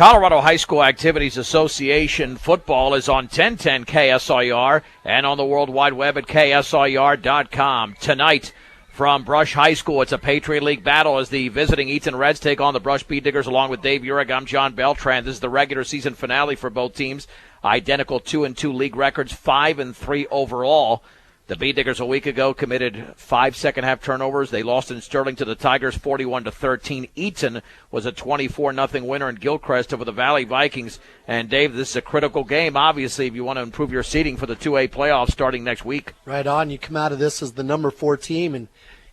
Colorado High School Activities Association football is on 1010 KSIR and on the World Wide Web at KSIR.com. Tonight from Brush High School, it's a Patriot League battle as the visiting Eaton Reds take on the Brush Bee Diggers along with Dave Urich. I'm John Beltran. This is the regular season finale for both teams. Identical 2-2 league records, 5-3 overall. The Bee Diggers a week ago committed 5 second-half turnovers. They lost in Sterling to the Tigers 41-13. Eaton was a 24-0 winner in Gilchrist over the Valley Vikings. And, Dave, this is a critical game, obviously, if you want to improve your seeding for the 2A playoffs starting next week. Right on. You come out of this as the number 4 team, and,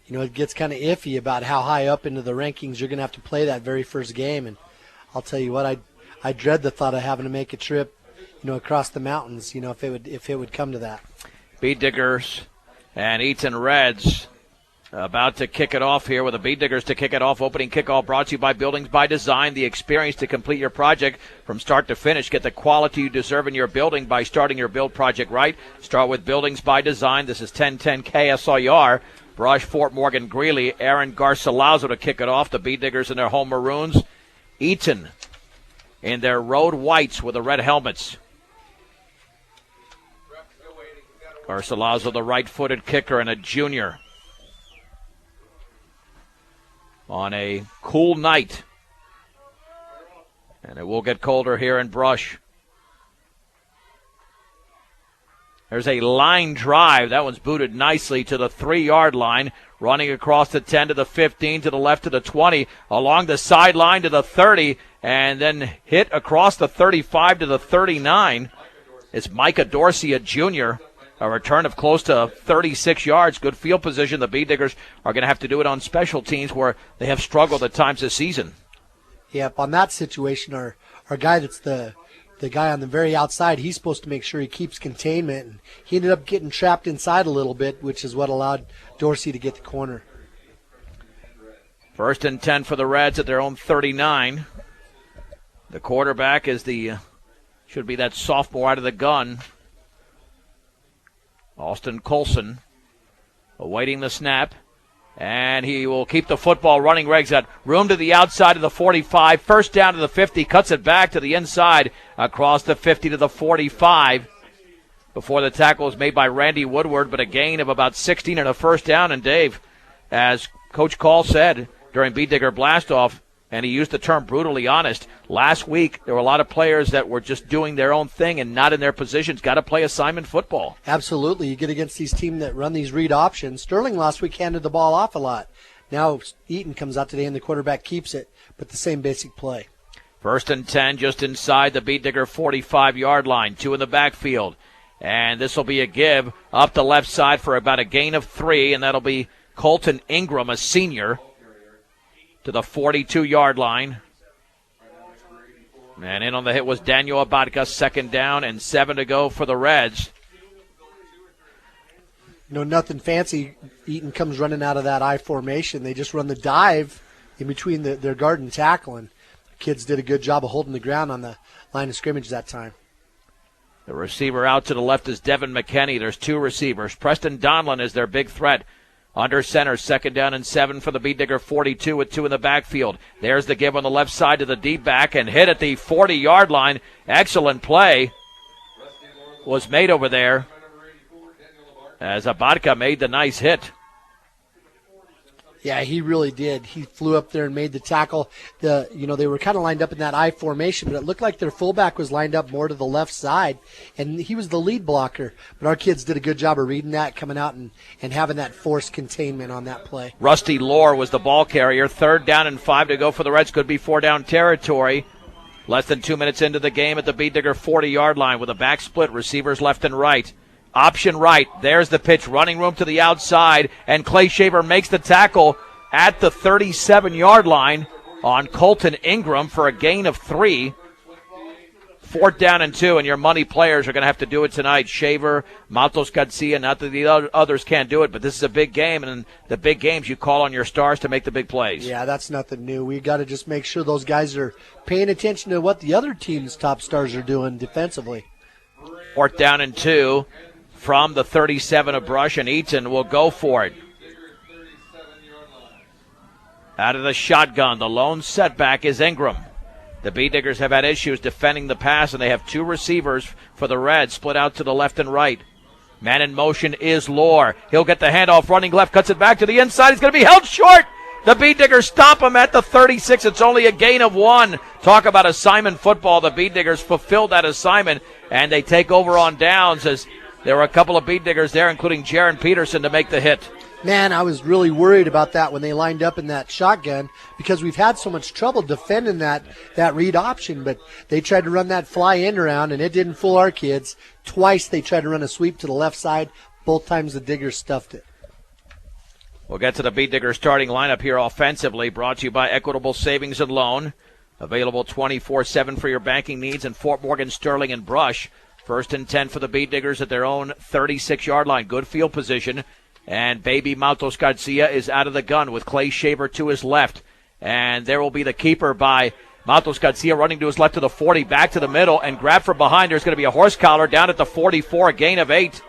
you know, it gets kind of iffy about how high up into the rankings you're going to have to play that very first game. And I'll tell you what, I dread the thought of having to make a trip, you know, across the mountains, you know, if it would come to that. Bee Diggers and Eaton Reds about to kick it off here with the Bee Diggers to kick it off. Opening kickoff brought to you by Buildings by Design, the experience to complete your project from start to finish. Get the quality you deserve in your building by starting your build project right. Start with Buildings by Design. This is 1010 KSIR. Brush, Fort Morgan, Greeley. Aaron Garcilazo to kick it off. The Bee Diggers in their home maroons. Eaton in their road whites with the red helmets. Garcilazo, the right-footed kicker and a junior. On a cool night. And it will get colder here in Brush. There's a line drive. That one's booted nicely to the 3-yard line. Running across the 10 to the 15 to the left to the 20. Along the sideline to the 30. And then hit across the 35 to the 39. It's Micah Dorsey, a junior. A return of close to 36 yards. Good field position. The Bee Diggers are going to have to do it on special teams where they have struggled at times this season. Yep, on that situation, our guy that's the guy on the very outside, he's supposed to make sure he keeps containment. And he ended up getting trapped inside a little bit, which is what allowed Dorsey to get the corner. 1st and 10 for the Reds at their own 39. The quarterback is should be that sophomore out of the gun. Austin Colson awaiting the snap, and he will keep the football running. Greg's got room to the outside of the 45, first down to the 50, cuts it back to the inside across the 50 to the 45 before the tackle is made by Randy Woodward, but a gain of about 16 and a first down. And Dave, as Coach Call said during Bee Digger Blastoff, and he used the term brutally honest, last week there were a lot of players that were just doing their own thing and not in their positions. Got to play assignment football. Absolutely. You get against these teams that run these read options. Sterling last week handed the ball off a lot. Now Eaton comes out today and the quarterback keeps it, but the same basic play. 1st and 10 just inside the Bee Digger 45-yard line. 2 in the backfield. And this will be a give up the left side for about a gain of 3, and that'll be Colton Ingram, a senior, to the 42-yard line. And in on the hit was Daniel Abadka, 2nd down and 7 to go for the Reds. You know, nothing fancy. Eaton comes running out of that I formation. They just run the dive in between their guard and tackle, and the kids did a good job of holding the ground on the line of scrimmage that time. The receiver out to the left is Devin McKinney. There's 2 receivers. Preston Donlin is their big threat. Under center, 2nd down and 7 for the Bee Digger 42 with 2 in the backfield. There's the give on the left side to the deep back and hit at the 40-yard line. Excellent play was made over there as Abadka made the nice hit. Yeah, he really did. He flew up there and made the tackle. They were kind of lined up in that I formation, but it looked like their fullback was lined up more to the left side, and he was the lead blocker. But our kids did a good job of reading that, coming out and having that forced containment on that play. Rusty Lohr was the ball carrier. 3rd down and 5 to go for the Reds. Could be 4-down territory. Less than 2 minutes into the game at the Bee Digger 40-yard line with a back split, receivers left and right. Option right. There's the pitch. Running room to the outside. And Clay Shaver makes the tackle at the 37-yard line on Colton Ingram for a gain of 3. 4th down and 2, and your money players are going to have to do it tonight. Shaver, Matos Garcia, not that the others can't do it, but this is a big game, and in the big games you call on your stars to make the big plays. Yeah, that's nothing new. We got to just make sure those guys are paying attention to what the other team's top stars are doing defensively. 4th down and 2 from the 37 of Brush, and Eaton will go for it. Out of the shotgun, the lone setback is Ingram. The Bee Diggers have had issues defending the pass, and they have two receivers for the Reds split out to the left and right. Man in motion is Lohr. He'll get the handoff, running left, cuts it back to the inside. He's going to be held short. The Bee Diggers stop him at the 36. It's only a gain of 1. Talk about assignment football. The Bee Diggers fulfilled that assignment, and they take over on downs as there were a couple of Bee Diggers there, including Jaron Peterson, to make the hit. Man, I was really worried about that when they lined up in that shotgun because we've had so much trouble defending that read option, but they tried to run that fly end around, and it didn't fool our kids. Twice they tried to run a sweep to the left side. Both times the Diggers stuffed it. We'll get to the Bee Diggers starting lineup here offensively, brought to you by Equitable Savings and Loan. Available 24/7 for your banking needs in Fort Morgan, Sterling, and Brush. 1st and 10 for the Bee Diggers at their own 36-yard line. Good field position. And baby Maltos Garcia is out of the gun with Clay Shaver to his left. And there will be the keeper by Maltos Garcia running to his left to the 40, back to the middle, and grab from behind. There's going to be a horse collar down at the 44, a gain of 8.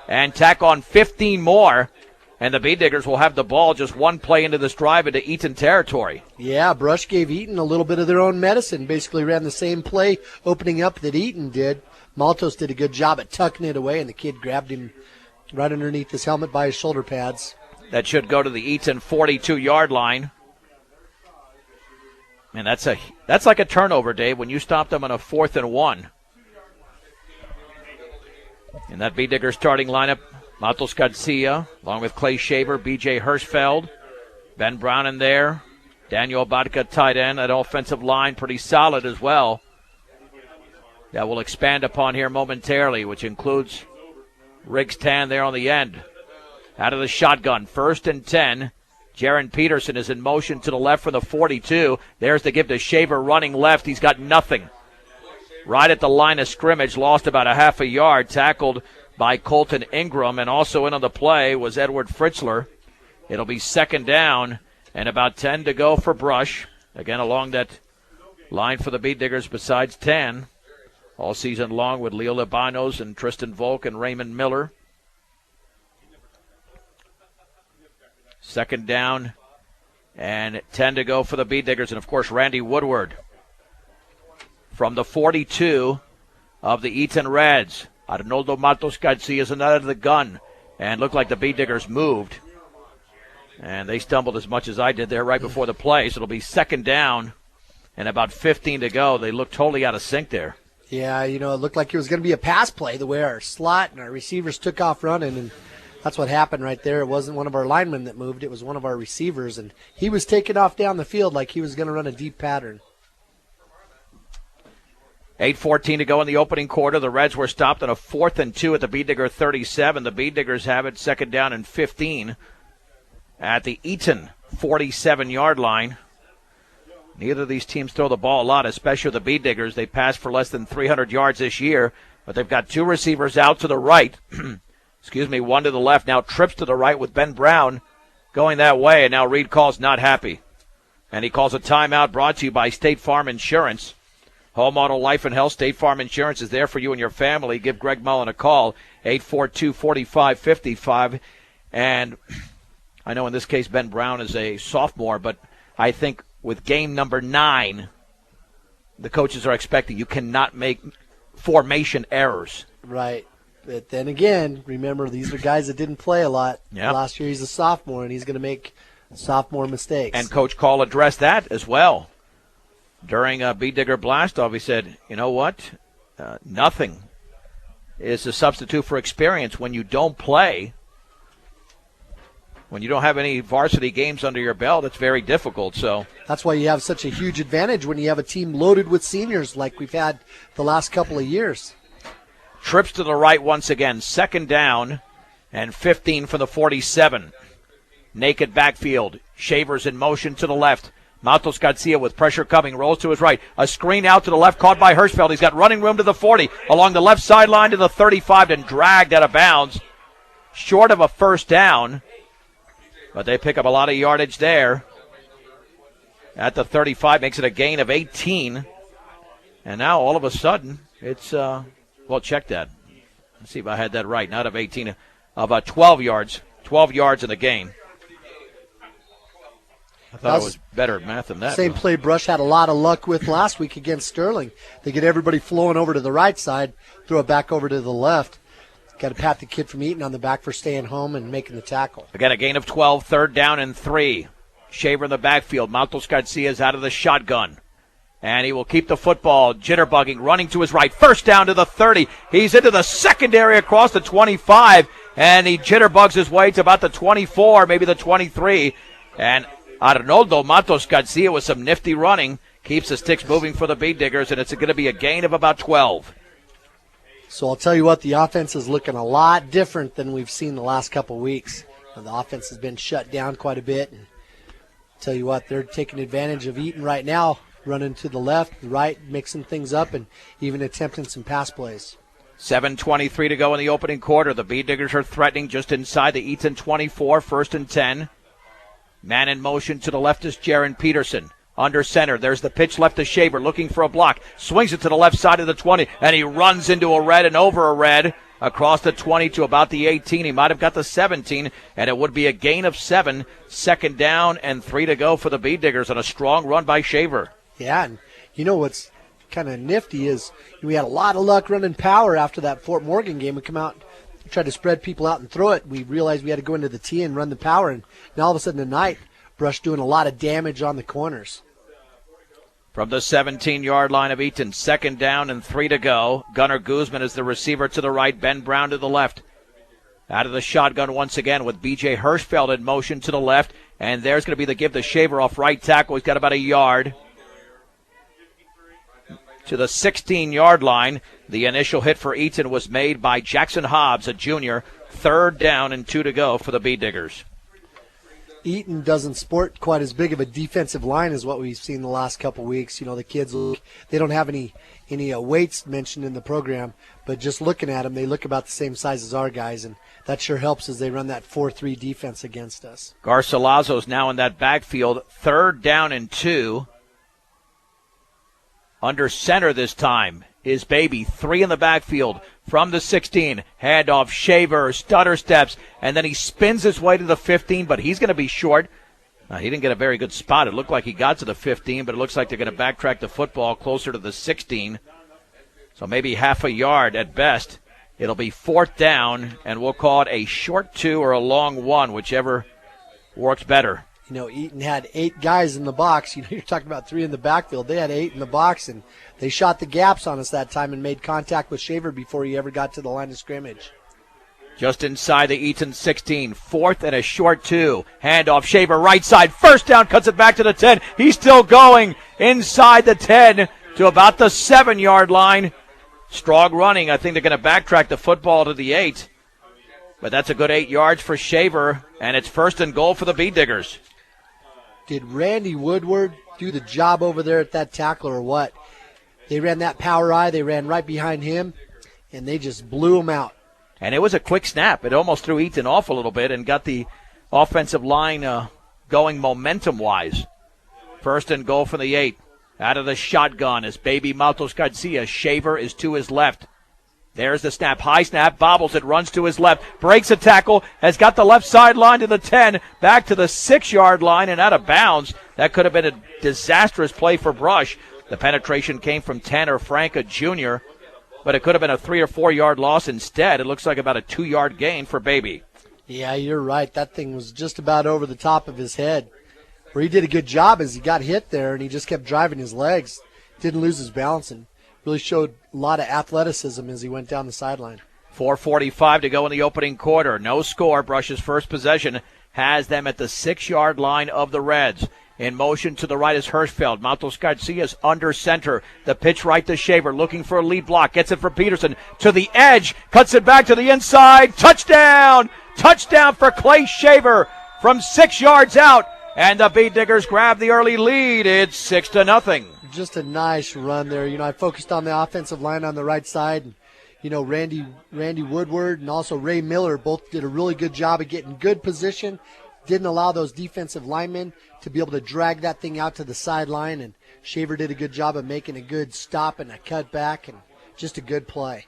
And tack on 15 more. And the Bee Diggers will have the ball just one play into this drive into Eaton territory. Yeah, Brush gave Eaton a little bit of their own medicine. Basically ran the same play opening up that Eaton did. Maltos did a good job at tucking it away, and the kid grabbed him right underneath his helmet by his shoulder pads. That should go to the Eaton 42-yard line. And that's like a turnover, Dave, when you stop them on a 4th and 1. And that Bee Digger starting lineup, Maltos Garcia, along with Clay Shaver, B.J. Hirschfeld, Ben Brown in there, Daniel Abadka tight end. That offensive line pretty solid as well. That we'll expand upon here momentarily, which includes Riggs Tan there on the end. Out of the shotgun, 1st and 10. Jaron Peterson is in motion to the left for the 42. There's the give to Shaver running left. He's got nothing. Right at the line of scrimmage, lost about a half a yard, tackled by Colton Ingram, and also in on the play was Edward Fritzler. It'll be 2nd down and about 10 to go for Brush. Again, along that line for the Bee Diggers besides 10. All season long with Leo Libanos and Tristan Volk and Raymond Miller. 2nd down and 10 to go for the Bee Diggers. And, of course, Randy Woodward from the 42 of the Eaton Reds. Arnoldo Maltos Garcia is out of the gun. And looked like the Bee Diggers moved. And they stumbled as much as I did there right before the play. So it'll be 2nd down and about 15 to go. They look totally out of sync there. Yeah, it looked like it was going to be a pass play the way our slot and our receivers took off running, and that's what happened right there. It wasn't one of our linemen that moved. It was one of our receivers, and he was taking off down the field like he was going to run a deep pattern. 8:14 to go in the opening quarter. The Reds were stopped on a 4th and 2 at the Bee Digger 37. The Bee Diggers have it 2nd down and 15 at the Eaton 47-yard line. Neither of these teams throw the ball a lot, especially the Bee Diggers. They pass for less than 300 yards this year, but they've got two receivers out to the right. One to the left. Now trips to the right with Ben Brown going that way, and now Reed calls not happy. And he calls a timeout, brought to you by State Farm Insurance. Home, auto, life, and health. State Farm Insurance is there for you and your family. Give Greg Mullen a call, 842-4555. And I know in this case Ben Brown is a sophomore, but I think with game number 9, the coaches are expecting you cannot make formation errors. Right. But then again, remember, these are guys that didn't play a lot. Yep. Last year he's a sophomore, and he's going to make sophomore mistakes. And Coach Call addressed that as well. During a Bee Digger Blast-Off, he said, you know what? Nothing is a substitute for experience when you don't play. When you don't have any varsity games under your belt, it's very difficult. So that's why you have such a huge advantage when you have a team loaded with seniors like we've had the last couple of years. Trips to the right once again. 2nd down and 15 for the 47. Naked backfield. Shavers in motion to the left. Maltos Garcia with pressure coming, rolls to his right. A screen out to the left, caught by Hirschfeld. He's got running room to the 40. Along the left sideline to the 35 and dragged out of bounds. Short of a 1st down. But they pick up a lot of yardage there. At the 35, makes it a gain of 18. And now all of a sudden, it's, check that. Let's see if I had that right. Not of 18, of 12 yards. 12 yards in the gain. I thought it was better at math than that. Same play Brush had a lot of luck with last week against Sterling. They get everybody flowing over to the right side, throw it back over to the left. Got to pat the kid from Eaton on the back for staying home and making the tackle. Again, a gain of 12, 3rd down and 3. Shaver in the backfield. Matos Garcia's out of the shotgun. And he will keep the football, jitterbugging, running to his right. 1st down to the 30. He's into the secondary across the 25, and he jitterbugs his way to about the 24, maybe the 23. And Arnoldo Matos Garcia with some nifty running keeps the sticks moving for the Bead Diggers, and it's going to be a gain of about 12. So I'll tell you what, the offense is looking a lot different than we've seen the last couple weeks. The offense has been shut down quite a bit. And I'll tell you what, they're taking advantage of Eaton right now, running to the left, the right, mixing things up, and even attempting some pass plays. 7:23 to go in the opening quarter. The Bead Diggers are threatening just inside the Eaton 24, 1st and 10. Man in motion to the left is Jaron Peterson. Under center, there's the pitch left to Shaver, looking for a block. Swings it to the left side of the 20, and he runs into a red and over a red across the 20 to about the 18. He might have got the 17, and it would be a gain of 7. 2nd down and 3 to go for the Bead Diggers on a strong run by Shaver. Yeah, and you know what's kind of nifty is we had a lot of luck running power after that Fort Morgan game. We come out, tried to spread people out and throw it. We realized we had to go into the T and run the power, and now all of a sudden tonight, Brush doing a lot of damage on the corners. From the 17-yard line of Eaton, 2nd down and 3 to go. Gunnar Guzman is the receiver to the right, Ben Brown to the left. Out of the shotgun once again with B.J. Hirschfeld in motion to the left, and there's going to be the give to Shaver off right tackle. He's got about a yard. To the 16-yard line, the initial hit for Eaton was made by Jackson Hobbs, a junior. 3rd down and 2 to go for the Bead Diggers. Eaton doesn't sport quite as big of a defensive line as what we've seen the last couple weeks. You know, the kids, they don't have any weights mentioned in the program, but just looking at them, they look about the same size as our guys, and that sure helps as they run that 4-3 defense against us. Garcilaso's now in that backfield. 3rd down and 2. Under center this time is Baby. 3 in the backfield from the 16. Handoff, Shaver, stutter steps, and then he spins his way to the 15, but he's going to be short. He didn't get a very good spot. It looked like he got to the 15, but it looks like they're going to backtrack the football closer to the 16. So maybe half a yard at best. It'll be 4th down, and we'll call it a short 2 or a long 1, whichever works better. You know, Eaton had 8 guys in the box. You know, you're talking about 3 in the backfield. They had 8 in the box, and they shot the gaps on us that time and made contact with Shaver before he ever got to the line of scrimmage. Just inside the Eaton 16, 4th and a short 2. Handoff, Shaver, right side, 1st down, cuts it back to the 10. He's still going inside the 10 to about the 7-yard line. Strong running. I think they're going to backtrack the football to the 8. But that's a good 8 yards for Shaver, and it's 1st and goal for the Bead Diggers. Did Randy Woodward do the job over there at that tackle or what? They ran that power eye. They ran right behind him, and they just blew him out. And it was a quick snap. It almost threw Eaton off a little bit and got the offensive line going momentum-wise. 1st and goal for the 8. Out of the shotgun is Baby Matos Garcia. Shaver is to his left. There's the snap. High snap. Bobbles it. Runs to his left. Breaks a tackle. Has got the left sideline to the 10. Back to the 6-yard line and out of bounds. That could have been a disastrous play for Brush. The penetration came from Tanner Frank, a junior. But it could have been a 3 or 4 yard loss instead. It looks like about a 2-yard gain for Baby. Yeah, you're right. That thing was just about over the top of his head. Where he did a good job as he got hit there and he just kept driving his legs. Didn't lose his balance and really showed a lot of athleticism as he went down the sideline. 4:45 to go in the opening quarter. No score. Brush's first possession has them at the 6-yard line of the Reds. In motion to the right is Hirschfeld. Matos Garcia's under center. The pitch right to Shaver, looking for a lead block. Gets it for Peterson to the edge. Cuts it back to the inside. Touchdown! Touchdown for Clay Shaver from 6 yards out. And the Bead Diggers grab the early lead. It's 6-0. Just a nice run there. You know, I focused on the offensive line on the right side. And, you know, Randy Woodward and also Ray Miller both did a really good job of getting good position. Didn't allow those defensive linemen to be able to drag that thing out to the sideline. And Shaver did a good job of making a good stop and a cut back and just a good play.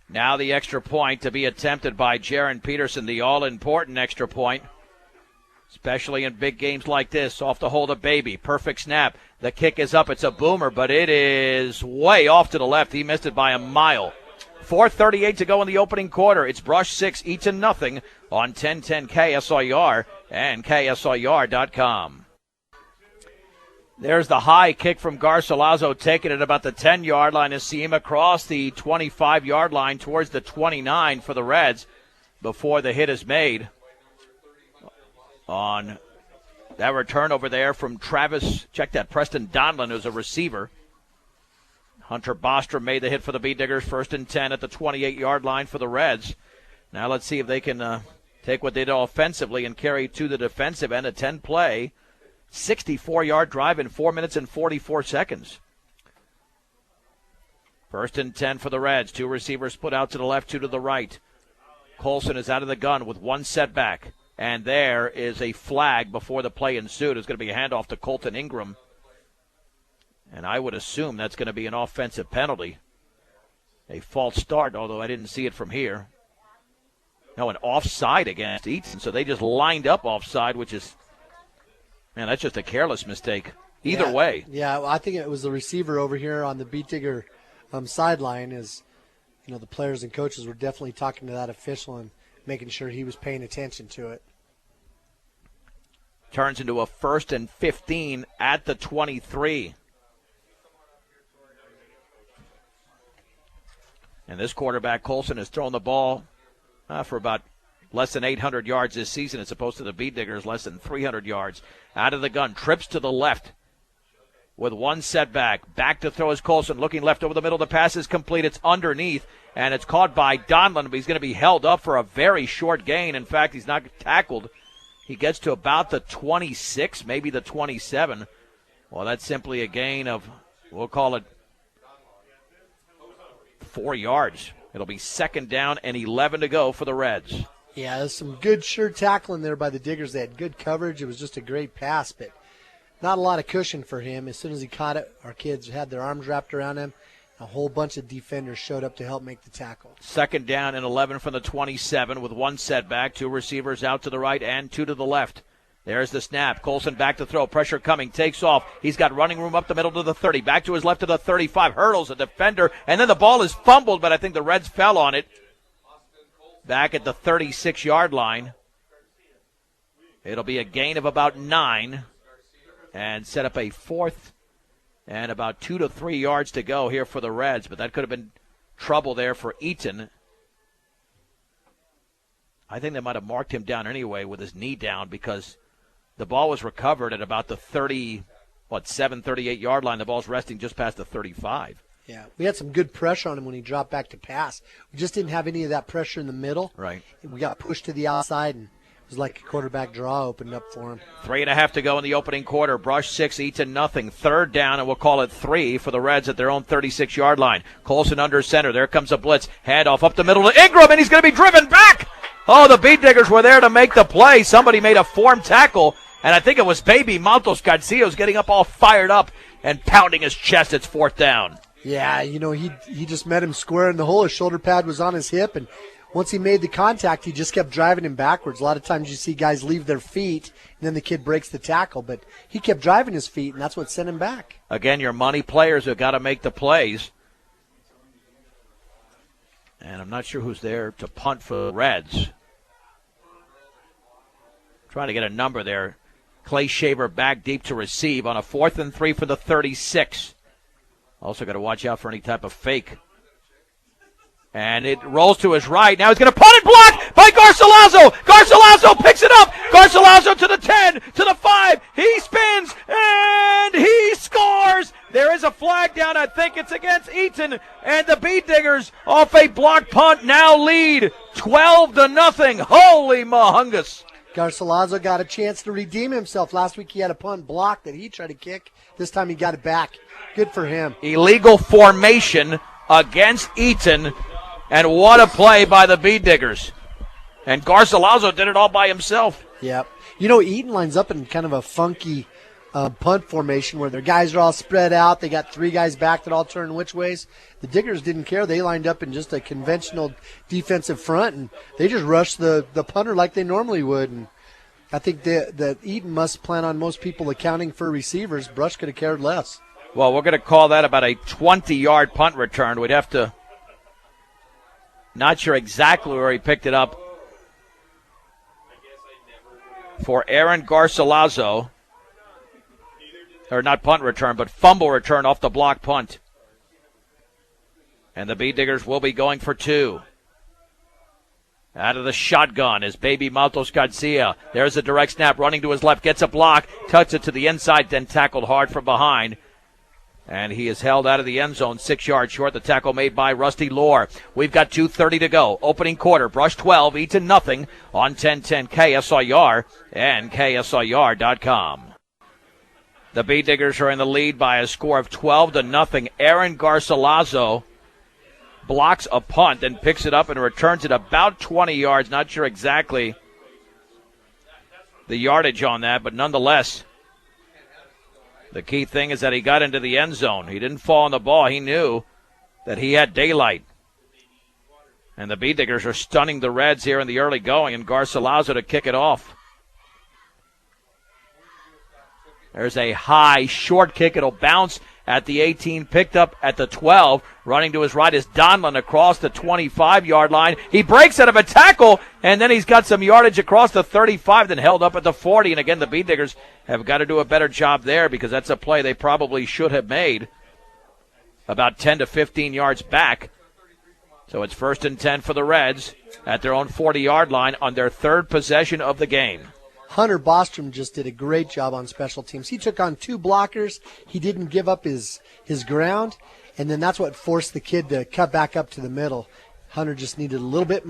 Now the extra point to be attempted by Jaron Peterson, the all-important extra point. especially in big games like this. Off the hold of Baby. Perfect snap. The kick is up. It's a boomer, but it is way off to the left. He missed it by a mile. 4:38 to go in the opening quarter. It's Brush 6, Eaton nothing on 1010 KSIR and KSIR.com. There's the high kick from Garcilaso, taking it about the 10-yard line. As Siem across the 25-yard line towards the 29 for the Reds before the hit is made on that return over there from Travis. Check that, Preston Donlin, who's a receiver. Hunter Bostrom made the hit for the Beatdiggers, 1st and 10 at the 28-yard line for the Reds. Now let's see if they can take what they did offensively and carry to the defensive end. A 10-play, 64-yard drive in 4 minutes and 44 seconds. 1st and 10 for the Reds. 2 receivers split out to the left, 2 to the right. Colson is out of the gun with 1 setback. And there is a flag before the play ensued. It's going to be a handoff to Colton Ingram. And I would assume that's going to be an offensive penalty. A false start, although I didn't see it from here. No, an offside against Eaton. So they just lined up offside, which is, man, that's just a careless mistake. Either way. Yeah, well, I think it was the receiver over here on the Beatdigger sideline. The players and coaches were definitely talking to that official and making sure he was paying attention to it. Turns into a 1st and 15 at the 23. And this quarterback, Colson, has thrown the ball for about less than 800 yards this season as opposed to the Beatdiggers, less than 300 yards. Out of the gun, trips to the left with 1 setback. Back to throw is Colson, looking left over the middle. The pass is complete. It's underneath, and it's caught by Donlin, but he's going to be held up for a very short gain. In fact, he's not tackled. He gets to about the 26, maybe the 27. Well, that's simply a gain of, we'll call it 4 yards. It'll be 2nd down and 11 to go for the Reds. Yeah, there's some good sure tackling there by the Diggers. They had good coverage. It was just a great pass, but not a lot of cushion for him. As soon as he caught it, our kids had their arms wrapped around him. A whole bunch of defenders showed up to help make the tackle. 2nd down and 11 from the 27 with 1 setback. 2 receivers out to the right and 2 to the left. There's the snap. Colson back to throw. Pressure coming. Takes off. He's got running room up the middle to the 30. Back to his left to the 35. Hurdles a defender. And then the ball is fumbled, but I think the Reds fell on it. Back at the 36-yard line. It'll be a gain of about 9. And set up a 4th and about 2 to 3 yards to go here for the Reds. But that could have been trouble there for Eaton. I think they might have marked him down anyway with his knee down because the ball was recovered at about the 38-yard line. The ball's resting just past the 35. Yeah, we had some good pressure on him when he dropped back to pass. We just didn't have any of that pressure in the middle. Right. We got pushed to the outside, and it was like a quarterback draw opened up for him. 3.5 to go in the opening quarter. Brush 6, Eaton nothing. 3rd down, and we'll call it 3 for the Reds at their own 36-yard line. Colson under center. There comes a blitz. Handoff up the middle to Ingram, and he's going to be driven back. Oh, the Beatdiggers were there to make the play. Somebody made a form tackle, and I think it was Baby Maltos Garcia's getting up all fired up and pounding his chest. It's 4th down. Yeah, he just met him square in the hole. His shoulder pad was on his hip, and once he made the contact, he just kept driving him backwards. A lot of times you see guys leave their feet, and then the kid breaks the tackle, but he kept driving his feet, and that's what sent him back. Again, your money players have got to make the plays. And I'm not sure who's there to punt for the Reds. Trying to get a number there. Clay Shaver back deep to receive on a 4th and 3 for the 36. Also got to watch out for any type of fake. And it rolls to his right. Now he's going to punt it, blocked by Garcilaso. Garcilaso picks it up. Garcilaso to the 10, to the 5. He spins, and he scores. There is a flag down. I think it's against Eaton. And the Beatdiggers off a block punt now lead 12-0. Holy mahungus. Garcilaso got a chance to redeem himself. Last week he had a punt block that he tried to kick. This time he got it back. Good for him. Illegal formation against Eaton. And what a play by the Beatdiggers. And Garcilaso did it all by himself. Yep. Eaton lines up in kind of a funky punt formation where their guys are all spread out. They got 3 guys back that all turn which ways. The Diggers didn't care. They lined up in just a conventional defensive front, and they just rushed the punter like they normally would. And I think that Eaton must plan on most people accounting for receivers. Brush could have cared less. Well, we're going to call that about a 20-yard punt return. We'd have to, not sure exactly where he picked it up. For Aaron Garcilaso, or not punt return, but fumble return off the block punt. And the Bee Diggers will be going for 2. Out of the shotgun is Baby Maltos Garcia. There's a direct snap, running to his left, gets a block, tucks it to the inside, then tackled hard from behind. And he is held out of the end zone, 6 yards short. The tackle made by Rusty Lohr. We've got 2:30 to go. Opening quarter, Brush 12, Eaton nothing on 1010 KSIR and KSIR.com. The Bee Diggers are in the lead by a score of 12-0. Aaron Garcilaso blocks a punt and picks it up and returns it about 20 yards. Not sure exactly the yardage on that, but nonetheless, the key thing is that he got into the end zone. He didn't fall on the ball. He knew that he had daylight. And the Bee Diggers are stunning the Reds here in the early going, and Garcilaso to kick it off. There's a high, short kick. It'll bounce at the 18, picked up at the 12. Running to his right is Donlin across the 25-yard line. He breaks out of a tackle, and then he's got some yardage across the 35, then held up at the 40. And again, the Bee Diggers have got to do a better job there because that's a play they probably should have made about 10 to 15 yards back. So it's 1st and 10 for the Reds at their own 40-yard line on their 3rd possession of the game. Hunter Bostrom just did a great job on special teams. He took on 2 blockers. He didn't give up his ground, and then that's what forced the kid to cut back up to the middle. Hunter just needed a little bit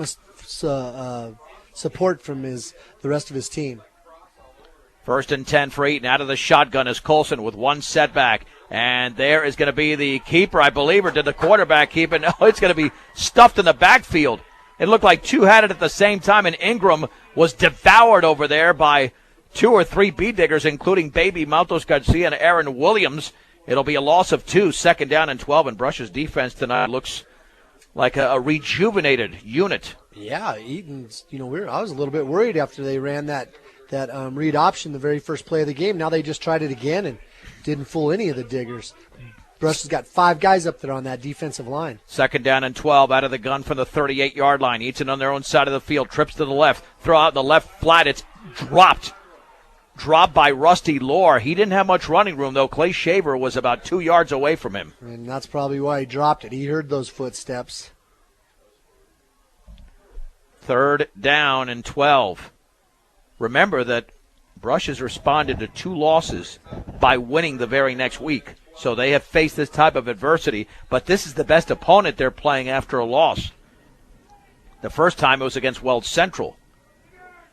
support from the rest of his team. 1st and 10 for Eaton. Out of the shotgun is Colson with 1 setback. And there is going to be the keeper, I believe, or did the quarterback keep it? No, it's going to be stuffed in the backfield. It looked like 2 had it at the same time, and Ingram was devoured over there by 2 or 3 Bee Diggers, including Baby Maltos Garcia and Aaron Williams. It'll be a loss of 2, 2nd down and 12, and Brush's defense tonight looks like a rejuvenated unit. Yeah, Eaton's, I was a little bit worried after they ran that read option the very first play of the game. Now they just tried it again and didn't fool any of the Diggers. Brush has got 5 guys up there on that defensive line. 2nd down and 12 out of the gun from the 38-yard line. Eaton on their own side of the field, trips to the left, throw out in the left flat. It's dropped by Rusty Lohr. He didn't have much running room, though. Clay Shaver was about 2 yards away from him. And that's probably why he dropped it. He heard those footsteps. 3rd down and 12. Remember that Brush has responded to 2 losses by winning the very next week. So they have faced this type of adversity, but this is the best opponent they're playing after a loss. The first time it was against Wells Central.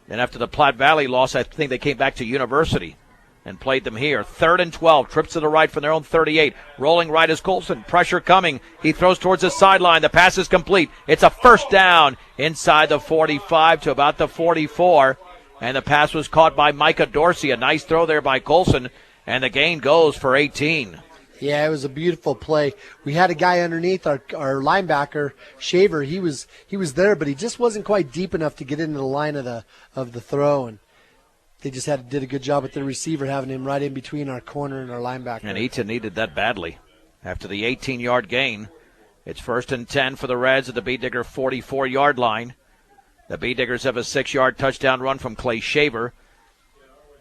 And after the Platte Valley loss, I think they came back to University and played them here. 3rd and 12, trips to the right from their own 38. Rolling right is Colson, pressure coming. He throws towards the sideline. The pass is complete. It's a 1st down inside the 45 to about the 44. And the pass was caught by Micah Dorsey. A nice throw there by Colson. And the gain goes for 18. Yeah, it was a beautiful play. We had a guy underneath our linebacker, Shaver. He was there, but he just wasn't quite deep enough to get into the line of the throw. And they just did a good job with the receiver, having him right in between our corner and our linebacker. And Eaton needed that badly. After the 18-yard gain, it's 1st and 10 for the Reds at the Bee Digger 44-yard line. The Bee Diggers have a 6-yard touchdown run from Clay Shaver.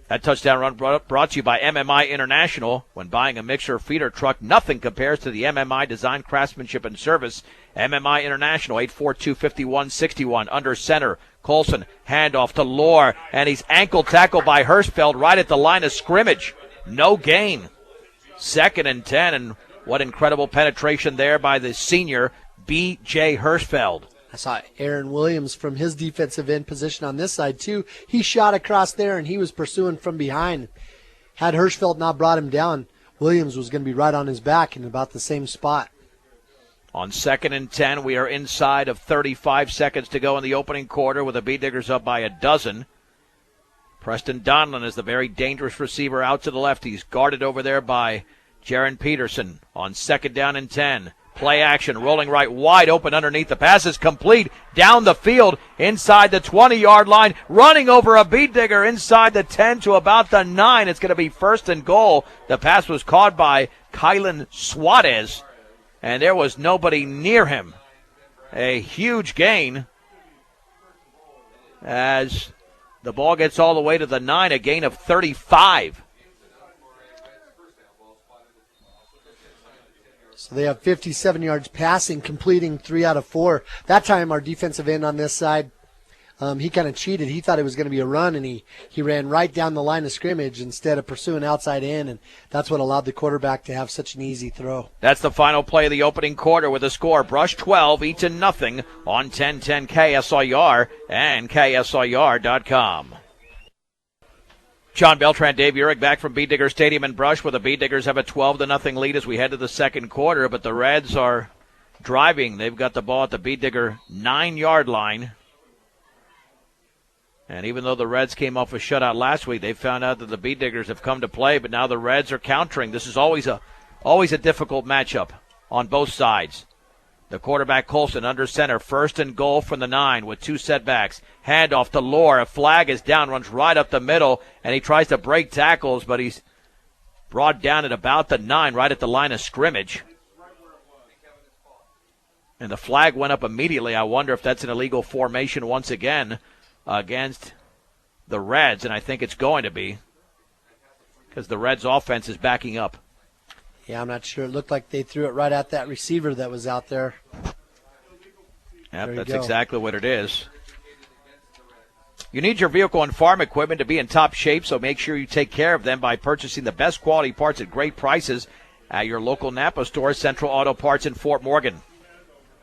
That touchdown run brought to you by MMI International. When buying a mixer or feeder truck, nothing compares to the MMI design, craftsmanship, and service. MMI International, 842-5161, under center. Colson, handoff to Lohr, and he's ankle tackled by Hirschfeld right at the line of scrimmage. No gain. 2nd and 10, and what incredible penetration there by the senior, B.J. Hirschfeld. I saw Aaron Williams from his defensive end position on this side, too. He shot across there, and he was pursuing from behind. Had Hirschfeld not brought him down, Williams was going to be right on his back in about the same spot. On 2nd and 10, we are inside of 35 seconds to go in the opening quarter with the Bee Diggers up by 12. Preston Donlin is the very dangerous receiver out to the left. He's guarded over there by Jaron Peterson on 2nd down and 10. Play action, rolling right, wide open underneath. The pass is complete down the field, inside the 20-yard line, running over a beat digger inside the 10 to about the 9. It's going to be first and goal. The pass was caught by Kylan Suarez, and there was nobody near him. A huge gain as the ball gets all the way to the 9, a gain of 35. So they have 57 yards passing, completing 3 out of 4. That time our defensive end on this side, he kind of cheated. He thought it was going to be a run, and he ran right down the line of scrimmage instead of pursuing outside in, and that's what allowed the quarterback to have such an easy throw. That's the final play of the opening quarter with a score. Brush 12, Eaton nothing on 1010 KSIR and KSIR.com. John Beltran, Dave Urick back from Beat Digger Stadium in Brush, where the Beat Diggers have a 12-0 lead as we head to the second quarter, but the Reds are driving. They've got the ball at the Beat Digger 9-yard line. And even though the Reds came off a shutout last week, they found out that the Beat Diggers have come to play, but now the Reds are countering. This is always a difficult matchup on both sides. The quarterback Colson under center, first and goal from the 9 with 2 setbacks. Handoff to Lohr. A flag is down, runs right up the middle, and he tries to break tackles, but he's brought down at about the 9, right at the line of scrimmage. And the flag went up immediately. I wonder if that's an illegal formation once again against the Reds, and I think it's going to be because the Reds' offense is backing up. Yeah, I'm not sure. It looked like they threw it right at that receiver that was out there. Yep, that's exactly what it is. You need your vehicle and farm equipment to be in top shape, so make sure you take care of them by purchasing the best quality parts at great prices at your local Napa store, Central Auto Parts in Fort Morgan.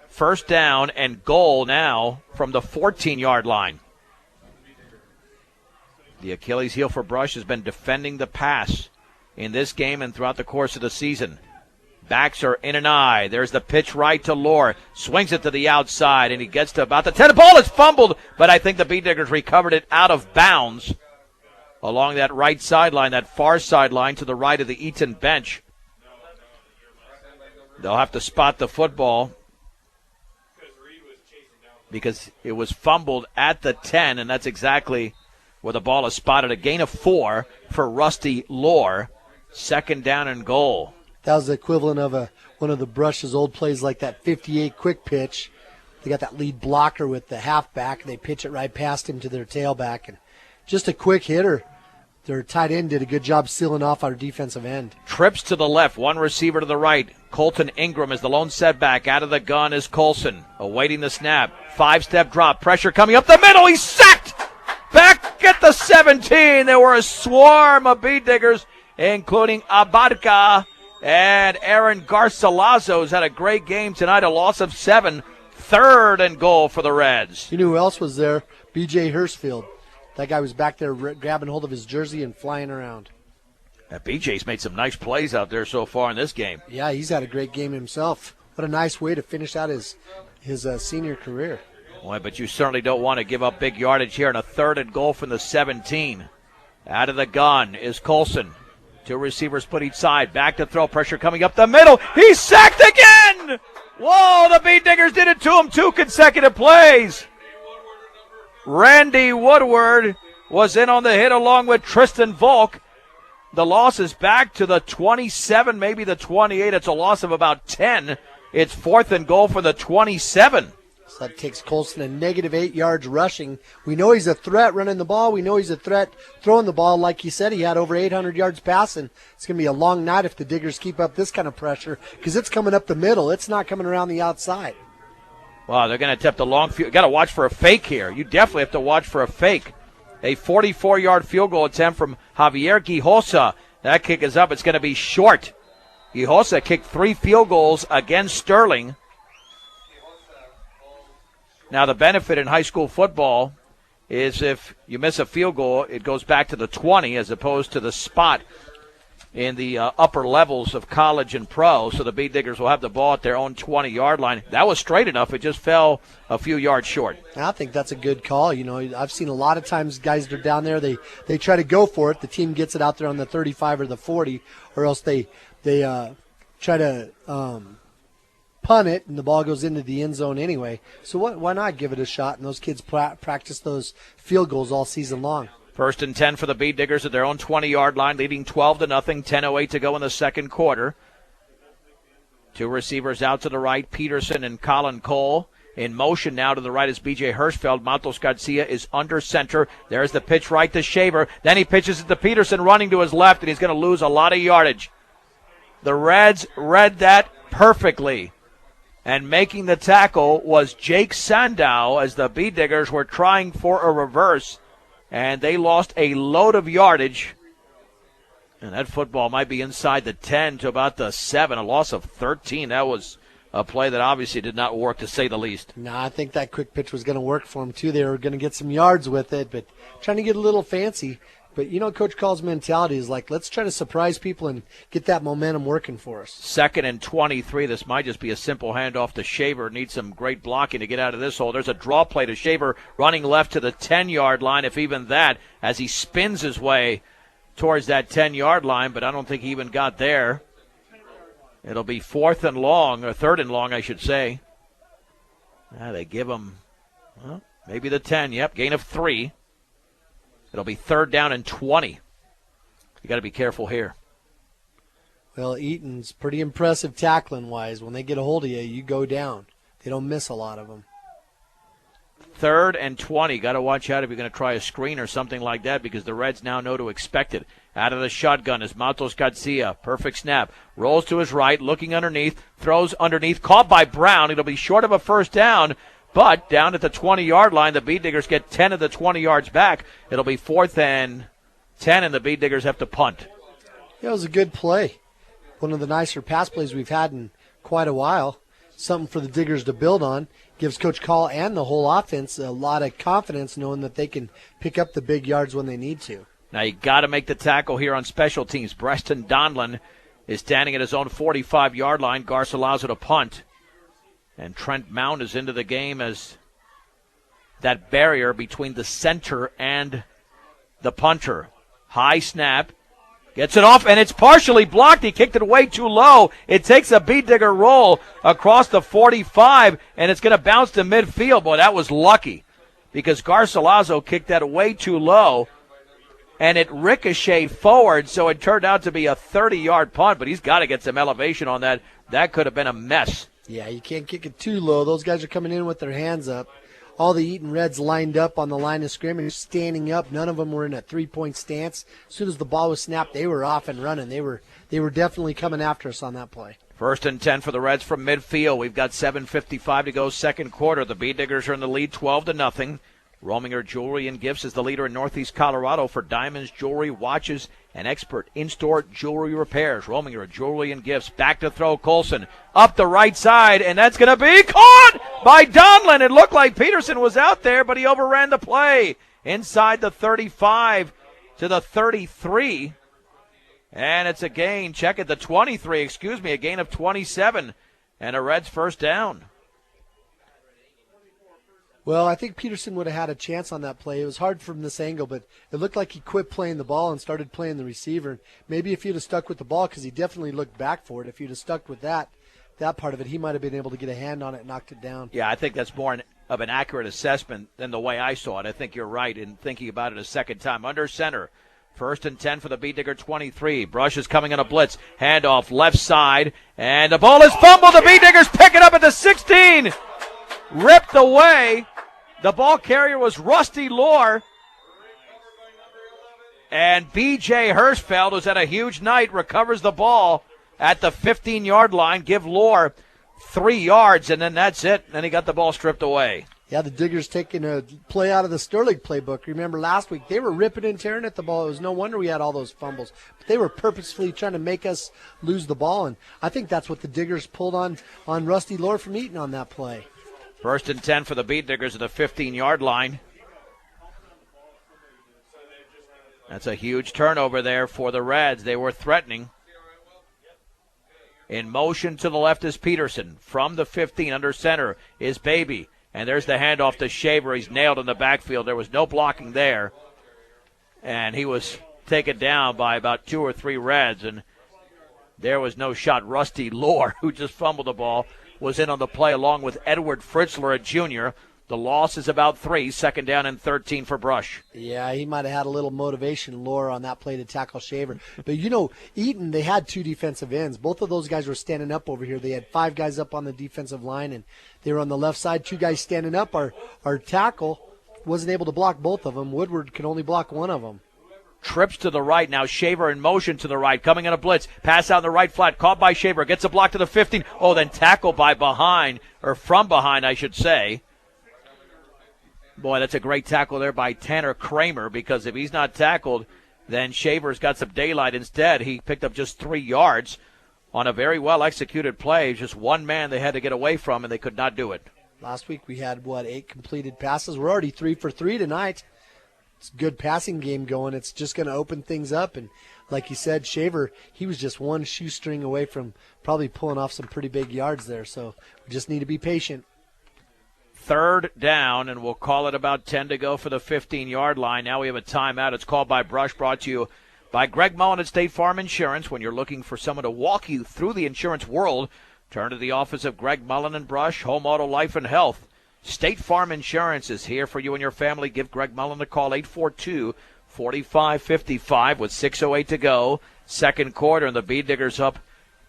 First down and goal now from the 14-yard line. The Achilles heel for Brush has been defending the pass in this game and throughout the course of the season. Backs are in an eye. There's the pitch right to Lohr. Swings it to the outside, and he gets to about the 10. The ball is fumbled, but I think the Beat Diggers recovered it out of bounds along that right sideline, that far sideline to the right of the Eaton bench. They'll have to spot the football because it was fumbled at the 10, and that's exactly where the ball is spotted. A gain of 4 for Rusty Lohr. Second down and goal. That was the equivalent of one of the Brush's old plays, like that 58 quick pitch. They got that lead blocker with the halfback, and they pitch it right past him to their tailback. And just a quick hitter. Their tight end did a good job sealing off our defensive end. Trips to the left, one receiver to the right. Colton Ingram is the lone setback. Out of the gun is Colson, awaiting the snap. 5-step drop, pressure coming up the middle. He's sacked! Back at the 17, there were a swarm of Beat Diggers, including Abarca and Aaron Garcilaso, who's had a great game tonight, a loss of 7. Third and goal for the Reds. You knew who else was there? B.J. Hurstfield. That guy was back there grabbing hold of his jersey and flying around. BJ's made some nice plays out there so far in this game. Yeah, he's had a great game himself. What a nice way to finish out his senior career. Boy, but you certainly don't want to give up big yardage here in a third and goal from the 17. Out of the gun is Colson. 2 receivers put each side. Back to throw. Pressure coming up the middle. He's sacked again! Whoa, the Beat Diggers did it to him 2 consecutive plays. Randy Woodward was in on the hit along with Tristan Volk. The loss is back to the 27, maybe the 28. It's a loss of about 10. It's fourth and goal for the 27. So that takes Colson a negative 8 yards rushing. We know he's a threat running the ball. We know he's a threat throwing the ball. Like he said, he had over 800 yards passing. It's going to be a long night if the Diggers keep up this kind of pressure because it's coming up the middle. It's not coming around the outside. Wow, they're going to attempt a long field. Got to watch for a fake here. You definitely have to watch for a fake. A 44-yard field goal attempt from Javier Guijosa. That kick is up. It's going to be short. Guijosa kicked 3 field goals against Sterling. Now, the benefit in high school football is if you miss a field goal, it goes back to the 20 as opposed to the spot in the upper levels of college and pro. So the Beat Diggers will have the ball at their own 20-yard line. That was straight enough. It just fell a few yards short. I think that's a good call. You know, I've seen a lot of times guys that are down there, they try to go for it. The team gets it out there on the 35 or the 40, or else they try to punt it, and the ball goes into the end zone anyway. So why not give it a shot? And those kids practice those field goals all season long. 1st and 10 for the Bee Diggers at their own 20-yard line, leading 12-0, 10:08 to go in the second quarter. Two receivers out to the right, Peterson and Colin Cole. In motion now to the right is B.J. Hirschfeld. Matos Garcia is under center. There's the pitch right to Shaver. Then he pitches it to Peterson running to his left, and he's going to lose a lot of yardage. The Reds read that perfectly. And making the tackle was Jake Sandow as the Bee Diggers were trying for a reverse. And they lost a load of yardage. And that football might be inside the 10 to about the 7, a loss of 13. That was a play that obviously did not work, to say the least. No, I think that quick pitch was going to work for them, too. They were going to get some yards with it, but trying to get a little fancy. But, Coach Call's mentality is like, let's try to surprise people and get that momentum working for us. 2nd and 23. This might just be a simple handoff to Shaver. Needs some great blocking to get out of this hole. There's a draw play to Shaver running left to the 10-yard line, if even that, as he spins his way towards that 10-yard line, but I don't think he even got there. It'll be 3rd and long, I should say. They give him, maybe the 10. Yep, gain of 3. It'll be 3rd down and 20. You got to be careful here. Well, Eaton's pretty impressive tackling-wise. When they get a hold of you, you go down. They don't miss a lot of them. 3rd and 20. Got to watch out if you're going to try a screen or something like that, because the Reds now know to expect it. Out of the shotgun is Matos Garcia. Perfect snap. Rolls to his right, looking underneath, throws underneath, caught by Brown. It'll be short of a first down, but down at the 20-yard line, the Bee Diggers get 10 of the 20 yards back. It'll be 4th and 10, and the Bee Diggers have to punt. Yeah, it was a good play. One of the nicer pass plays we've had in quite a while. Something for the Diggers to build on. Gives Coach Call and the whole offense a lot of confidence knowing that they can pick up the big yards when they need to. Now you got to make the tackle here on special teams. Preston Donlin is standing at his own 45-yard line. Garcilaso to punt. And Trent Mount is into the game as that barrier between the center and the punter. High snap. Gets it off, and it's partially blocked. He kicked it way too low. It takes a Bee Digger roll across the 45, and it's going to bounce to midfield. Boy, that was lucky because Garcilaso kicked that way too low, and it ricocheted forward, so it turned out to be a 30-yard punt, but he's got to get some elevation on that. That could have been a mess. Yeah, you can't kick it too low. Those guys are coming in with their hands up. All the Eaton Reds lined up on the line of scrimmage, standing up. None of them were in a three-point stance. As soon as the ball was snapped, they were off and running. They were definitely coming after us on that play. 1st and 10 for the Reds from midfield. We've got 7:55 to go second quarter. The Bee Diggers are in the lead 12-0. Rominger Jewelry and Gifts is the leader in Northeast Colorado for diamonds, jewelry, watches, and expert in-store jewelry repairs. Rominger Jewelry and Gifts. Back to throw Colson. Up the right side, and that's going to be caught by Donlin. It looked like Peterson was out there, but he overran the play. Inside the 35 to the 33. And it's a gain. Check it, the 23, a gain of 27. And a Reds first down. Well, I think Peterson would have had a chance on that play. It was hard from this angle, but it looked like he quit playing the ball and started playing the receiver. Maybe if he'd have stuck with the ball, because he definitely looked back for it, if he'd have stuck with that part of it, he might have been able to get a hand on it and knocked it down. Yeah, I think that's more of an accurate assessment than the way I saw it. I think you're right in thinking about it a second time. Under center. 1st and 10 for the Bee Digger 23. Brush is coming on a blitz. Handoff left side. And the ball is fumbled. The Bee Diggers pick it up at the 16. Ripped away. The ball carrier was Rusty Lohr. And B.J. Hirschfeld, who's had a huge night, recovers the ball at the 15-yard line. Give Lohr 3 yards, and then that's it. Then he got the ball stripped away. Yeah, the Diggers taking a play out of the Sterling playbook. Remember last week, they were ripping and tearing at the ball. It was no wonder we had all those fumbles. But they were purposefully trying to make us lose the ball, and I think that's what the Diggers pulled on Rusty Lohr from Eaton on that play. 1st and 10 for the Bee Diggers at the 15-yard line. That's a huge turnover there for the Reds. They were threatening. In motion to the left is Peterson. From the 15 under center is Baby. And there's the handoff to Shaver. He's nailed in the backfield. There was no blocking there. And he was taken down by about 2 or 3 Reds. And there was no shot. Rusty Lohr, who just fumbled the ball, was in on the play along with Edward Fritzler, a junior. The loss is about 3, 2nd down and 13 for Brush. Yeah, he might have had a little motivation lure on that play to tackle Shaver. But, you know, Eaton, they had 2 defensive ends. Both of those guys were standing up over here. They had 5 guys up on the defensive line, and they were on the left side, 2 guys standing up. Our tackle wasn't able to block both of them. Woodward could only block one of them. Trips to the right. Now Shaver in motion to the right. Coming in a blitz. Pass out in the right flat. Caught by Shaver. Gets a block to the 15. Oh, then tackled by behind, or from behind, I should say. Boy, that's a great tackle there by Tanner Kramer, because if he's not tackled, then Shaver's got some daylight. Instead, he picked up just 3 yards on a very well-executed play. Just one man they had to get away from, and they could not do it. Last week we had, 8 completed passes. We're already 3 for 3 tonight. It's a good passing game going. It's just going to open things up. And like you said, Shaver, he was just one shoestring away from probably pulling off some pretty big yards there. So we just need to be patient. 3rd down, and we'll call it about 10 to go for the 15-yard line. Now we have a timeout. It's called by Brush, brought to you by Greg Mullen at State Farm Insurance. When you're looking for someone to walk you through the insurance world, turn to the office of Greg Mullen and Brush, Home, Auto, Life, and Health. State Farm Insurance is here for you and your family. Give Greg Mullen a call, 842-4555 with 6:08 to go. 2nd quarter, and the Bee Diggers up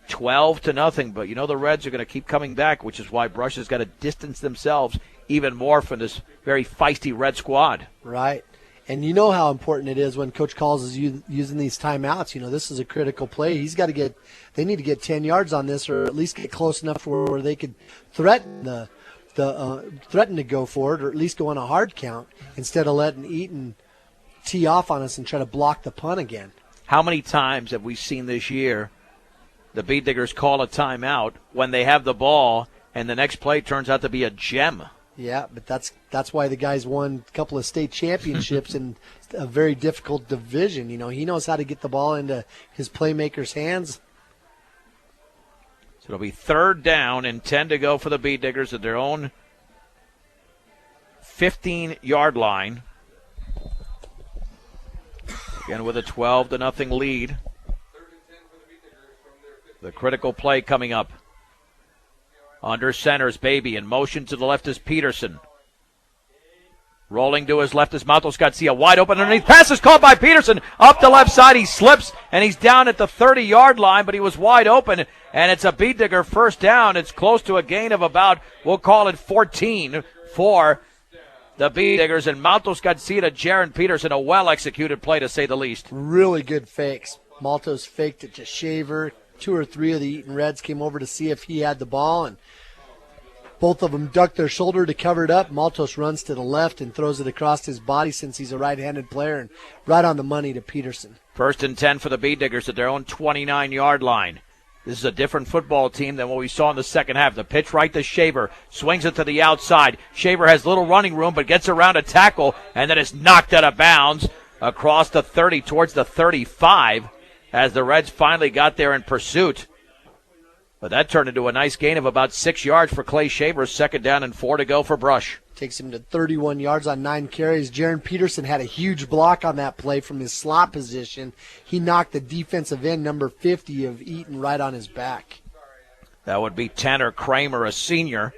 12-0, but you know the Reds are going to keep coming back, which is why Brush has got to distance themselves even more from this very feisty Red squad. Right. And you know how important it is when Coach Calls is using these timeouts. You know, this is a critical play. They need to get 10 yards on this, or at least get close enough where they could threaten threaten to go for it, or at least go on a hard count, instead of letting Eaton tee off on us and try to block the punt again. How many times have we seen this year the Bee Diggers call a timeout when they have the ball, and the next play turns out to be a gem? Yeah, but that's why the guys won a couple of state championships in a very difficult division. You know, he knows how to get the ball into his playmakers' hands. So it'll be 3rd down and 10 to go for the Bee Diggers at their own 15-yard line. Again with a 12-0 lead. The critical play coming up. Under center is Baby. In motion to the left is Peterson. Rolling to his left is Matos Garcia. Wide open underneath. Pass is caught by Peterson. Up the left side. He slips, and he's down at the 30-yard line, but he was wide open, and it's a Bee Digger 1st down. It's close to a gain of about, we'll call it 14 for the Bee Diggers. And Matos Garcia to Jaron Peterson, a well-executed play to say the least. Really good fakes. Maltos faked it to Shaver. 2 or 3 of the Eaton Reds came over to see if he had the ball, and both of them ducked their shoulder to cover it up. Maltos runs to the left and throws it across his body since he's a right-handed player, and right on the money to Peterson. 1st and 10 for the Bee Diggers at their own 29-yard line. This is a different football team than what we saw in the second half. The pitch right to Shaver. Swings it to the outside. Shaver has little running room, but gets around a tackle, and then is knocked out of bounds across the 30 towards the 35 as the Reds finally got there in pursuit. But that turned into a nice gain of about 6 yards for Clay Shaver. 2nd down and 4 to go for Brush. Takes him to 31 yards on 9 carries. Jaron Peterson had a huge block on that play from his slot position. He knocked the defensive end, number 50 of Eaton, right on his back. That would be Tanner Kramer, a senior.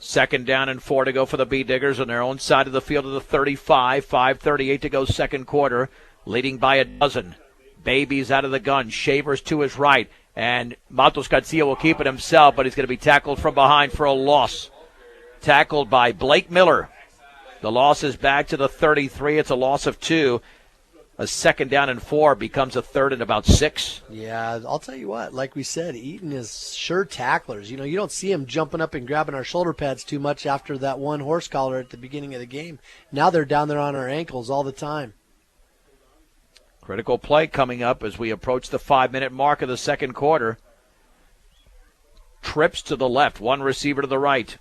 2nd down and 4 to go for the Bee Diggers on their own side of the field of the 35. 5:38 to go 2nd quarter, leading by a dozen. Baby's out of the gun. Shaver's to his right. And Matos Garcia will keep it himself, but he's going to be tackled from behind for a loss. Tackled by Blake Miller. The loss is back to the 33. It's a loss of 2. A 2nd down and 4 becomes a 3rd and about 6. Yeah, I'll tell you what. Like we said, Eaton is sure tacklers. You know, you don't see him jumping up and grabbing our shoulder pads too much after that one horse collar at the beginning of the game. Now they're down there on our ankles all the time. Critical play coming up as we approach the 5-minute mark of the 2nd quarter. Trips to the left, one receiver to the right.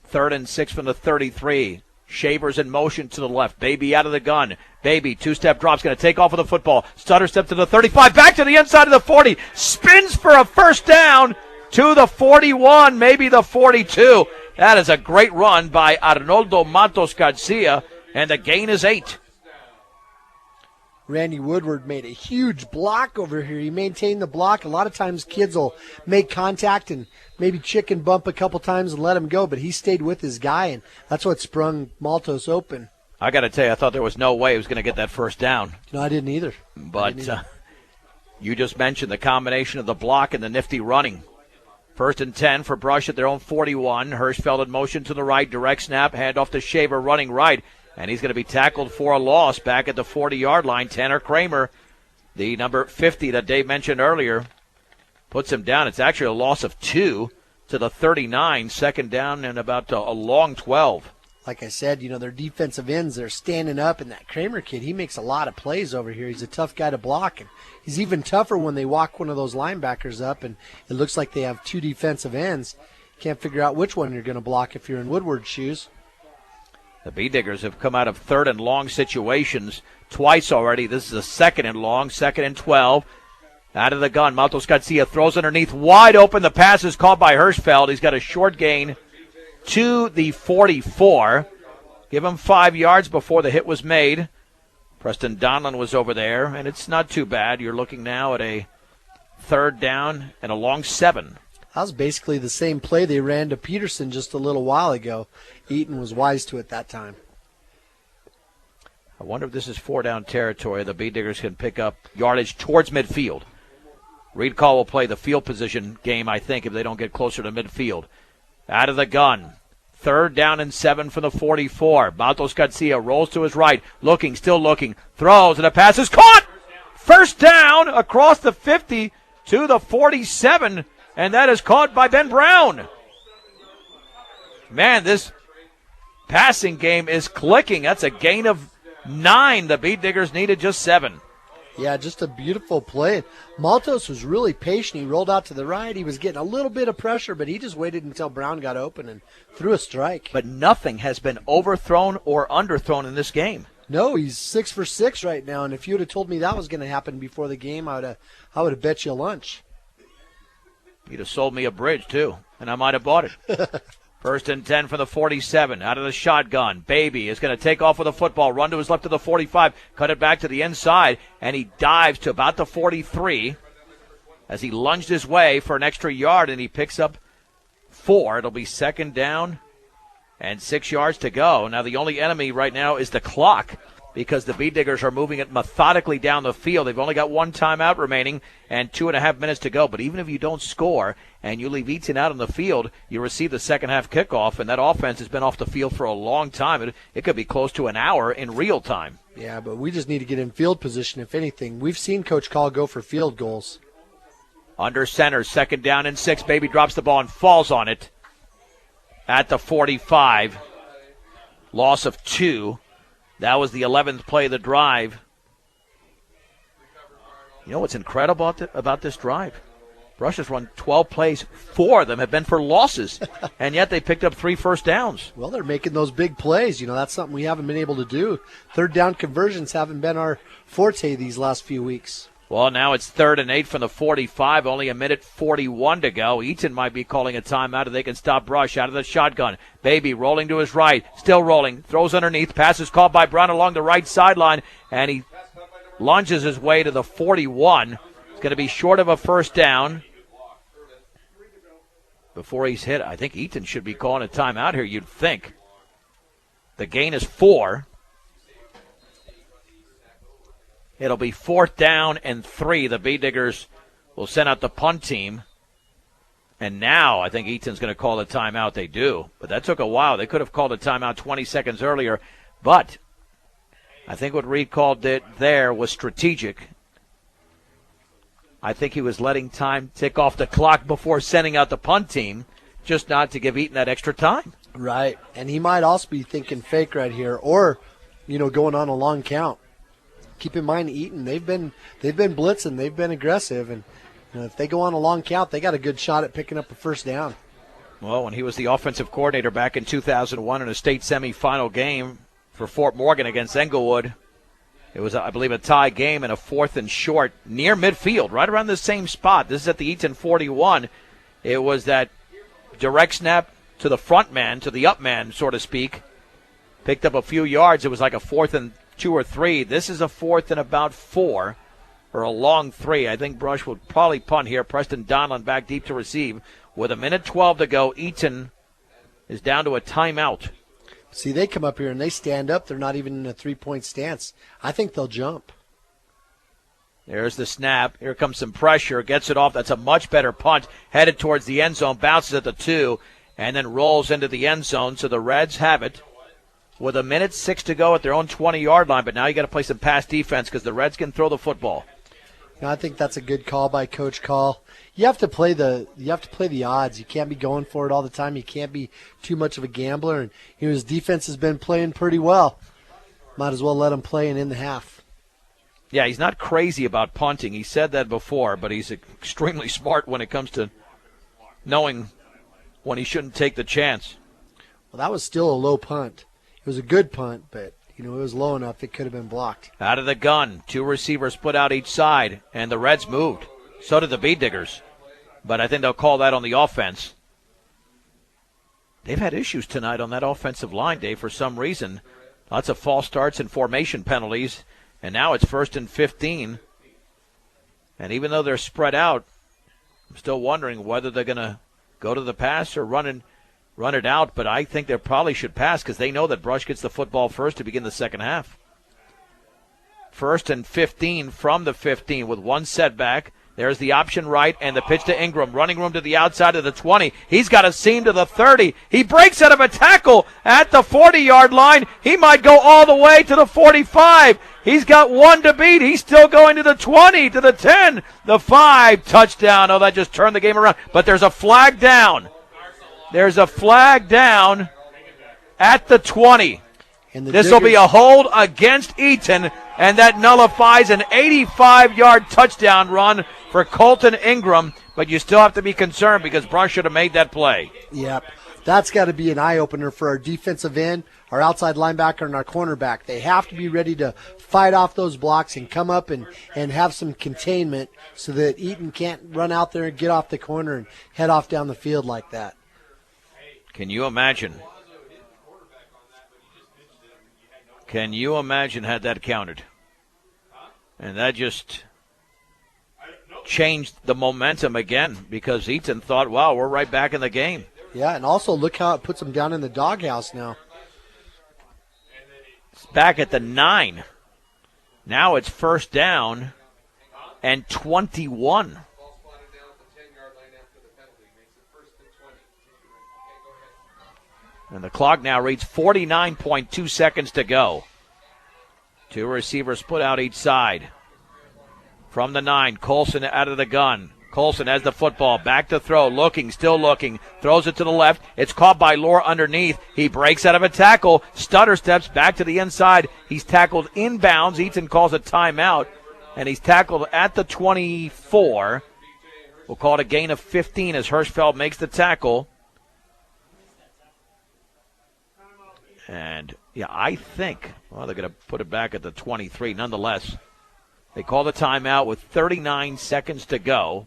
3rd and 6 from the 33. Shaver's in motion to the left. Baby out of the gun. Baby, 2-step drop's going to take off with the football. Stutter step to the 35, back to the inside of the 40. Spins for a 1st down to the 41, maybe the 42. That is a great run by Arnoldo Matos Garcia, and the gain is 8. Randy Woodward made a huge block over here. He maintained the block. A lot of times kids will make contact and maybe chicken bump a couple times and let him go, but he stayed with his guy, and that's what sprung Maltos open. I got to tell you, I thought there was no way he was going to get that first down. No, I didn't either. But you just mentioned the combination of the block and the nifty running. 1st and 10 for Brush at their own 41. Hirschfeld in motion to the right, direct snap, handoff to Shaver running right. And he's going to be tackled for a loss back at the 40-yard line. Tanner Kramer, the number 50 that Dave mentioned earlier, puts him down. It's actually a loss of 2 to the 39. 2nd down and about a long 12. Like I said, their defensive ends, they're standing up, and that Kramer kid, he makes a lot of plays over here. He's a tough guy to block, and he's even tougher when they walk one of those linebackers up, and it looks like they have 2 defensive ends. Can't figure out which one you're going to block if you're in Woodward's shoes. The Bee-Diggers have come out of 3rd and long situations twice already. This is a 2nd and long, 2nd and 12. Out of the gun, Matos Garcia throws underneath, wide open. The pass is caught by Hirschfeld. He's got a short gain to the 44. Give him 5 yards before the hit was made. Preston Donlin was over there, and it's not too bad. You're looking now at a 3rd down and a long 7. That was basically the same play they ran to Peterson just a little while ago. Eaton was wise to it that time. I wonder if this is 4-down territory. The Bee-Diggers can pick up yardage towards midfield. Reed Call will play the field position game, I think, if they don't get closer to midfield. Out of the gun. 3rd down and 7 for the 44. Matos Garcia rolls to his right. Still looking. Throws, and a pass is caught! 1st down across the 50 to the 47. And that is caught by Ben Brown. Man, this passing game is clicking. That's a gain of 9. The Bee-Diggers needed just 7. Yeah, just a beautiful play. Maltos was really patient. He rolled out to the right. He was getting a little bit of pressure, but he just waited until Brown got open and threw a strike. But nothing has been overthrown or underthrown in this game. No, he's 6 for 6 right now, and if you would have told me that was going to happen before the game, I would have bet you lunch. You'd have sold me a bridge, too, and I might have bought it. 1st and 10 for the 47. Out of the shotgun. Baby is going to take off with a football. Run to his left to the 45. Cut it back to the inside, and he dives to about the 43 as he lunged his way for an extra yard, and he picks up 4. It'll be 2nd down and 6 yards to go. Now the only enemy right now is the clock, because the Bee-Diggers are moving it methodically down the field. They've only got 1 timeout remaining and 2.5 minutes to go. But even if you don't score and you leave Eaton out on the field, you receive the second half kickoff, and that offense has been off the field for a long time. It could be close to an hour in real time. Yeah, but we just need to get in field position, if anything. We've seen Coach Call go for field goals. Under center, 2nd down and 6. Baby drops the ball and falls on it at the 45. Loss of 2. That was the 11th play of the drive. You know what's incredible about this drive? Brush has run 12 plays. 4 of them have been for losses, and yet they picked up 3 first downs. Well, they're making those big plays. That's something we haven't been able to do. 3rd down conversions haven't been our forte these last few weeks. Well, now it's 3rd and 8 from the 45. Only 1:41 to go. Eaton might be calling a timeout if they can stop Brush out of the shotgun. Baby rolling to his right. Still rolling. Throws underneath. Pass is caught by Brown along the right sideline. And he lunges his way to the 41. It's going to be short of a 1st down. Before he's hit, I think Eaton should be calling a timeout here, you'd think. The gain is 4. It'll be 4th down and 3. The Bee-Diggers will send out the punt team. And now I think Eaton's going to call a timeout. They do. But that took a while. They could have called a timeout 20 seconds earlier. But I think what Reed called it there was strategic. I think he was letting time tick off the clock before sending out the punt team, just not to give Eaton that extra time. Right. And he might also be thinking fake right here, or, going on a long count. Keep in mind, Eaton, they've been blitzing, they've been aggressive, and if they go on a long count, they got a good shot at picking up a 1st down. Well, when he was the offensive coordinator back in 2001 in a state semifinal game for Fort Morgan against Englewood, it was, I believe, a tie game and a 4th and short near midfield, right around the same spot. This is at the Eaton 41. It was that direct snap to the front man, to the up man, so to speak. Picked up a few yards. It was like a 4th and 2 or 3. This is a 4th and about 4, or a long 3. I think Brush will probably punt here. Preston Donlin back deep to receive. With 1:12 to go, Eaton is down to a timeout. See, they come up here and they stand up. They're not even in a 3-point stance. I think they'll jump. There's the snap. Here comes some pressure. Gets it off. That's a much better punt. Headed towards the end zone. Bounces at the 2 and then rolls into the end zone. So the Reds have it with 1:06 to go at their own 20-yard line. But now you got to play some pass defense because the Reds can throw the football. I think that's a good call by Coach Call. You have to play the odds. You can't be going for it all the time. You can't be too much of a gambler. And his defense has been playing pretty well. Might as well let him play and in the half. Yeah, he's not crazy about punting. He said that before, but he's extremely smart when it comes to knowing when he shouldn't take the chance. Well, that was still a low punt. It was a good punt, but it was low enough it could have been blocked. Out of the gun, 2 receivers split out each side, and the Reds moved. So did the Bee Diggers. But I think they'll call that on the offense. They've had issues tonight on that offensive line, Dave, for some reason. Lots of false starts and formation penalties. And now it's 1st and 15. And even though they're spread out, I'm still wondering whether they're going to go to the pass or run it out. But I think they probably should pass because they know that Brush gets the football first to begin the second half. 1st and 15 from the 15 with one setback. There's the option right and the pitch to Ingram. Running room to the outside of the 20. He's got a seam to the 30. He breaks out of a tackle at the 40-yard line. He might go all the way to the 45. He's got one to beat. He's still going to the 20, to the 10, the 5. Touchdown. Oh, that just turned the game around. But there's a flag down. There's a flag down at the 20. This will be a hold against Eaton, and that nullifies an 85-yard touchdown run for Colton Ingram. But you still have to be concerned because Brush should have made that play. Yep. That's got to be an eye-opener for our defensive end, our outside linebacker, and our cornerback. They have to be ready to fight off those blocks and come up and have some containment so that Eaton can't run out there and get off the corner and head off down the field like that. Can you imagine? Can you imagine had that counted? And that just changed the momentum again because Eaton thought, wow, we're right back in the game. Yeah, and also look how it puts them down in the doghouse now. It's back at the 9. Now it's 1st down and 21. And the clock now reads 49.2 seconds to go. 2 receivers split out each side. From the 9, Colson out of the gun. Colson has the football, back to throw, still looking, throws it to the left. It's caught by Lohr underneath. He breaks out of a tackle, stutter steps back to the inside. He's tackled inbounds. Eaton calls a timeout, and he's tackled at the 24. We'll call it a gain of 15 as Hirschfeld makes the tackle. And, yeah, I think, they're going to put it back at the 23. Nonetheless, they call the timeout with 39 seconds to go.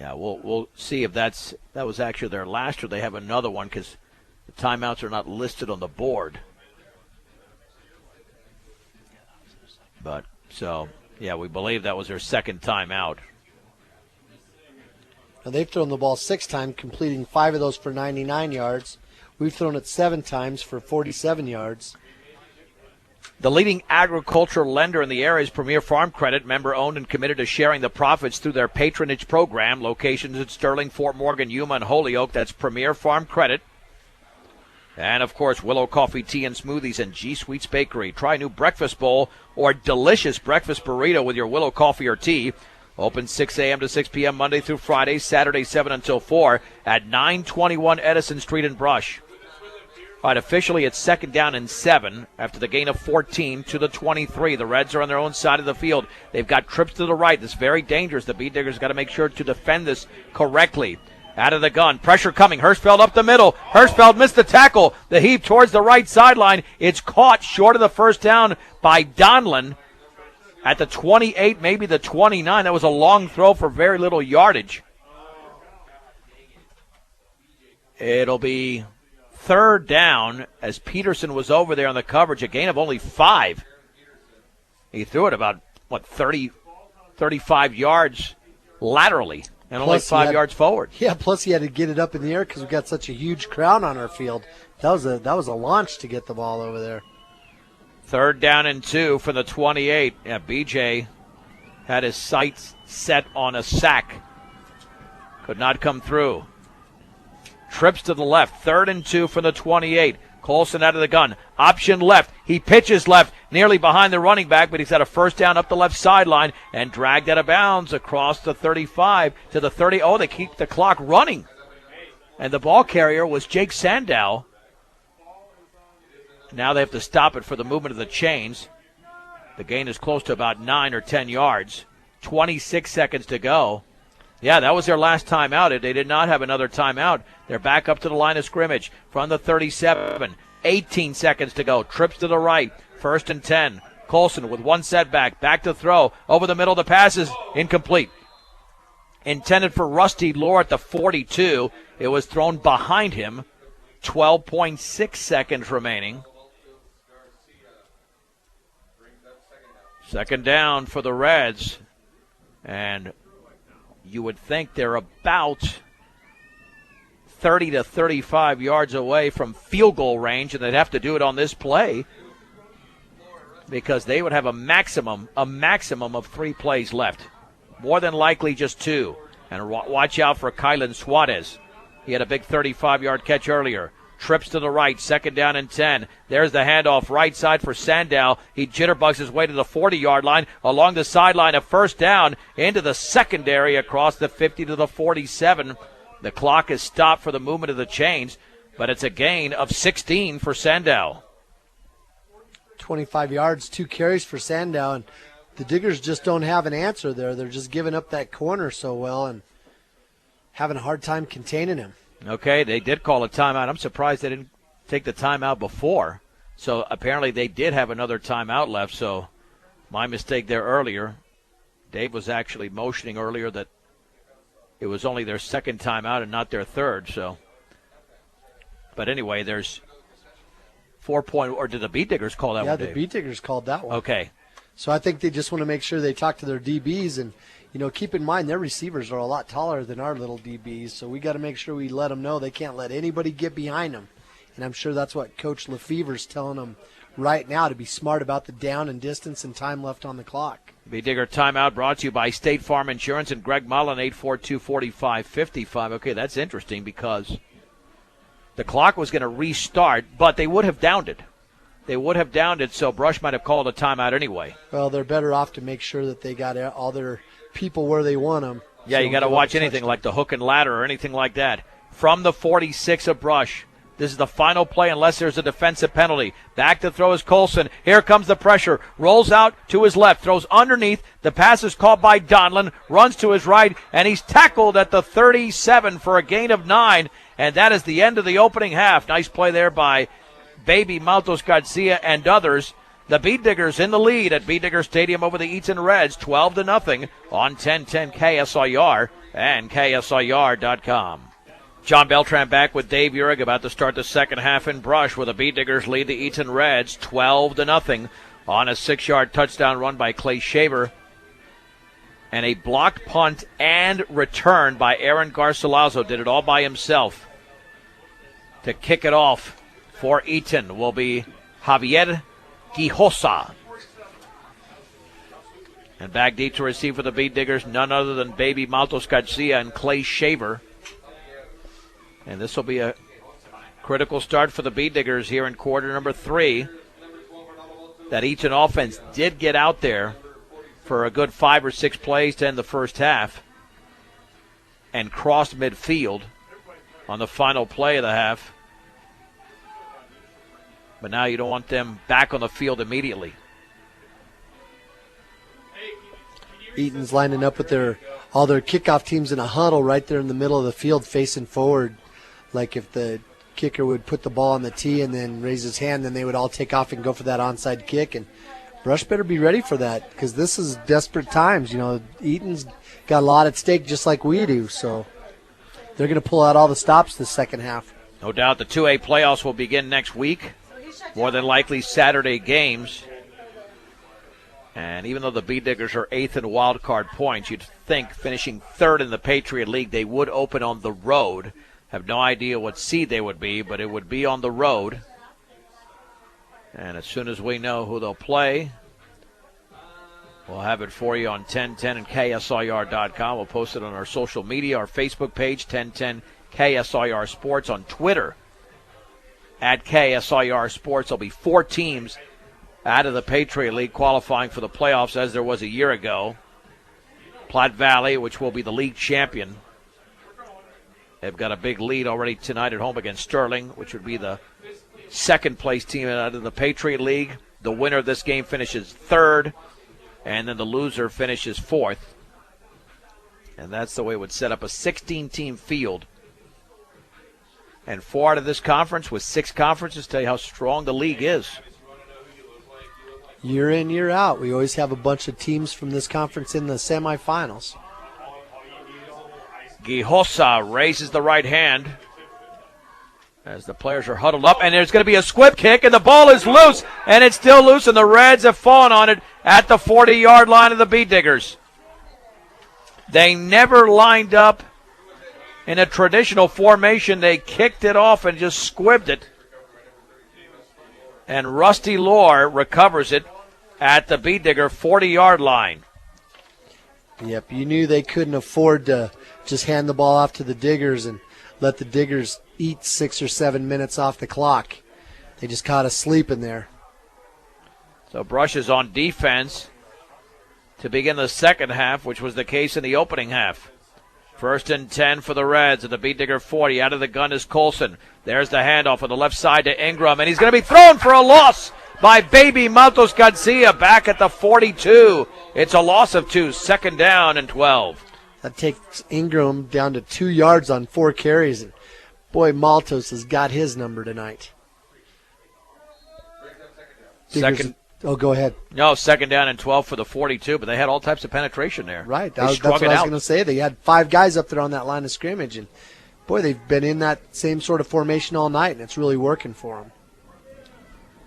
Yeah, we'll see if that was actually their last or they have another one because the timeouts are not listed on the board. But, so, yeah, we believe that was their second timeout. Now they've thrown the ball 6 times, completing 5 of those for 99 yards. We've thrown it 7 times for 47 yards. The leading agricultural lender in the area is Premier Farm Credit, member-owned and committed to sharing the profits through their patronage program. Locations in Sterling, Fort Morgan, Yuma, and Holyoke. That's Premier Farm Credit. And, of course, Willow Coffee, Tea, and Smoothies and G Sweets Bakery. Try a new breakfast bowl or delicious breakfast burrito with your Willow Coffee or tea. Open 6 a.m. to 6 p.m. Monday through Friday, Saturday 7 until 4 at 921 Edison Street in Brush. All right, officially it's 2nd down and 7 after the gain of 14 to the 23. The Reds are on their own side of the field. They've got trips to the right. This is very dangerous. The Bee Diggers got to make sure to defend this correctly. Out of the gun. Pressure coming. Hirschfeld up the middle. Hirschfeld missed the tackle. The heave towards the right sideline. It's caught short of the first down by Donlin at the 28, maybe the 29. That was a long throw for very little yardage. It'll be third down as Peterson was over there on the coverage, a gain of only 5. He threw it about, 35 yards laterally and only 5 yards forward. Yeah, plus he had to get it up in the air because we got such a huge crowd on our field. That was a launch to get the ball over there. Third down and 2 for the 28. Yeah, BJ had his sights set on a sack. Could not come through. Trips to the left. 3rd and 2 for the 28. Colson out of the gun. Option left. He pitches left, nearly behind the running back, but he's got a first down up the left sideline and dragged out of bounds across the 35 to the 30. Oh, they keep the clock running. And the ball carrier was Jake Sandow. Now they have to stop it for the movement of the chains. The gain is close to about 9 or 10 yards. 26 seconds to go. Yeah, that was their last timeout. They did not have another timeout. They're back up to the line of scrimmage from the 37. 18 seconds to go. Trips to the right. 1st and 10. Colson with one setback. Back to throw. Over the middle. The pass is incomplete. Intended for Rusty Lore at the 42. It was thrown behind him. 12.6 seconds remaining. Second down for the Reds. And you would think they're about 30 to 35 yards away from field goal range, and they'd have to do it on this play because they would have a maximum of 3 plays left. More than likely just 2. And watch out for Kylan Suarez. He had a big 35-yard catch earlier. Trips to the right, 2nd down and 10. There's the handoff right side for Sandow. He jitterbugs his way to the 40-yard line, along the sideline, a first down into the secondary across the 50 to the 47. The clock is stopped for the movement of the chains, but it's a gain of 16 for Sandow. 25 yards, 2 carries for Sandow, and the Diggers just don't have an answer there. They're just giving up that corner so well and having a hard time containing him. Okay, they did call a timeout. I'm surprised they didn't take the timeout before. So apparently they did have another timeout left, so my mistake there earlier. Dave was actually motioning earlier that it was only their second timeout and not their third. So, but anyway, there's 4 point, or did the Beat Diggers call that one, Yeah, Dave? the Beat Diggers called that one. Okay. So I think they just want to make sure they talk to their DBs and, keep in mind their receivers are a lot taller than our little DBs, so we got to make sure we let them know they can't let anybody get behind them. And I'm sure that's what Coach Lefevre's telling them right now, to be smart about the down and distance and time left on the clock. Beat Digger timeout brought to you by State Farm Insurance and Greg Mullen, 842-4555. Okay, that's interesting because the clock was going to restart, but they would have downed it. They would have downed it, so Brush might have called a timeout anyway. Well, they're better off to make sure that they got all their people where they want them. Yeah, you got to watch anything like the hook and ladder or anything like that. From the 46 of Brush. This is the final play unless there's a defensive penalty. Back to throw is Colson. Here comes the pressure. Rolls out to his left. Throws underneath. The pass is caught by Donlin. Runs to his right. And he's tackled at the 37 for a gain of 9. And that is the end of the opening half. Nice play there by Baby Maltos Garcia and others. The Beat Diggers in the lead at Beat Digger Stadium over the Eaton Reds, 12-0 on 1010 KSIR and KSIR.com. John Beltran back with Dave Urig about to start the second half in Brush, where the Beat Diggers lead the Eaton Reds 12-0 on a 6-yard touchdown run by Clay Shaver. And a blocked punt and return by Aaron Garcilaso. Did it all by himself. To kick it off for Eaton will be Javier Quijosa. And back deep to receive for the Beat Diggers, none other than Baby Maltos Garcia and Clay Shaver. And this will be a critical start for the Beat Diggers here in quarter number 3. That Eaton offense did get out there for a good 5 or 6 plays to end the first half and crossed midfield on the final play of the half. But now you don't want them back on the field immediately. Eaton's lining up with all their kickoff teams in a huddle right there in the middle of the field facing forward. Like if the kicker would put the ball on the tee and then raise his hand, then they would all take off and go for that onside kick. And Brush better be ready for that because this is desperate times. Eaton's got a lot at stake just like we do. So they're going to pull out all the stops this second half. No doubt the 2A playoffs will begin next week. More than likely Saturday games. And even though the Bee Diggers are 8th in wild card points, you'd think finishing 3rd in the Patriot League, they would open on the road. Have no idea what seed they would be, but it would be on the road. And as soon as we know who they'll play, we'll have it for you on 1010 and KSIR.com. We'll post it on our social media, our Facebook page, 1010 KSIR Sports, on Twitter at KSIR Sports. There'll be 4 teams out of the Patriot League qualifying for the playoffs, as there was a year ago. Platte Valley, which will be the league champion. They've got a big lead already tonight at home against Sterling, which would be the second-place team out of the Patriot League. The winner of this game finishes 3rd, and then the loser finishes 4th. And that's the way it would set up a 16-team field. And 4 out of this conference with 6 conferences tell you how strong the league is. Year in, year out, we always have a bunch of teams from this conference in the semifinals. Gijosa raises the right hand as the players are huddled up, and there's going to be a squib kick, and the ball is loose, and it's still loose, and the Reds have fallen on it at the 40-yard line of the Bee Diggers. They never lined up in a traditional formation. They kicked it off and just squibbed it. And Rusty Lohr recovers it at the Bee Digger 40-yard line. Yep, you knew they couldn't afford to just hand the ball off to the Diggers and let the Diggers eat 6 or 7 minutes off the clock. They just caught us sleeping there. So Brush is on defense to begin the second half, which was the case in the opening half. 1st and 10 for the Reds at the Bee Digger 40. Out of the gun is Colson. There's the handoff on the left side to Ingram, and he's going to be thrown for a loss by Baby Maltos Garcia back at the 42. It's a loss of 2, 2nd down and 12. That takes Ingram down to 2 yards on 4 carries. And boy, Maltos has got his number tonight. Second. Oh, go ahead. No, 2nd down and 12 for the 42, but they had all types of penetration there. Right. That's what I was going to say. They had 5 guys up there on that line of scrimmage, and boy, they've been in that same sort of formation all night, and it's really working for them.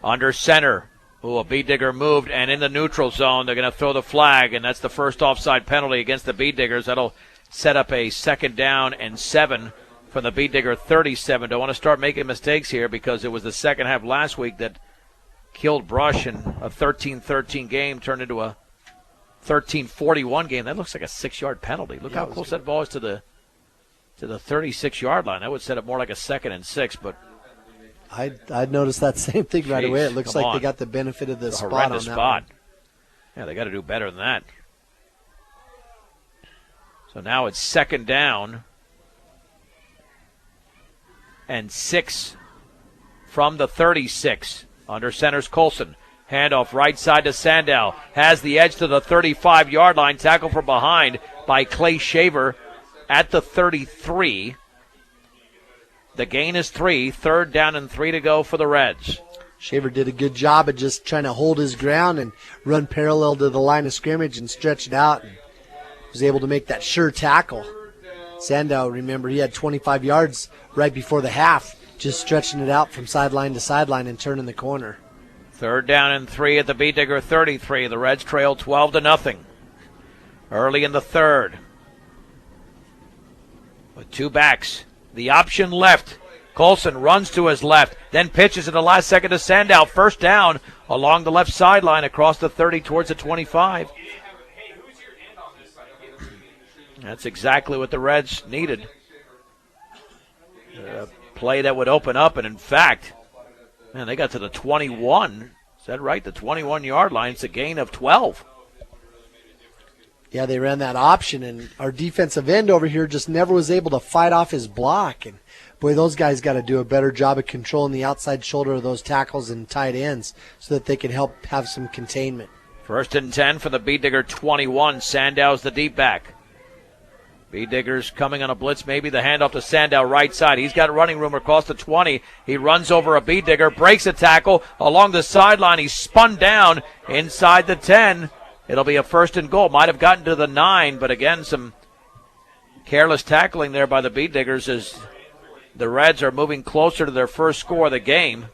Under center. A Bee Digger moved, and in the neutral zone, they're going to throw the flag, and that's the first offside penalty against the Bee Diggers. That'll set up a 2nd down and 7 from the Bee Digger 37. Don't want to start making mistakes here because it was the second half last week that killed Brush, in a 13-13 game turned into a 13-41 game. That looks like a 6-yard penalty. Look how close that ball is to the 36-yard line. That would set up more like a 2nd and 6, but I'd noticed that same thing right away. It looks like they got the benefit of the spot on that horrendous spot. one. Yeah, they got to do better than that. So now it's 2nd down and 6 from the 36. Under center's Colson. Handoff right side to Sandow. Has the edge to the 35-yard line. Tackle from behind by Clay Shaver at the 33. The gain is 3. 3rd down and 3 to go for the Reds. Shaver did a good job of just trying to hold his ground and run parallel to the line of scrimmage and stretch it out, and was able to make that sure tackle. Sandow, remember, he had 25 yards right before the half, just stretching it out from sideline to sideline and turning the corner. 3rd down and 3 at the Bee Digger 33. The Reds trail 12-0. Early in the 3rd. With 2 backs. The option left. Colson runs to his left, then pitches in the last second to Sandow. 1st down along the left sideline across the 30 towards the 25. That's exactly what the Reds needed. Play that would open up, and in fact, man, they got to the 21. Is that right? The 21-yard line. It's a gain of 12. Yeah, they ran that option, and our defensive end over here just never was able to fight off his block. And boy, those guys got to do a better job of controlling the outside shoulder of those tackles and tight ends so that they can help have some containment. 1st and 10 for the Bee Digger 21. Sandow's the deep back. Bee Diggers coming on a blitz, maybe the handoff to Sandow right side. He's got running room across the 20. He runs over a Bee Digger, breaks a tackle along the sideline. He's spun down inside the 10. It'll be a 1st and goal. Might have gotten to the 9, but again, some careless tackling there by the Bee Diggers as The Reds are moving closer to their first score of the game.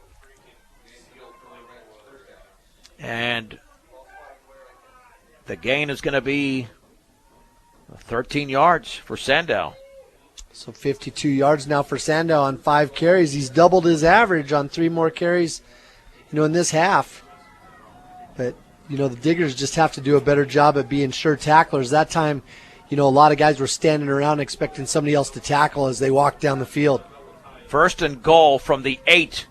And the gain is going to be 13 yards for Sandow. So 52 yards now for Sandow on 5 carries. He's doubled his average on 3 more carries, in this half. But, the Diggers just have to do a better job at being sure tacklers. That time, a lot of guys were standing around expecting somebody else to tackle as they walked down the field. First and goal from the 8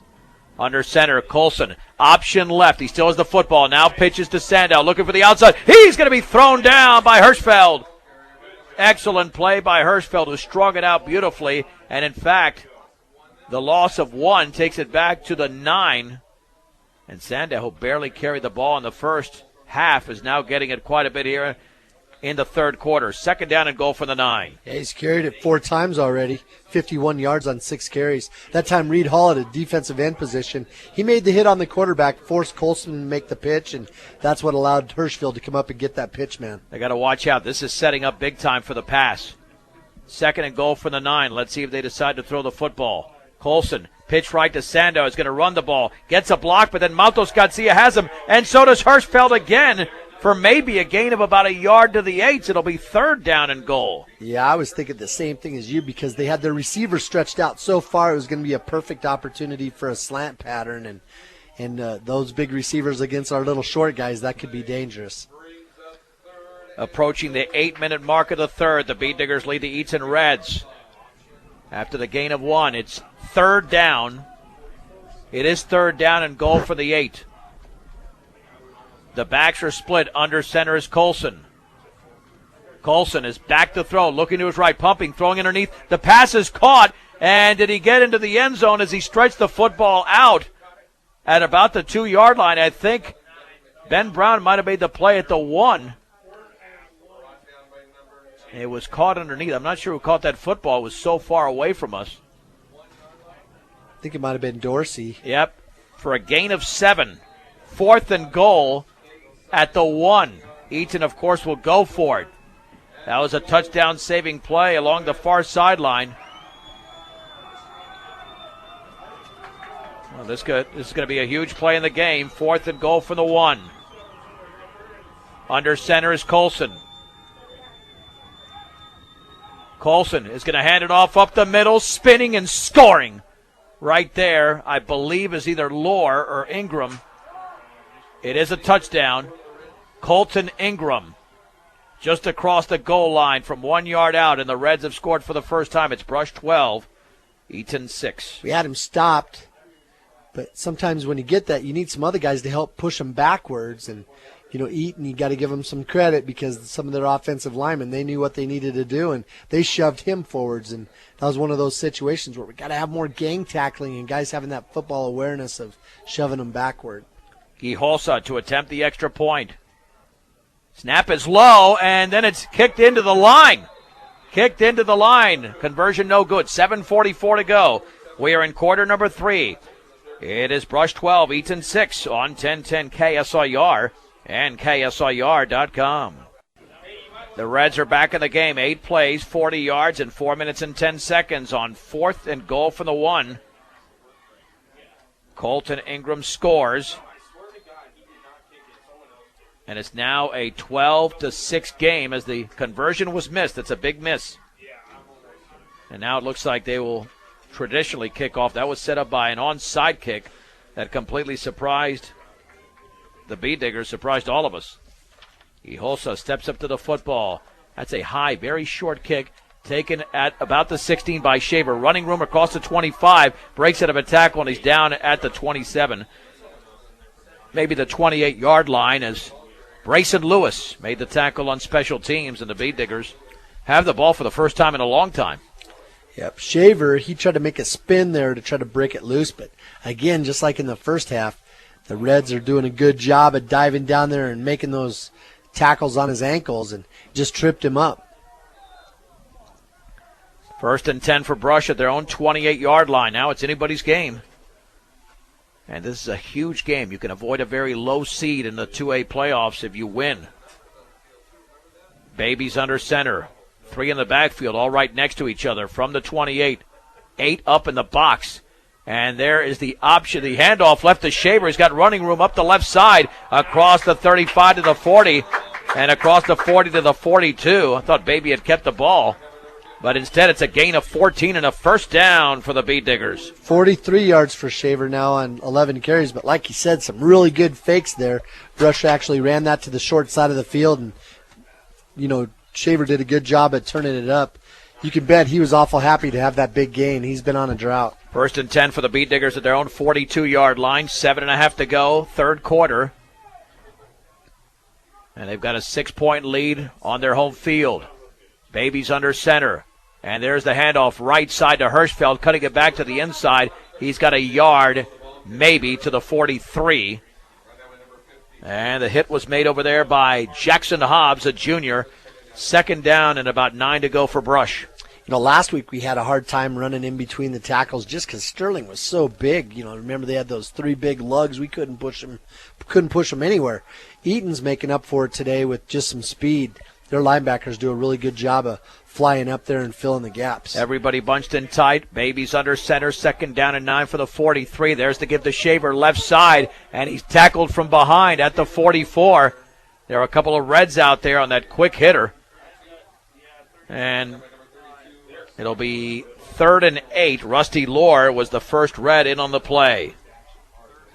under center. Colson, option left. He still has the football. Now pitches to Sandow, looking for the outside. He's going to be thrown down by Hirschfeld. Excellent play by Hirschfeld, who strung it out beautifully. And, in fact, the loss of 1 takes it back to the 9. And Sandow, who barely carried the ball in the first half, is now getting it quite a bit here in the third quarter. Second down and goal for the 9. Yeah, he's carried it 4 times already, 51 yards on 6 carries. That time Reed Hall at a defensive end position. He made the hit on the quarterback, forced Colson to make the pitch, and that's what allowed Hirschfeld to come up and get that pitch, man. They got to watch out. This is setting up big time for the pass. Second and goal for the 9. Let's see if they decide to throw the football. Colson, pitch right to Sandow, is going to run the ball. Gets a block, but then Maltos Garcia has him, and so does Hirschfeld again for maybe a gain of about 1 yard to the 8. It'll be third down and goal. Yeah, I was thinking the same thing as you because they had their receivers stretched out so far. It was going to be a perfect opportunity for a slant pattern, and those big receivers against our little short guys, that could be dangerous. Approaching the 8-minute mark of the third, the Bead Diggers lead the Eaton Reds. After the gain of 1, it's third down. It is third down and goal for the 8. The backs are split. Under center is Colson. Colson is back to throw, looking to his right, pumping, throwing underneath. The pass is caught, and did he get into the end zone as he stretched the football out at about the 2-yard line? I think Ben Brown might have made the play at the 1. It was caught underneath. I'm not sure who caught that football. It was so far away from us. I think it might have been Dorsey. Yep, for a gain of 7. Fourth and goal at the 1. Eaton, of course, will go for it. That was a touchdown-saving play along the far sideline. Well, this is going to be a huge play in the game. Fourth and goal for the 1. Under center is Colson. Colson is going to hand it off up the middle, spinning and scoring. Right there, I believe, is either Lohr or Ingram. It is a touchdown. Colton Ingram just across the goal line from 1 yard out, and the Reds have scored for the first time. It's Brush 12, Eaton 6. We had him stopped, but sometimes when you get that, you need some other guys to help push him backwards. And, Eaton, you got to give him some credit because some of their offensive linemen, they knew what they needed to do, and they shoved him forwards. And that was one of those situations where we got to have more gang tackling and guys having that football awareness of shoving them backward. Giholsa to attempt the extra point. Snap is low, and then it's kicked into the line. Conversion no good. 7:44 to go. We are in quarter number 3. It is Brush 12, Eaton 6 on 1010 KSIR and KSIR.com. The Reds are back in the game. 8 plays, 40 yards, and 4 minutes and 10 seconds on fourth and goal for the 1. Colton Ingram scores. And it's now a 12-6 game as the conversion was missed. That's a big miss. And now it looks like they will traditionally kick off. That was set up by an onside kick that completely surprised the Bead Diggers, surprised all of us. Iholsa steps up to the football. That's a high, very short kick taken at about the 16 by Shaver. Running room across the 25, breaks out of a tackle, and he's down at the 27. Maybe the 28-yard line as Brayson Lewis made the tackle on special teams, and the Bead Diggers have the ball for the first time in a long time. Yep, Shaver, he tried to make a spin there to try to break it loose, but again, just like in the first half, the Reds are doing a good job at diving down there and making those tackles on his ankles and just tripped him up. First and 10 for Brush at their own 28-yard line. Now it's anybody's game. And this is a huge game. You can avoid a very low seed in the 2A playoffs if you win. Babies under center. 3 in the backfield, all right next to each other from the 28. 8 up in the box. And there is the option, the handoff left to Shaver. He's got running room up the left side, across the 35 to the 40, and across the 40 to the 42. I thought Baby had kept the ball, but instead it's a gain of 14 and a first down for the Bead Diggers. 43 yards for Shaver now on 11 carries, but like you said, some really good fakes there. Brush actually ran that to the short side of the field, and, Shaver did a good job at turning it up. You can bet he was awful happy to have that big gain. He's been on a drought. First and 10 for the Bead Diggers at their own 42-yard line. 7.5 to go, third quarter. And they've got a 6-point lead on their home field. Baby's under center. And there's the handoff right side to Hirschfeld, cutting it back to the inside. He's got a yard, maybe, to the 43. And the hit was made over there by Jackson Hobbs, a junior. Second down and about 9 to go for Brush. Last week we had a hard time running in between the tackles just because Sterling was so big. Remember they had those 3 big lugs. We couldn't push them anywhere. Eaton's making up for it today with just some speed. Their linebackers do a really good job of flying up there and filling the gaps. Everybody bunched in tight. Baby's under center. Second down and 9 for the 43. There's to give the Shaver left side, and he's tackled from behind at the 44. There are a couple of Reds out there on that quick hitter. And it'll be 3rd and 8. Rusty Lohr was the first Red in on the play.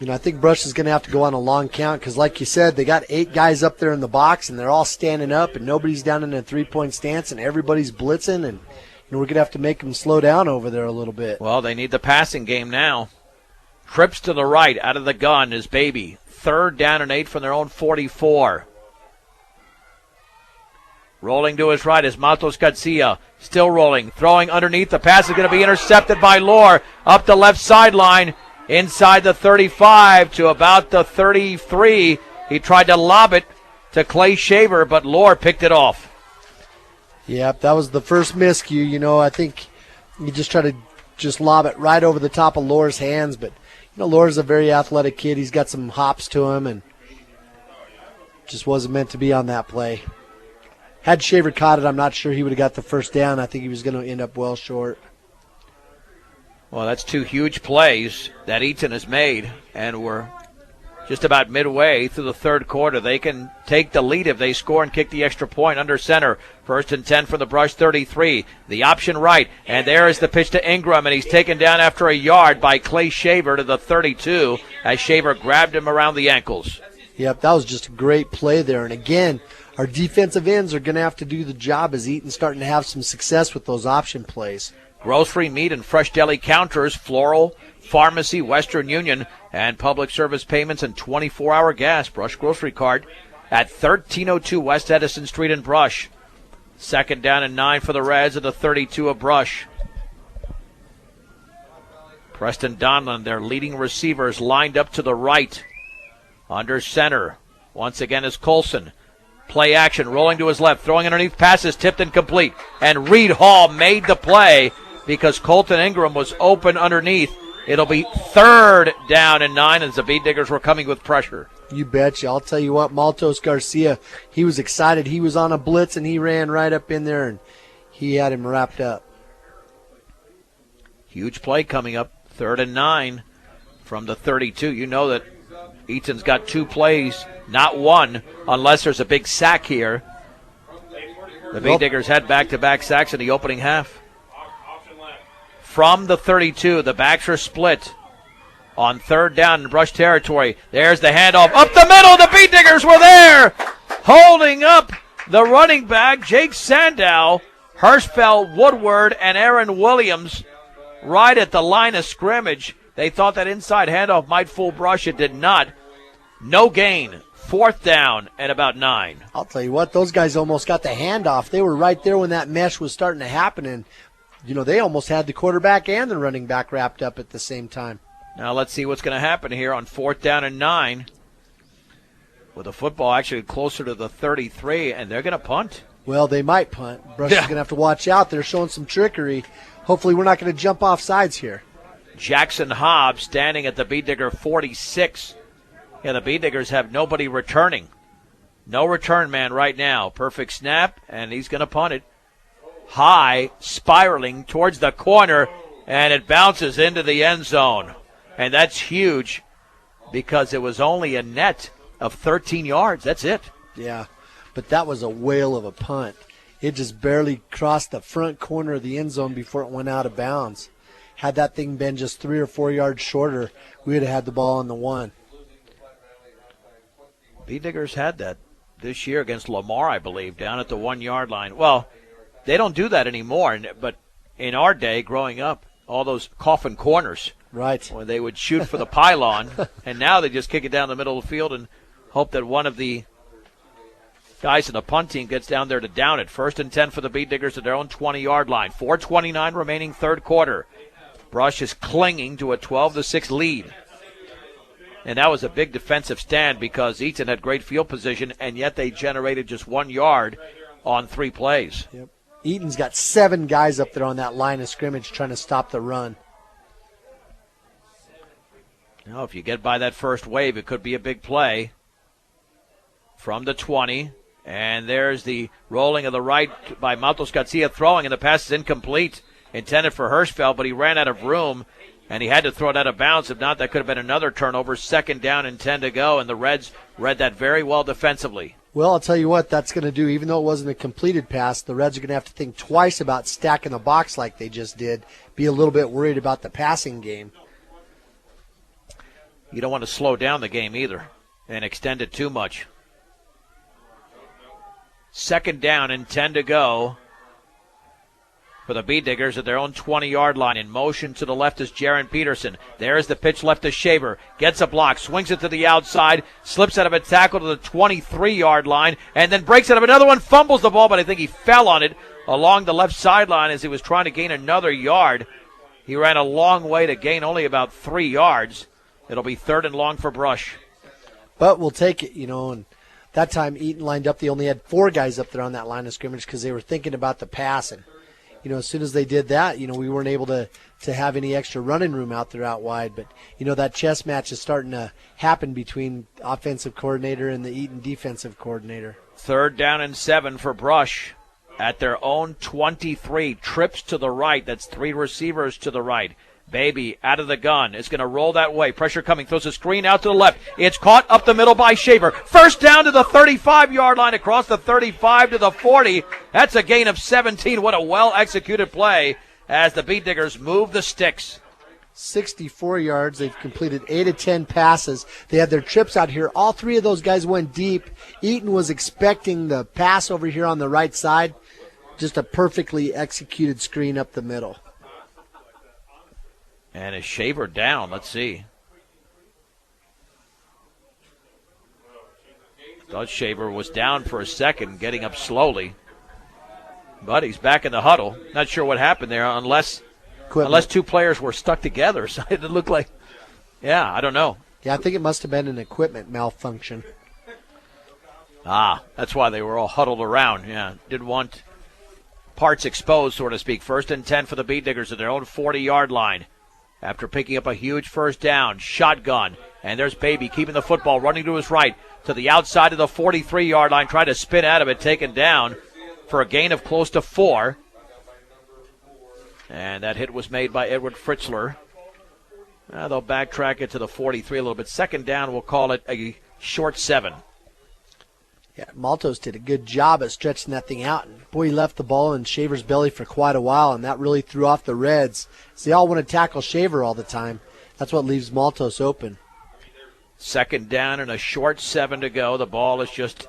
I think Brush is going to have to go on a long count because, like you said, they got 8 guys up there in the box, and they're all standing up, and nobody's down in a 3-point stance, and everybody's blitzing, and we're going to have to make them slow down over there a little bit. Well, they need the passing game now. Trips to the right out of the gun is Baby. 3rd down and 8 from their own 44. Rolling to his right is Matos Garcia. Still rolling. Throwing underneath. The pass is going to be intercepted by Lohr. Up the left sideline. Inside the 35 to about the 33. He tried to lob it to Clay Shaver, but Lohr picked it off. Yep, that was the first miscue. I think he just tried to lob it right over the top of Lohr's hands. But, Lohr's a very athletic kid. He's got some hops to him, and just wasn't meant to be on that play. Had Shaver caught it, I'm not sure he would have got the first down. I think he was going to end up well short. Well, that's 2 huge plays that Eaton has made, and we're just about midway through the third quarter. They can take the lead if they score and kick the extra point under center. 1st and 10 for the Brush 33. The option right, and there is the pitch to Ingram, and he's taken down after a yard by Clay Shaver to the 32 as Shaver grabbed him around the ankles. Yep, that was just a great play there. And again, our defensive ends are going to have to do the job as Eaton's starting to have some success with those option plays. Grocery, meat, and fresh deli counters, floral, pharmacy, Western Union, and public service payments and 24-hour gas. Brush Grocery Card at 1302 West Edison Street in Brush. 2nd down and 9 for the Reds at the 32 of Brush. Preston Donlin, their leading receivers, lined up to the right. Under center, once again, is Colson. Play action, rolling to his left, throwing underneath, passes tipped and complete. And Reed Hall made the play because Colton Ingram was open underneath. It'll be 3rd down and 9 as the Bead Diggers were coming with pressure. You betcha. I'll tell you what, Maltos Garcia, he was excited. He was on a blitz, and he ran right up in there, and he had him wrapped up. Huge play coming up, 3rd and 9 from the 32. You know that Eaton's got 2 plays, not 1, unless there's a big sack here. The Bead Diggers had back-to-back sacks in the opening half. From the 32, the backs are split on 3rd down in Brush territory. There's the handoff up the middle. The Bead Diggers were there, holding up the running back, Jake Sandow, Hirschfeld, Woodward, and Aaron Williams right at the line of scrimmage. They thought that inside handoff might fool Brush. It did not. No gain. 4th down and about 9. I'll tell you what, those guys almost got the handoff. They were right there when that mesh was starting to happen, and, they almost had the quarterback and the running back wrapped up at the same time. Now let's see what's going to happen here on 4th down and 9. With the football actually closer to the 33, and they're going to punt. Well, they might punt. Brush is going to have to watch out. They're showing some trickery. Hopefully we're not going to jump off sides here. Jackson Hobbs standing at the Bead Digger 46. Yeah, the Bead Diggers have nobody returning. No return man right now. Perfect snap, and he's going to punt it. High, spiraling towards the corner, and it bounces into the end zone. And that's huge because it was only a net of 13 yards. That's it. Yeah, but that was a whale of a punt. It just barely crossed the front corner of the end zone before it went out of bounds. Had that thing been just 3 or 4 yards shorter, we would have had the ball on the 1. B-Diggers had that this year against Lamar, I believe, down at the 1-yard line. Well, they don't do that anymore, but in our day, growing up, all those coffin corners, right, where they would shoot for the pylon, and now they just kick it down the middle of the field and hope that one of the guys in the punt team gets down there to down it. 1st and 10 for the Beat-Diggers at their own 20-yard line. 4:29 remaining third quarter. Brush is clinging to a 12-6 lead. And that was a big defensive stand because Eaton had great field position, and yet they generated just 1 yard on 3 plays. Yep. Eaton's got 7 guys up there on that line of scrimmage trying to stop the run. Now, if you get by that first wave, it could be a big play. From the 20. And there's the rolling of the right by Matos Garcia throwing, and the pass is incomplete. Intended for Hirschfeld, but he ran out of room, and he had to throw it out of bounds. If not, that could have been another turnover. 2nd down and 10 to go, and the Reds read that very well defensively. Well, I'll tell you what that's going to do. Even though it wasn't a completed pass, the Reds are going to have to think twice about stacking the box like they just did, be a little bit worried about the passing game. You don't want to slow down the game either and extend it too much. 2nd down and 10 to go for the Beat-Diggers at their own 20-yard line. In motion to the left is Jaron Peterson. There's the pitch left to Shaver. Gets a block, swings it to the outside, slips out of a tackle to the 23-yard line, and then breaks out of another one, fumbles the ball, but I think he fell on it along the left sideline as he was trying to gain another yard. He ran a long way to gain only about 3 yards. It'll be 3rd and long for Brush. But we'll take it, and that time Eaton lined up. They only had 4 guys up there on that line of scrimmage because they were thinking about the pass. And, as soon as they did that, we weren't able to have any extra running room out there out wide. But, that chess match is starting to happen between offensive coordinator and the Eaton defensive coordinator. 3rd down and 7 for Brush at their own 23. Trips to the right. That's 3 receivers to the right. Baby out of the gun is going to roll that way. Pressure coming. Throws a screen out to the left. It's caught up the middle by Shaver. 1st down to the 35-yard line, across the 35 to the 40. That's a gain of 17. What a well-executed play as the Beat-Diggers move the sticks. 64 yards. They've completed 8 of 10 passes. They had their trips out here. All 3 of those guys went deep. Eaton was expecting the pass over here on the right side. Just a perfectly executed screen up the middle. And is Shaver down? Let's see. Thought Shaver was down for a second, getting up slowly. But he's back in the huddle. Not sure what happened there unless 2 players were stuck together. So it looked like, I don't know. Yeah, I think it must have been an equipment malfunction. That's why they were all huddled around. Yeah, didn't want parts exposed, so to speak. 1st and 10 for the Beat-Diggers at their own 40-yard line. After picking up a huge 1st down, shotgun, and there's Baby keeping the football, running to his right, to the outside of the 43-yard line, trying to spin out of it, taken down for a gain of close to 4. And that hit was made by Edward Fritzler. They'll backtrack it to the 43 a little bit. 2nd down, we'll call it a short 7. Yeah, Maltos did a good job at stretching that thing out. And boy, he left the ball in Shaver's belly for quite a while, and that really threw off the Reds. So they all want to tackle Shaver all the time. That's what leaves Maltos open. 2nd down and a short 7 to go. The ball is just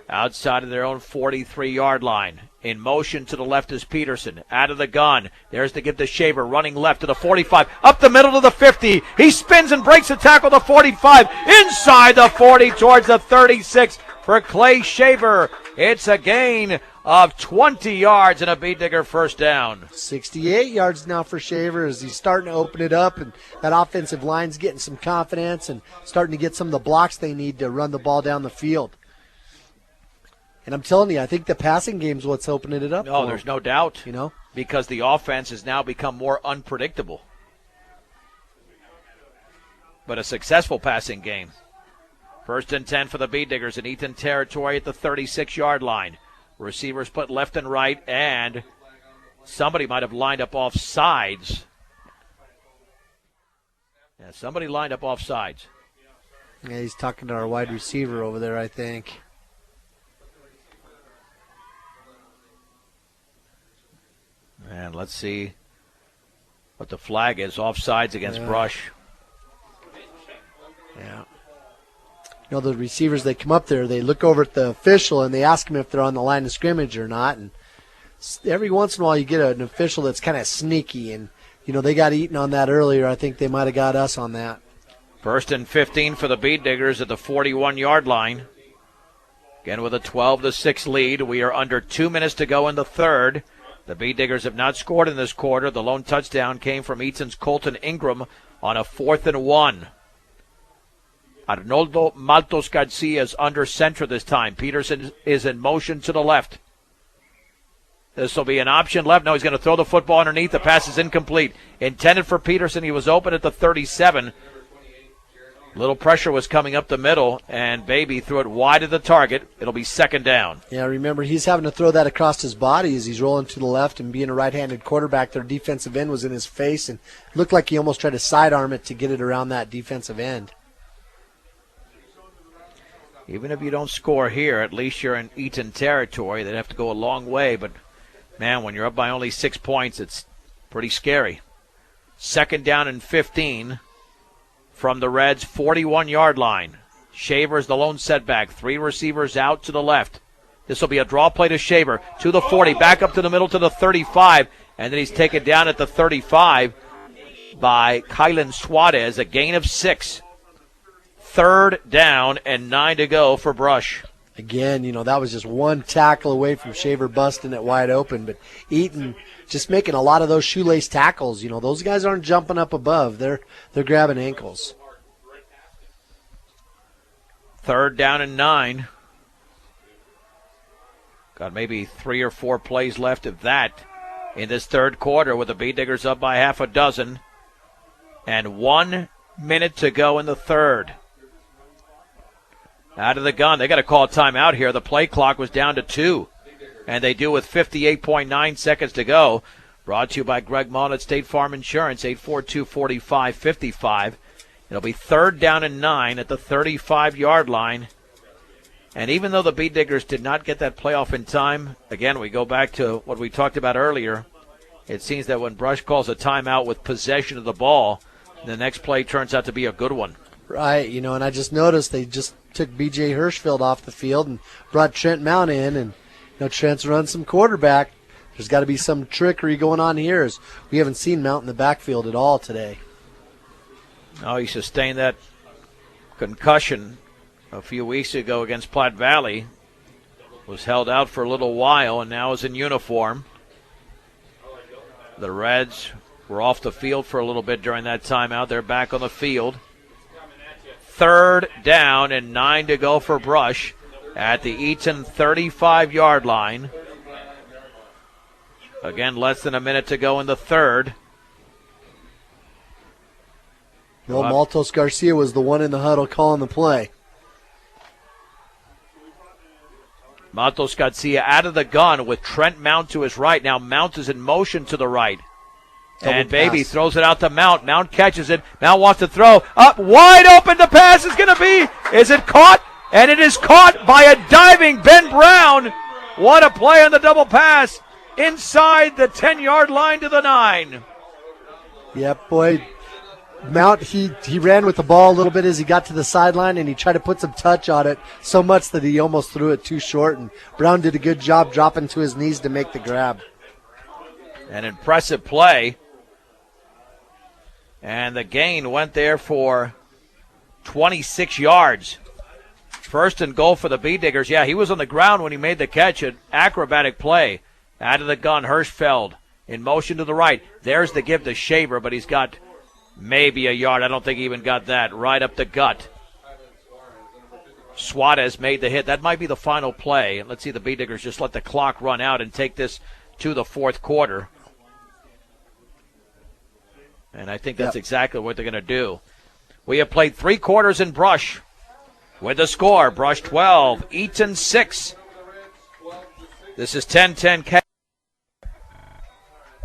outside of their own 43-yard line. In motion to the left is Peterson. Out of the gun. There's the give to Shaver. Running left to the 45. Up the middle to the 50. He spins and breaks the tackle to 45. Inside the 40 towards the 36 for Clay Shaver. It's a gain of 20 yards and a Beat-Digger 1st down. 68 yards now for Shaver as he's starting to open it up, and that offensive line's getting some confidence and starting to get some of the blocks they need to run the ball down the field. And I'm telling you, I think the passing game's what's opening it up. No, there's no doubt. Because the offense has now become more unpredictable. But a successful passing game. 1st and 10 for the Beat-Diggers in Eaton territory at the 36-yard line. Receivers split left and right, and somebody might have lined up off sides Yeah, somebody lined up off sides. Yeah, he's talking to our wide receiver over there, I think. And let's see what the flag is. Offsides against Brush. Yeah. You know, the receivers, they come up there, they look over at the official, and they ask him if they're on the line of scrimmage or not. And every once in a while you get an official that's kind of sneaky. And, you know, they got Eaton on that earlier. I think they might have got us on that. 1st and 15 for the Bead Diggers at the 41-yard line. Again with a 12-6 lead. We are under 2 minutes to go in the third. The Bead Diggers have not scored in this quarter. The lone touchdown came from Eaton's Colton Ingram on a 4th and 1. Arnoldo Maltos Garcia is under center this time. Peterson is in motion to the left. This will be an option left. No, he's going to throw the football underneath. The pass is incomplete. Intended for Peterson. He was open at the 37. Little pressure was coming up the middle, and Baby threw it wide of the target. It'll be 2nd down. Yeah, remember, he's having to throw that across his body as he's rolling to the left, and being a right-handed quarterback, their defensive end was in his face, and looked like he almost tried to sidearm it to get it around that defensive end. Even if you don't score here, at least you're in Eaton territory. They'd have to go a long way, but, man, when you're up by only 6 points, it's pretty scary. 2nd down and 15 from the Reds' 41-yard line. Shaver's the lone setback. 3 receivers out to the left. This will be a draw play to Shaver, to the 40, back up to the middle to the 35, and then he's taken down at the 35 by Kylan Suarez, a gain of 6. 3rd down and 9 to go for Brush. Again, you know, that was just one tackle away from Shaver busting it wide open, but Eaton just making a lot of those shoelace tackles. You know, those guys aren't jumping up above. They're grabbing ankles. 3rd down and 9. Got maybe 3 or 4 plays left of that in this third quarter with the Bead Diggers up by half a dozen. And 1 minute to go in the third. Out of the gun. They got to call a timeout here. The play clock was down to 2. And they do with 58.9 seconds to go. Brought to you by Greg Mullen at State Farm Insurance, 842-4555. It'll be 3rd down and 9 at the 35-yard line. And even though the Bead Diggers did not get that playoff in time, again, we go back to what we talked about earlier. It seems that when Brush calls a timeout with possession of the ball, the next play turns out to be a good one. Right, you know, and I just noticed they just took B.J. Hirschfeld off the field and brought Trent Mount in, and you know, Trent's run some quarterback. There's got to be some trickery going on here, as we haven't seen Mount in the backfield at all today. Oh, he sustained that concussion a few weeks ago against Platte Valley. Was held out for a little while and now is in uniform. The Reds were off the field for a little bit during that timeout. They're back on the field. 3rd down and 9 to go for Brush at the Eaton 35-yard line. Again, less than a minute to go in the third. Well, Maltos Garcia was the one in the huddle calling the play. Maltos Garcia out of the gun with Trent Mount to his right. Now Mount is in motion to the right. And Baby throws it out to Mount. Mount catches it. Mount wants to throw. Up wide open. The pass is going to be. Is it caught? And it is caught by a diving Ben Brown. What a play on the double pass. Inside the 10-yard line to the 9. Yep, boy. Mount, he ran with the ball a little bit as he got to the sideline, and he tried to put some touch on it so much that he almost threw it too short. And Brown did a good job dropping to his knees to make the grab. An impressive play. And the gain went there for 26 yards. 1st and goal for the Bead Diggers. Yeah, he was on the ground when he made the catch. An acrobatic play. Out of the gun, Hirschfeld in motion to the right. There's the give to Shaver, but he's got maybe a yard. I don't think he even got that. Right up the gut. Suarez made the hit. That might be the final play. Let's see the Bead Diggers just let the clock run out and take this to the fourth quarter. And I think that's exactly what they're going to do. We have played 3 quarters in Brush. With the score, Brush 12, Eaton 6. This is 10-10 K.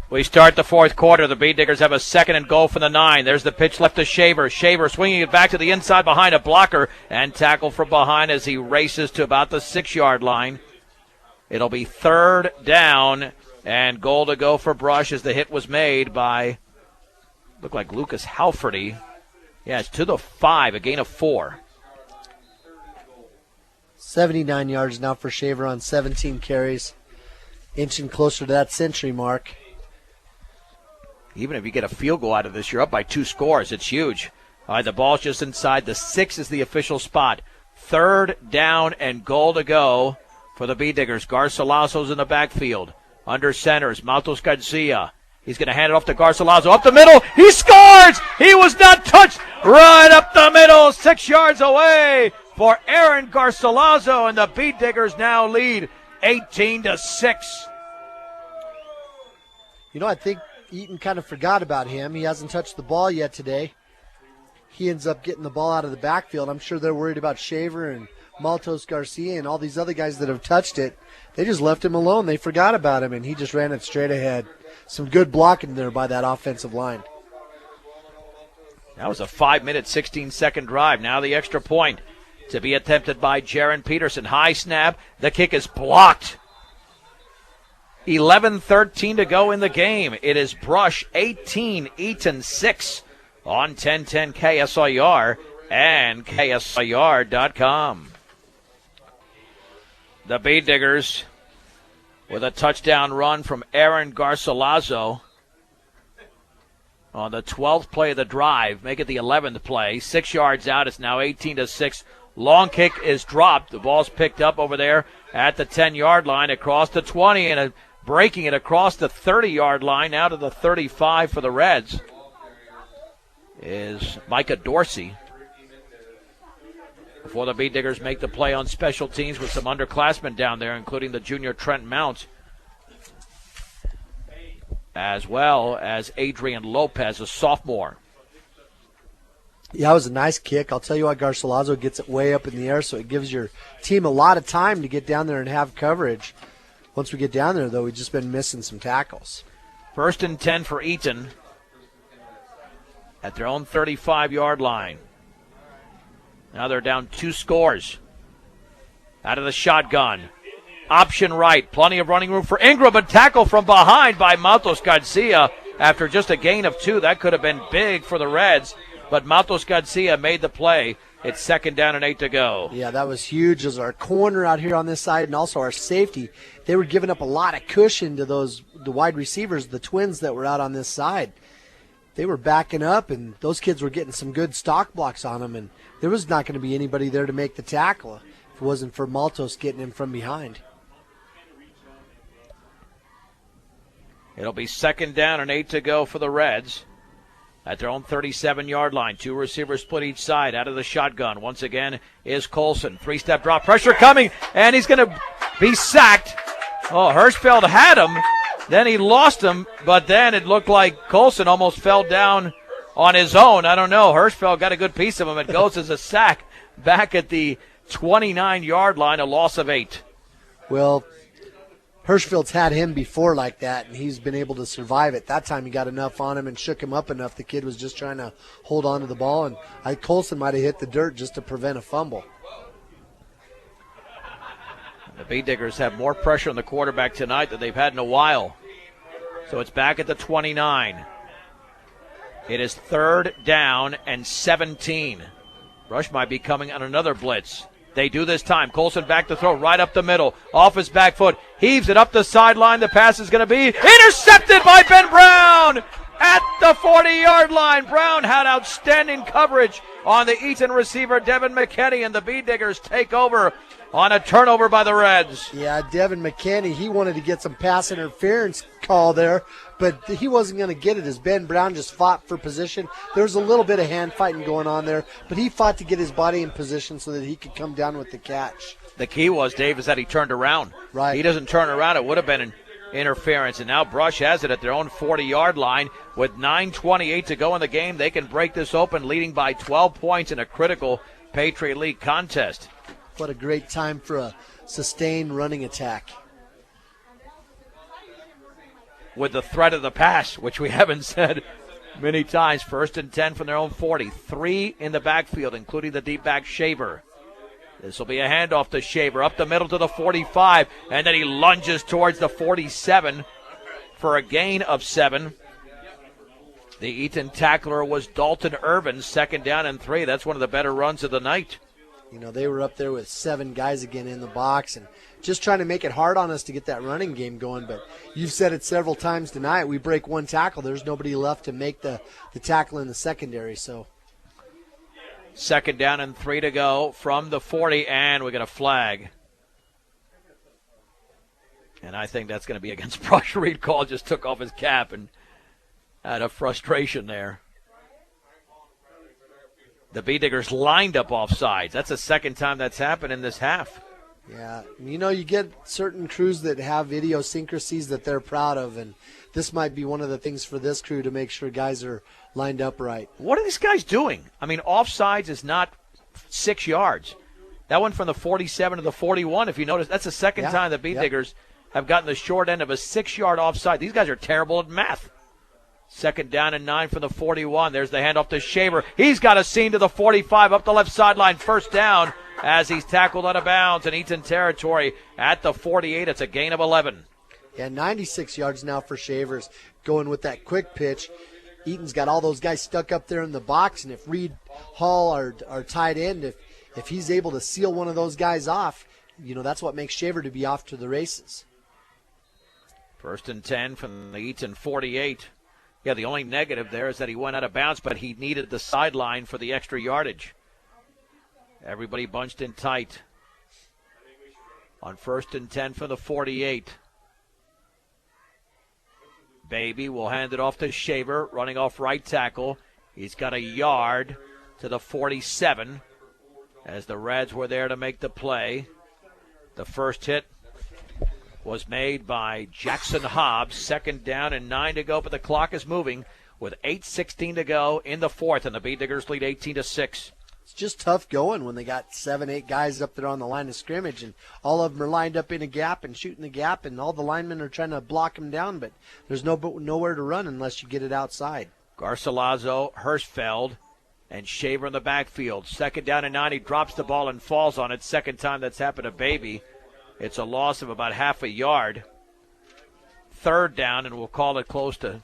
We start the fourth quarter. The Bee Diggers have a 2nd and goal from the 9. There's the pitch left to Shaver. Shaver swinging it back to the inside behind a blocker and tackle from behind as he races to about the 6-yard line. It'll be 3rd down and goal to go for Brush as the hit was made by, looked like Lucas Halferty. Yeah, it's to the 5, a gain of 4. 79 yards now for Shaver on 17 carries. Inching closer to that century mark. Even if you get a field goal out of this, you're up by 2 scores. It's huge. All right, the ball's just inside. The 6 is the official spot. 3rd down and goal to go for the Bee Diggers. Garcilaso's in the backfield. Under centers, Maltos Garcia. He's going to hand it off to Garcilaso. Up the middle. He scores! He was not touched. Right up the middle. 6 yards away for Aaron Garcilaso. And the Bee Diggers now lead 18-6. You know, I think Eaton kind of forgot about him. He hasn't touched the ball yet today. He ends up getting the ball out of the backfield. I'm sure they're worried about Shaver and Maltos Garcia and all these other guys that have touched it. They just left him alone. They forgot about him, and he just ran it straight ahead. Some good blocking there by that offensive line. That was a 5-minute, 16-second drive. Now the extra point to be attempted by Jaron Peterson. High snap. The kick is blocked. 11:13 to go in the game. It is Brush 18, Eaton 6 on 1010 KSIR and KSIR.com. The Bee Diggers with a touchdown run from Aaron Garcilaso on the 12th play of the drive. Make it the 11th play. 6 yards out. It's now 18-6. Long kick is dropped. The ball's picked up over there at the 10-yard line across the 20 and breaking it across the 30-yard line out to the 35 for the Reds is Micah Dorsey. Before the Bee Diggers make the play on special teams with some underclassmen down there, including the junior Trent Mount, as well as Adrian Lopez, a sophomore. Yeah, it was a nice kick. I'll tell you what, Garcilaso gets it way up in the air, so it gives your team a lot of time to get down there and have coverage. Once we get down there, though, we've just been missing some tackles. 1st and 10 for Eaton at their own 35-yard line. Now they're down 2 scores. Out of the shotgun. Option right. Plenty of running room for Ingram, but tackle from behind by Maltos Garcia after just a gain of 2. That could have been big for the Reds, but Maltos Garcia made the play. It's 2nd down and 8 to go. Yeah, that was huge as our corner out here on this side and also our safety. They were giving up a lot of cushion to the wide receivers, the twins that were out on this side. They were backing up, and those kids were getting some good stock blocks on them, and there was not going to be anybody there to make the tackle if it wasn't for Maltos getting him from behind. It'll be 2nd down and 8 to go for the Reds at their own 37-yard line. 2 receivers split each side. Out of the shotgun once again is Colson. 3-step drop. Pressure coming, and he's going to be sacked. Oh, Hirschfeld had him. Then he lost him, but then it looked like Colson almost fell down on his own. I don't know. Hirschfeld got a good piece of him. It goes as a sack back at the 29-yard line, a loss of 8. Well, Hirschfeld's had him before like that, and he's been able to survive it. That time he got enough on him and shook him up enough. The kid was just trying to hold on to the ball, and Colson might have hit the dirt just to prevent a fumble. The Bee Diggers have more pressure on the quarterback tonight than they've had in a while. So it's back at the 29. It is 3rd down and 17. Rush might be coming on another blitz. They do this time. Colson back to throw right up the middle. Off his back foot. Heaves it up the sideline. The pass is going to be intercepted by Ben Brown at the 40-yard line. Brown had outstanding coverage on the Eaton receiver, Devin McKinney, and the Bee Diggers take over on a turnover by the Reds. Yeah, Devin McKinney, he wanted to get some pass interference call there, but he wasn't going to get it as Ben Brown just fought for position. There was a little bit of hand fighting going on there, but he fought to get his body in position so that he could come down with the catch. The key was, Dave, is that he turned around. Right. He doesn't turn around. It would have been an interference, and now Brush has it at their own 40-yard line. With 9:28 to go in the game, they can break this open, leading by 12 points in a critical Patriot League contest. What a great time for a sustained running attack. with the threat of the pass, which we haven't said many times. 1st and 10 from their own 40. 3 in the backfield, including the deep back Shaver. This will be a handoff to Shaver, up the middle to the 45, and then he lunges towards the 47 for a gain of 7. The Eaton tackler was Dalton Irvin, 2nd down and 3. That's one of the better runs of the night. You know, they were up there with 7 guys again in the box and just trying to make it hard on us to get that running game going. But you've said it several times tonight. We break one tackle, there's nobody left to make the tackle in the secondary. So 2nd down and 3 to go from the 40, and we got a flag. And I think that's going to be against Brush. Reed Call just took off his cap and had a frustration there. The B-Diggers lined up offsides. That's the second time that's happened in this half. Yeah, you know, you get certain crews that have idiosyncrasies that they're proud of, and this might be one of the things for this crew to make sure guys are lined up right. What are these guys doing? I mean, offsides is not 6 yards. That went from the 47 to the 41, if you notice. That's the second time the B-Diggers have gotten the short end of a 6-yard offside. These guys are terrible at math. 2nd down and 9 from the 41. There's the handoff to Shaver. He's got a seam to the 45 up the left sideline. 1st down as he's tackled out of bounds in Eaton territory at the 48. It's a gain of 11. Yeah, 96 yards now for Shavers going with that quick pitch. Eaton's got all those guys stuck up there in the box, and if Reed Hall, our tight end, if he's able to seal one of those guys off, you know, that's what makes Shaver to be off to the races. 1st and 10 from the Eaton 48. Yeah, the only negative there is that he went out of bounds, but he needed the sideline for the extra yardage. Everybody bunched in tight. On 1st and 10 for the 48. Baby will hand it off to Shaver, running off right tackle. He's got a yard to the 47 as the Reds were there to make the play. The first hit was made by Jackson Hobbs. 2nd down and 9 to go, but the clock is moving with 8:16 to go in the 4th, and the B-Diggers lead 18-6. It's just tough going when they got 7, 8 guys up there on the line of scrimmage, and all of them are lined up in a gap and shooting the gap, and all the linemen are trying to block them down, but there's nowhere to run unless you get it outside. Garcilaso, Hirschfeld, and Shaver in the backfield. 2nd down and 9. He drops the ball and falls on it. 2nd time that's happened to Baby. It's a loss of about half a yard. 3rd down, and we'll call it closer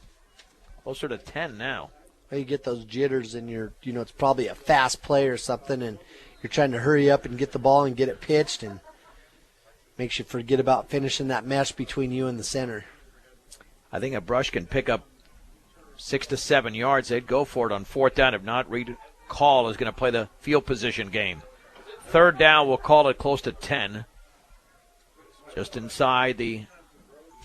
to 10 now. You get those jitters and it's probably a fast play or something, and you're trying to hurry up and get the ball and get it pitched, and makes you forget about finishing that mesh between you and the center. I think a Brush can pick up 6 to 7 yards. They'd go for it on 4th down. If not, Reed Call is going to play the field position game. 3rd down, we'll call it close to 10. Just inside the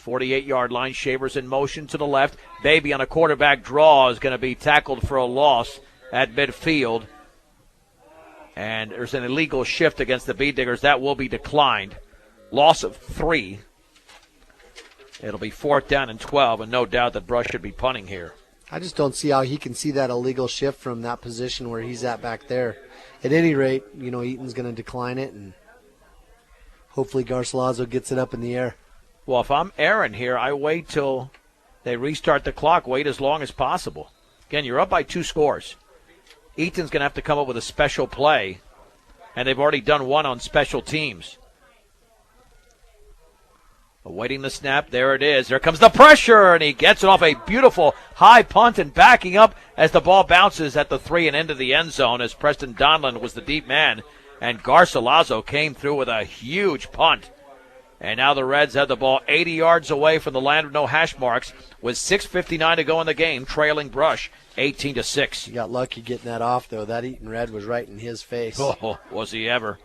48-yard line. Shaver's in motion to the left. Baby on a quarterback draw is going to be tackled for a loss at midfield. And there's an illegal shift against the B-Diggers. That will be declined. Loss of 3. It'll be 4th down and 12, and no doubt that Brush should be punting here. I just don't see how he can see that illegal shift from that position where he's at back there. At any rate, Eaton's going to decline it, and hopefully Garcilaso gets it up in the air. Well, if I'm Aaron here, I wait till they restart the clock, wait as long as possible. Again, you're up by 2 scores. Eaton's going to have to come up with a special play, and they've already done one on special teams. Awaiting the snap, there it is. There comes the pressure, and he gets it off a beautiful high punt and backing up as the ball bounces at the 3 and into the end zone as Preston Donlan was the deep man, and Garcilaso came through with a huge punt. And now the Reds have the ball 80 yards away from the land of no hash marks with 6:59 to go in the game, trailing Brush 18-6. You got lucky getting that off, though. That Eaton Red was right in his face. Oh, was he ever.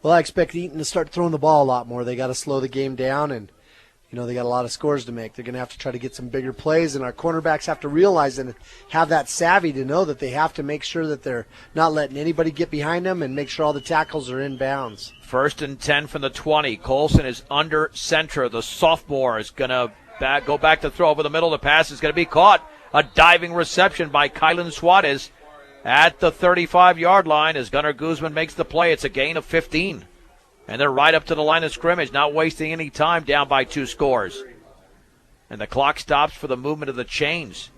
Well, I expect Eaton to start throwing the ball a lot more. They got to slow the game down, and they got a lot of scores to make. They're going to have to try to get some bigger plays, and our cornerbacks have to realize and have that savvy to know that they have to make sure that they're not letting anybody get behind them and make sure all the tackles are in bounds. 1st and 10 from the 20. Colson is under center. The sophomore is going to go back to throw over the middle. The pass is going to be caught. A diving reception by Kylan Suarez at the 35-yard line as Gunnar Guzman makes the play. It's a gain of 15. And they're right up to the line of scrimmage, not wasting any time, down by 2 scores. And the clock stops for the movement of the chains.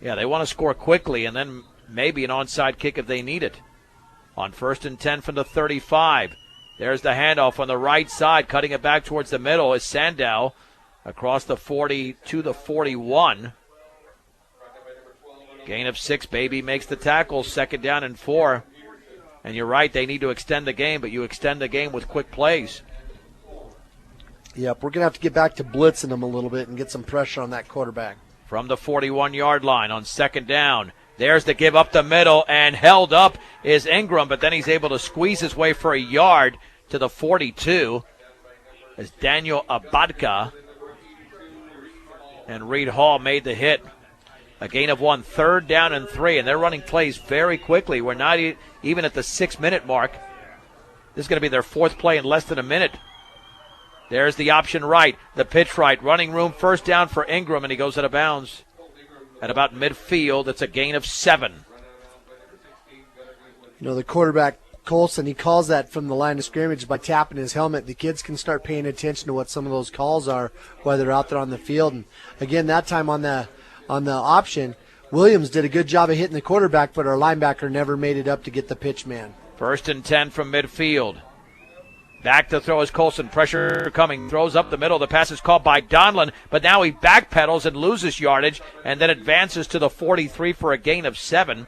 Yeah, they want to score quickly and then maybe an onside kick if they need it. On 1st and 10 from the 35. There's the handoff on the right side. Cutting it back towards the middle is Sandow across the 40 to the 41. Gain of 6. Baby makes the tackle. 2nd down and 4. And you're right, they need to extend the game, but you extend the game with quick plays. Yep, we're going to have to get back to blitzing them a little bit and get some pressure on that quarterback. From the 41-yard line on 2nd down. There's the give up the middle, and held up is Ingram, but then he's able to squeeze his way for a yard to the 42 as Daniel Abadka and Reed Hall made the hit. A gain of 1, 3rd down and 3, and they're running plays very quickly. We're not even at the 6-minute mark. This is going to be their 4th play in less than a minute. There's the option right, the pitch right, running room, 1st down for Ingram, and he goes out of bounds at about midfield. It's a gain of 7. You know, the quarterback, Colson, he calls that from the line of scrimmage by tapping his helmet. The kids can start paying attention to what some of those calls are while they're out there on the field. And again, that time on the option, Williams did a good job of hitting the quarterback, but our linebacker never made it up to get the pitch man. 1st and 10 from midfield. Back to throw is Colson. Pressure coming. Throws up the middle. The pass is caught by Donlin, but now he backpedals and loses yardage and then advances to the 43 for a gain of 7.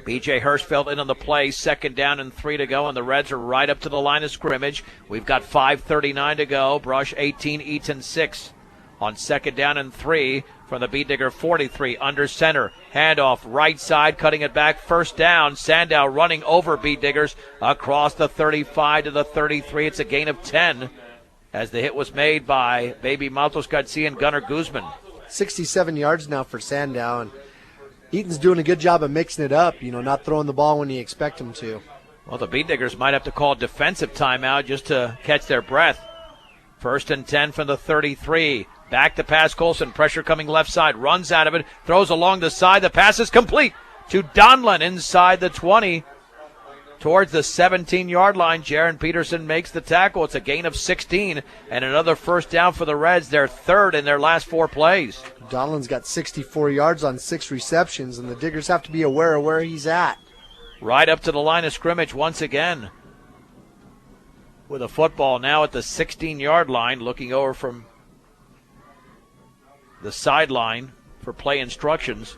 B.J. Hirschfeld in on the play. 2nd down and 3 to go, and the Reds are right up to the line of scrimmage. We've got 5:39 to go. Brush 18, Eaton 6. On 2nd down and 3 from the Beat Digger 43, under center. Handoff, right side, cutting it back. 1st down. Sandow running over Beat Diggers across the 35 to the 33. It's a gain of 10 as the hit was made by Baby Maltos Garcia and Gunnar Guzman. 67 yards now for Sandow, and Eaton's doing a good job of mixing it up, you know, not throwing the ball when you expect him to. Well, the Beat Diggers might have to call a defensive timeout just to catch their breath. 1st and 10 from the 33. Back to pass, Colson. Pressure coming left side. Runs out of it. Throws along the side. The pass is complete to Donlin inside the 20. Towards the 17-yard line. Jaron Peterson makes the tackle. It's a gain of 16. And another 1st down for the Reds. Their 3rd in their last 4 plays. Donlin's got 64 yards on 6 receptions, and the Diggers have to be aware of where he's at. Right up to the line of scrimmage once again. With a football now at the 16-yard line. Looking over from the sideline for play instructions.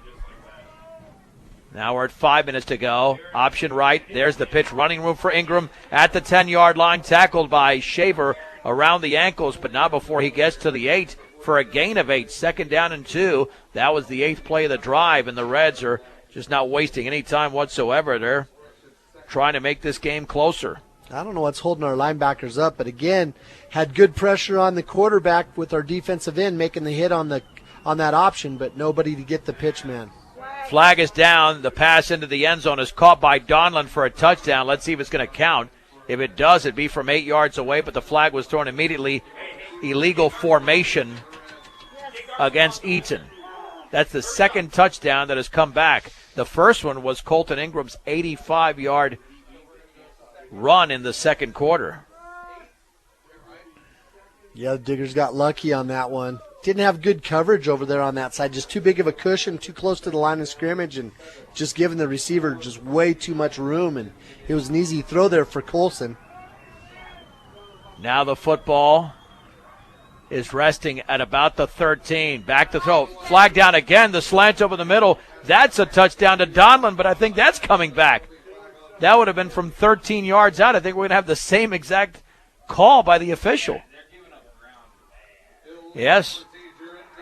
Now we're at 5 minutes to go. Option right. There's the pitch. Running room for Ingram at the 10-yard line. Tackled by Shaver around the ankles, but not before he gets to the 8 for a gain of 8. 2nd down and 2. That was the 8th play of the drive, and the Reds are just not wasting any time whatsoever. They're trying to make this game closer. I don't know what's holding our linebackers up, but again, had good pressure on the quarterback with our defensive end making the hit on that option, but nobody to get the pitch man. Flag is down. The pass into the end zone is caught by Donlin for a touchdown. Let's see if it's going to count. If it does, it'd be from 8 yards away, but the flag was thrown immediately. Illegal formation against Eaton. That's the 2nd touchdown that has come back. The first one was Colton Ingram's 85-yard run in the 2nd quarter. Yeah, the Diggers got lucky on that one. Didn't have good coverage over there on that side. Just too big of a cushion, too close to the line of scrimmage, and just giving the receiver just way too much room. And it was an easy throw there for Colson. Now the football is resting at about the 13. Back to throw. Flag down again. The slant over the middle. That's a touchdown to Donlin, but I think that's coming back. That would have been from 13 yards out. I think we're going to have the same exact call by the official. Yes.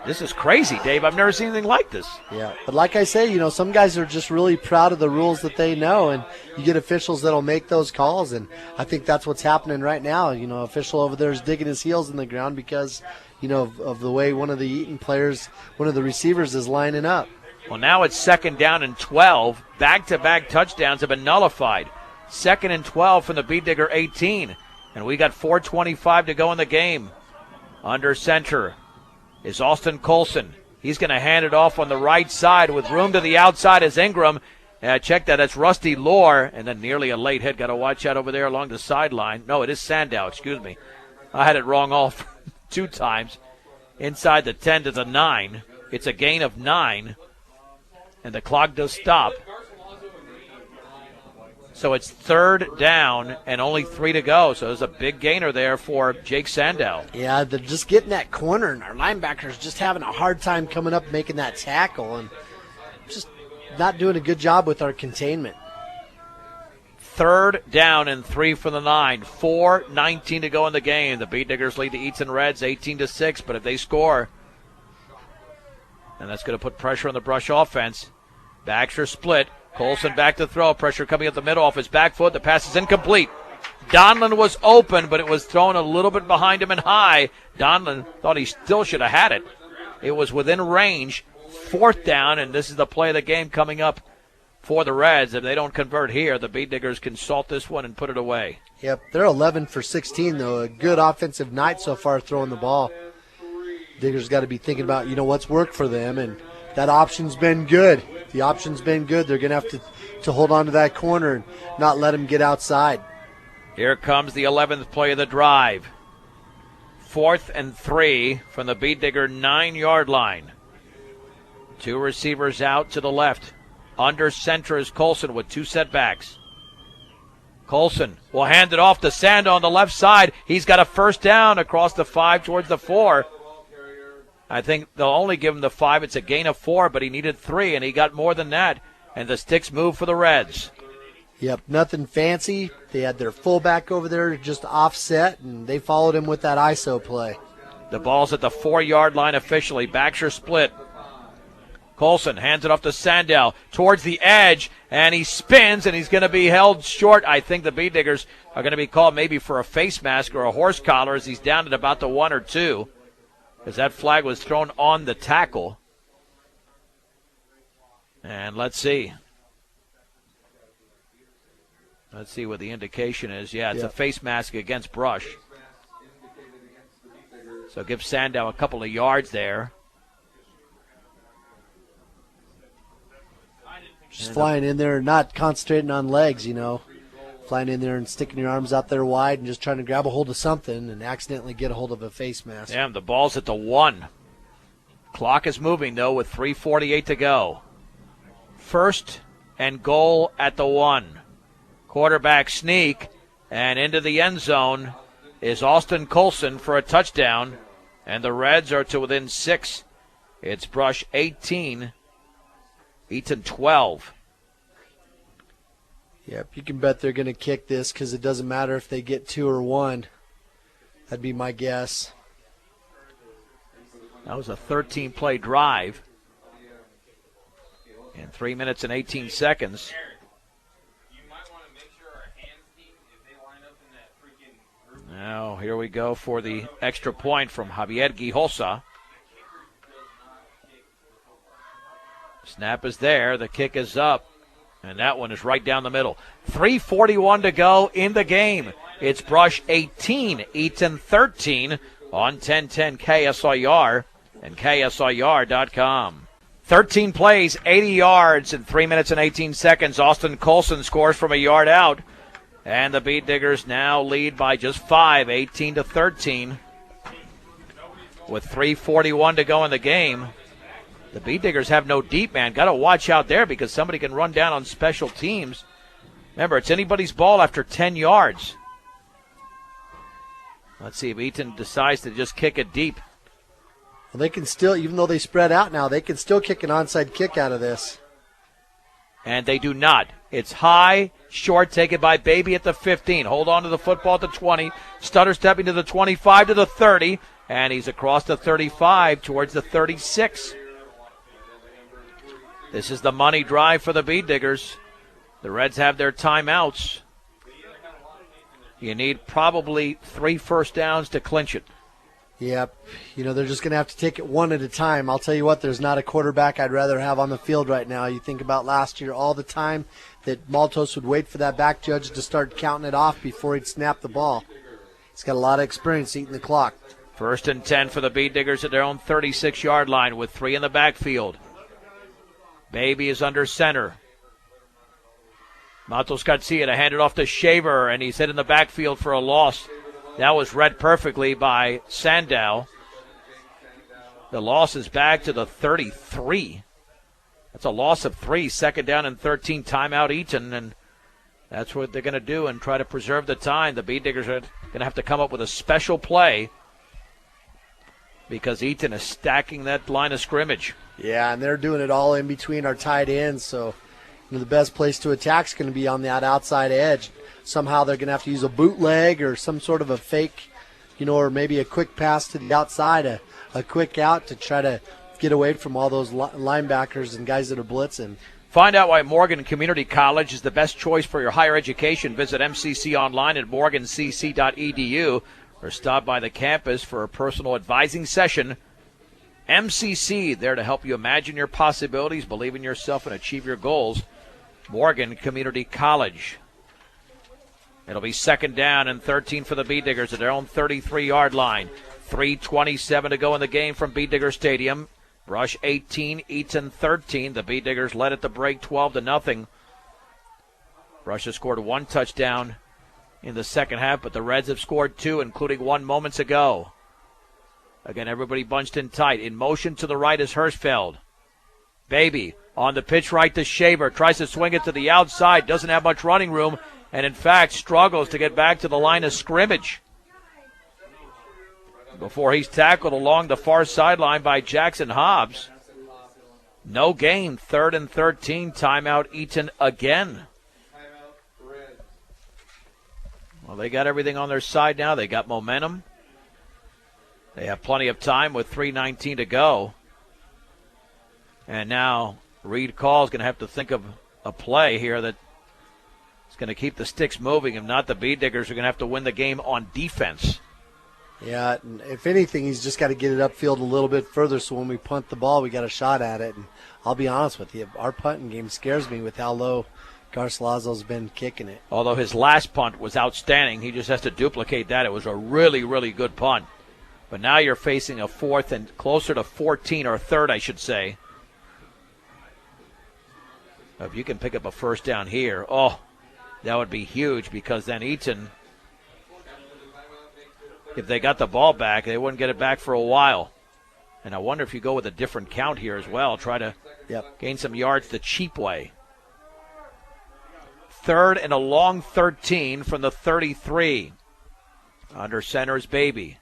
This is crazy, Dave. I've never seen anything like this. Yeah, but like I say, you know, some guys are just really proud of the rules that they know, and you get officials that'll make those calls, and I think that's what's happening right now. You know, official over there is digging his heels in the ground because, you know, of the way one of the Eaton players, one of the receivers is lining up. Well, now it's 2nd down and 12. Back-to-back touchdowns have been nullified. 2nd and 12 from the Beat Digger 18. And we got 4:25 to go in the game. Under center is Austin Colson. He's going to hand it off on the right side with room to the outside as Ingram Check that. That's Rusty Lohr. And then nearly a late hit. Got to watch out over there along the sideline. No, it is Sandow. Excuse me. I had it wrong all 2 times. Inside the 10 to the 9. It's a gain of 9. And the clock does stop. So it's 3rd down and only 3 to go. So there's a big gainer there for Jake Sandow. Yeah, they're just getting that corner, and our linebackers just having a hard time coming up making that tackle and just not doing a good job with our containment. 3rd down and 3 for the 9. 4:19 to go in the game. The Beat Diggers lead the Eaton Reds 18-6, but if they score, and that's going to put pressure on the Brush offense. Backs are split. Colson back to throw. Pressure coming up the middle off his back foot. The pass is incomplete. Donlin was open, but it was thrown a little bit behind him and high. Donlin thought he still should have had it. It was within range. 4th down, and this is the play of the game coming up for the Reds. If they don't convert here, the Beat Diggers can salt this one and put it away. Yep, they're 11 for 16, though. A good offensive night so far throwing the ball. Diggers got to be thinking about, what's worked for them, and that option's been good. The option's been good. They're going to have to hold on to that corner and not let him get outside. Here comes the 11th play of the drive. 4th and 3 from the Beat Digger 9-yard line. 2 receivers out to the left. Under center is Colson with 2 setbacks. Colson will hand it off to Sandow on the left side. He's got a 1st down across the 5 towards the 4. I think they'll only give him the 5. It's a gain of 4, but he needed 3, and he got more than that. And the sticks move for the Reds. Yep, nothing fancy. They had their fullback over there just offset, and they followed him with that ISO play. The ball's at the 4-yard line officially. Backs are split. Colson hands it off to Sandow towards the edge, and he spins, and he's going to be held short. I think the Beat Diggers are going to be called maybe for a face mask or a horse collar as he's down at about the 1 or 2. As that flag was thrown on the tackle. And let's see. Let's see what the indication is. Yeah, it's a face mask against Brush. So give Sandow a couple of yards there. Just flying in there, not concentrating on legs, Flying in there and sticking your arms out there wide and just trying to grab a hold of something and accidentally get a hold of a face mask. Yeah, the ball's at the 1. Clock is moving, though, with 3:48 to go. 1st and goal at the 1. Quarterback sneak, and into the end zone is Austin Colson for a touchdown, and the Reds are to within 6. It's Brush 18, Eaton 12. Yep, you can bet they're going to kick this because it doesn't matter if they get 2 or 1. That'd be my guess. That was a 13-play drive in 3 minutes and 18 seconds. Now, here we go for the extra point from Javier Gijosa. Snap is there. The kick is up. And that one is right down the middle. 3:41 to go in the game. It's Brush 18, Eaton 13 on 1010 KSIR and KSIR.com. 13 plays, 80 yards in 3 minutes and 18 seconds. Austin Colson scores from a yard out. And the Beat Diggers now lead by just 5, 18-13. With 3:41 to go in the game. The Beat Diggers have no deep man. Got to watch out there because somebody can run down on special teams. Remember, it's anybody's ball after 10 yards. Let's see if Eaton decides to just kick it deep. Well, they can still, even though they spread out now, they can still kick an onside kick out of this. And they do not. It's high, short, taken by Baby at the 15. Hold on to the football at the 20. Stutter stepping to the 25 to the 30. And he's across the 35 towards the 36. This is the money drive for the Beat Diggers. The Reds have their timeouts. You need probably 3 first downs to clinch it. Yep. They're just going to have to take it one at a time. I'll tell you what, there's not a quarterback I'd rather have on the field right now. You think about last year, all the time that Maltos would wait for that back judge to start counting it off before he'd snap the ball. He's got a lot of experience eating the clock. 1st and 10 for the Beat Diggers at their own 36-yard line with 3 in the backfield. Baby is under center. Matos Garcia to hand it off to Shaver, and he's hit in the backfield for a loss. That was read perfectly by Sandow. The loss is back to the 33. That's a loss of 3. Second down and 13. Timeout Eaton, and that's what they're going to do and try to preserve the time. The Bee Diggers are going to have to come up with a special play because Eaton is stacking that line of scrimmage. Yeah, and they're doing it all in between our tight ends, so the best place to attack is going to be on that outside edge. Somehow they're going to have to use a bootleg or some sort of a fake, or maybe a quick pass to the outside, a quick out to try to get away from all those linebackers and guys that are blitzing. Find out why Morgan Community College is the best choice for your higher education. Visit MCC online at morgancc.edu or stop by the campus for a personal advising session. MCC, there to help you imagine your possibilities, believe in yourself, and achieve your goals. Morgan Community College. It'll be second down and 13 for the Bee Diggers at their own 33-yard line. 3:27 to go in the game from Bee Digger Stadium. Brush 18, Eaton 13. The Bee Diggers led at the break 12-0. Brush has scored 1 touchdown in the second half, but the Reds have scored 2, including 1 moments ago. Again, everybody bunched in tight. In motion to the right is Hirschfeld. Baby on the pitch right to Shaver. Tries to swing it to the outside. Doesn't have much running room. And, in fact, struggles to get back to the line of scrimmage before he's tackled along the far sideline by Jackson Hobbs. No gain. 3rd and 13. Timeout Eaton again. Well, they got everything on their side now. They got momentum. They have plenty of time with 3:19 to go. And now Reed Call is going to have to think of a play here that is going to keep the sticks moving. If not, the Bee Diggers are going to have to win the game on defense. Yeah, and if anything, he's just got to get it upfield a little bit further so when we punt the ball, we got a shot at it. And I'll be honest with you, our punting game scares me with how low Garcilaso's been kicking it. Although his last punt was outstanding, he just has to duplicate that. It was a really, really good punt. But now you're facing a 4th and closer to 14, or 3rd, I should say. If you can pick up a first down here, that would be huge because then Eaton, if they got the ball back, they wouldn't get it back for a while. And I wonder if you go with a different count here as well, try to gain some yards the cheap way. 3rd and a long 13 from the 33. Under center is Baby.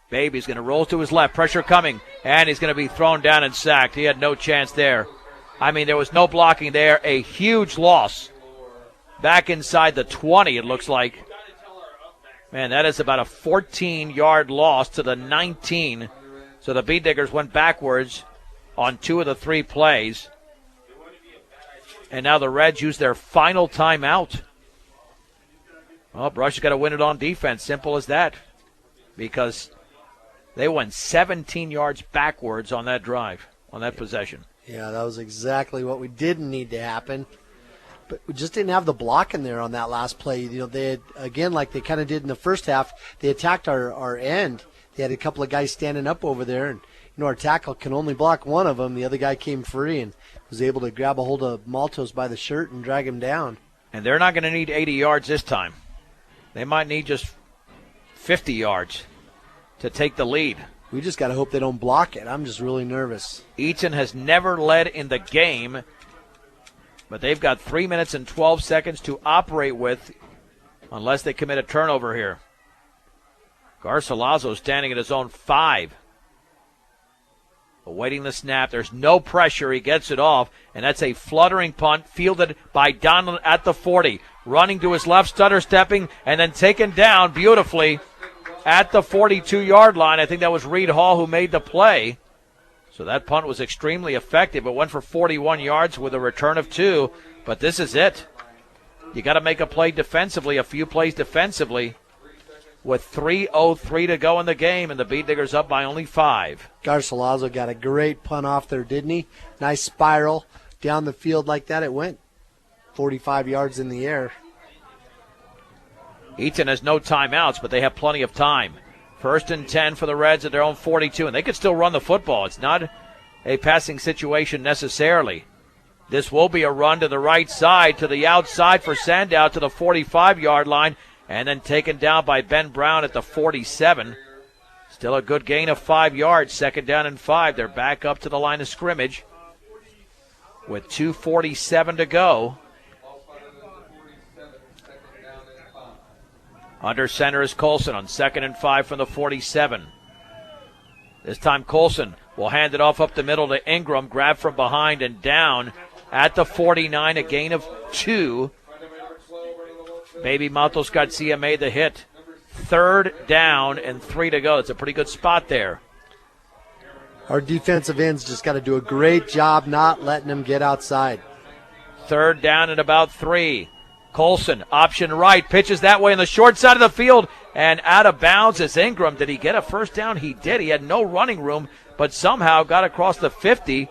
Baby's going to roll to his left. Pressure coming. And he's going to be thrown down and sacked. He had no chance there. I mean, there was no blocking there. A huge loss. Back inside the 20, it looks like. Man, that is about a 14-yard loss to the 19. So the Bee Diggers went backwards on 2 of the 3 plays. And now the Reds use their final timeout. Well, Brush has got to win it on defense. Simple as that. Because they went 17 yards backwards on that drive, on that possession. Yeah, that was exactly what we didn't need to happen. But we just didn't have the block in there on that last play. They had, again, like they kind of did in the first half, they attacked our end. They had a couple of guys standing up over there, and our tackle can only block one of them. The other guy came free and was able to grab a hold of Maltos by the shirt and drag him down. And they're not going to need 80 yards this time. They might need just 50 yards to take the lead. We just got to hope they don't block it. I'm just really nervous. Eaton has never led in the game, but they've got 3 minutes and 12 seconds to operate with unless they commit a turnover here. Garcilaso standing at his own 5. Awaiting the snap. There's no pressure. He gets it off, and that's a fluttering punt fielded by Donald at the 40. Running to his left, stutter stepping, and then taken down beautifully at the 42-yard line. I think that was Reed Hall who made the play. So that punt was extremely effective. It went for 41 yards with a return of 2, but this is it. You got to make a play defensively, a few plays defensively, with 3:03 to go in the game, and the Bee Diggers up by only 5. Garcilaso got a great punt off there, didn't he? Nice spiral down the field like that. It went 45 yards in the air. Eaton has no timeouts, but they have plenty of time. 1st and 10 for the Reds at their own 42, and they could still run the football. It's not a passing situation necessarily. This will be a run to the right side, to the outside for Sandow to the 45-yard line, and then taken down by Ben Brown at the 47. Still a good gain of 5 yards, 2nd down and 5. They're back up to the line of scrimmage with 2:47 to go. Under center is Colson on 2nd and 5 from the 47. This time Colson will hand it off up the middle to Ingram, grab from behind and down at the 49, a gain of 2. Baby Matos Garcia made the hit. 3rd down and 3 to go. It's a pretty good spot there. Our defensive ends just got to do a great job not letting them get outside. 3rd down and about 3. Colson, option right, pitches that way on the short side of the field, and out of bounds is Ingram. Did he get a first down? He did. He had no running room, but somehow got across the 50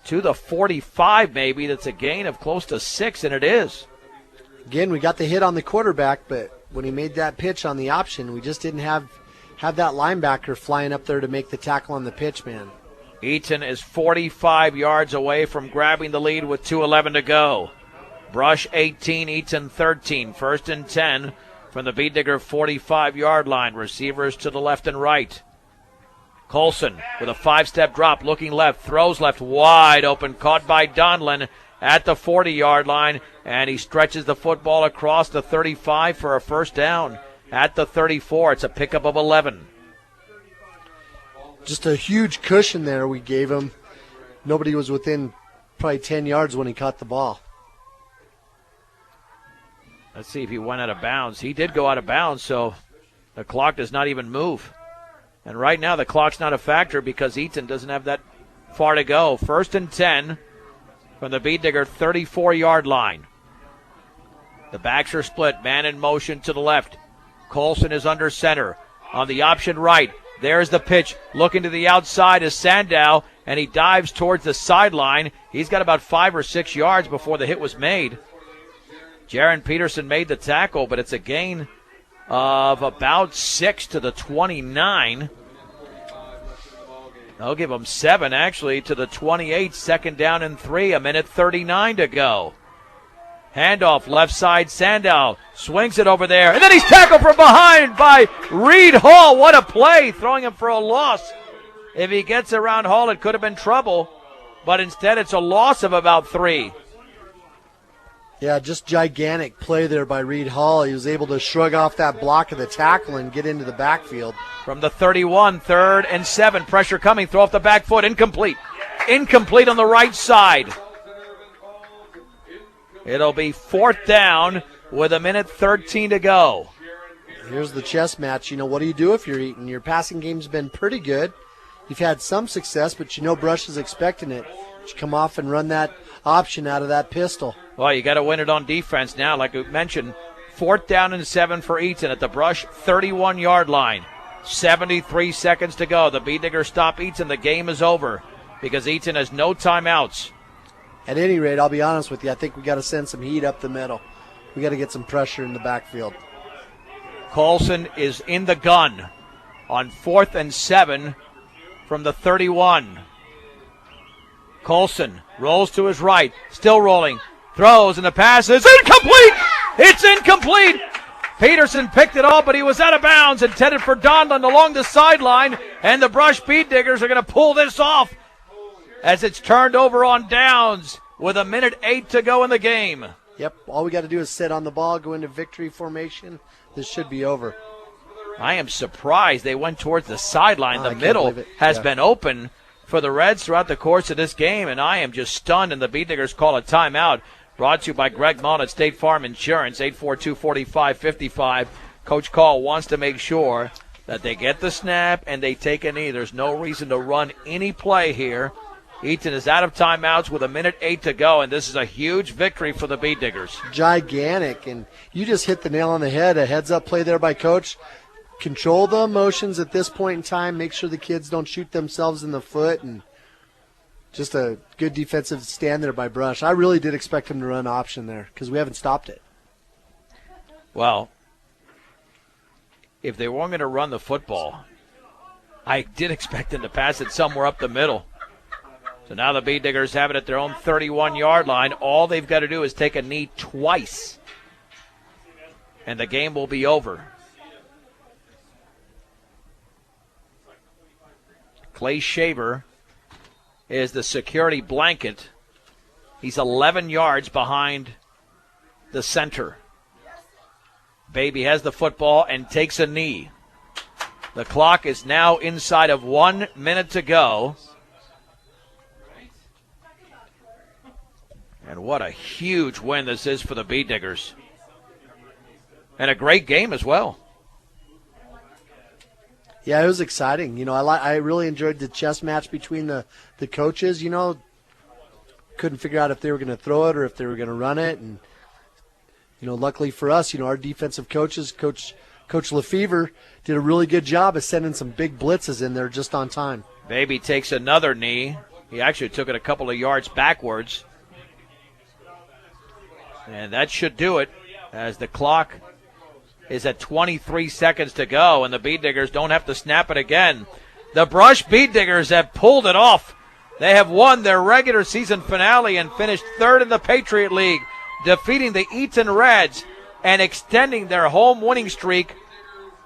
to the 45 maybe. That's a gain of close to 6, and it is. Again, we got the hit on the quarterback, but when he made that pitch on the option, we just didn't have that linebacker flying up there to make the tackle on the pitch, man. Eaton is 45 yards away from grabbing the lead with 2:11 to go. Brush 18, Eaton 13. 1st and 10 from the Bead Digger 45-yard line. Receivers to the left and right. Colson with a 5-step drop, looking left, throws left, wide open, caught by Donlin at the 40-yard line, and he stretches the football across the 35 for a first down. At the 34, it's a pickup of 11. Just a huge cushion there we gave him. Nobody was within probably 10 yards when he caught the ball. Let's see if he went out of bounds. He did go out of bounds, so the clock does not even move. And right now the clock's not a factor because Eaton doesn't have that far to go. 1st and 10 from the Bead Digger 34-yard line. The backs are split. Man in motion to the left. Colson is under center. On the option right, there's the pitch. Looking to the outside is Sandow, and he dives towards the sideline. He's got about 5 or 6 yards before the hit was made. Jaron Peterson made the tackle, but it's a gain of about 6 to the 29. I'll give him 7, actually, to the 28. 2nd down and 3, 1:39 to go. Handoff, left side, Sandow swings it over there, and then he's tackled from behind by Reed Hall. What a play, throwing him for a loss. If he gets around Hall, it could have been trouble, but instead it's a loss of about 3. Yeah, just gigantic play there by Reed Hall. He was able to shrug off that block of the tackle and get into the backfield. From the 31, 3rd and 7. Pressure coming, throw off the back foot, incomplete. Incomplete on the right side. It'll be 4th down with 1:13 to go. Here's the chess match. You know, what do you do if you're Eaton? Your passing game's been pretty good. You've had some success, but you know Brush is expecting it. You come off and run that option out of that pistol. Well, you got to win it on defense now. Like we mentioned, 4th down and 7 for Eaton at the Brush 31-yard line. 73 seconds to go. The Bead Diggers stop Eaton. The game is over because Eaton has no timeouts. At any rate, I'll be honest with you, I think we got to send some heat up the middle. We got to get some pressure in the backfield. Colson is in the gun on 4th and 7 from the 31. Colson rolls to his right, still rolling, throws, and the pass is incomplete! It's incomplete! Peterson picked it off, but he was out of bounds, intended for Donlin along the sideline, and the Brush Bead Diggers are going to pull this off as it's turned over on downs with 1:08 to go in the game. Yep, all we got to do is sit on the ball, go into victory formation. This should be over. I am surprised they went towards the sideline. The middle has been open for the Reds throughout the course of this game, and I am just stunned, and the Bead Diggers call a timeout. Brought to you by Greg Mullen at State Farm Insurance, 842-4555. Coach Call wants to make sure that they get the snap and they take a knee. There's no reason to run any play here. Eaton is out of timeouts with 1:08 to go, and this is a huge victory for the Bead Diggers. Gigantic, and you just hit the nail on the head. A heads-up play there by Coach. Control the emotions at this point in time. Make sure the kids don't shoot themselves in the foot, and just a good defensive stand there by Brush. I really did expect him to run option there because we haven't stopped it. Well, if they weren't going to run the football, I did expect them to pass it somewhere up the middle. So now the Bead Diggers have it at their own 31-yard line. All they've got to do is take a knee twice, and the game will be over. Clay Shaver is the security blanket. He's 11 yards behind the center. Baby has the football and takes a knee. The clock is now inside of 1 minute to go. And what a huge win this is for the Bead Diggers. And a great game as well. Yeah, it was exciting. You know, I really enjoyed the chess match between the coaches. You know, couldn't figure out if they were going to throw it or if they were going to run it. And, you know, luckily for us, you know, our defensive coaches, Coach Lefevre, did a really good job of sending some big blitzes in there just on time. Baby takes another knee. He actually took it a couple of yards backwards. And that should do it as the clock is at 23 seconds to go, and the Bead Diggers don't have to snap it again. The Brush Bead Diggers have pulled it off. They have won their regular season finale and finished third in the Patriot League, defeating the Eaton Reds and extending their home winning streak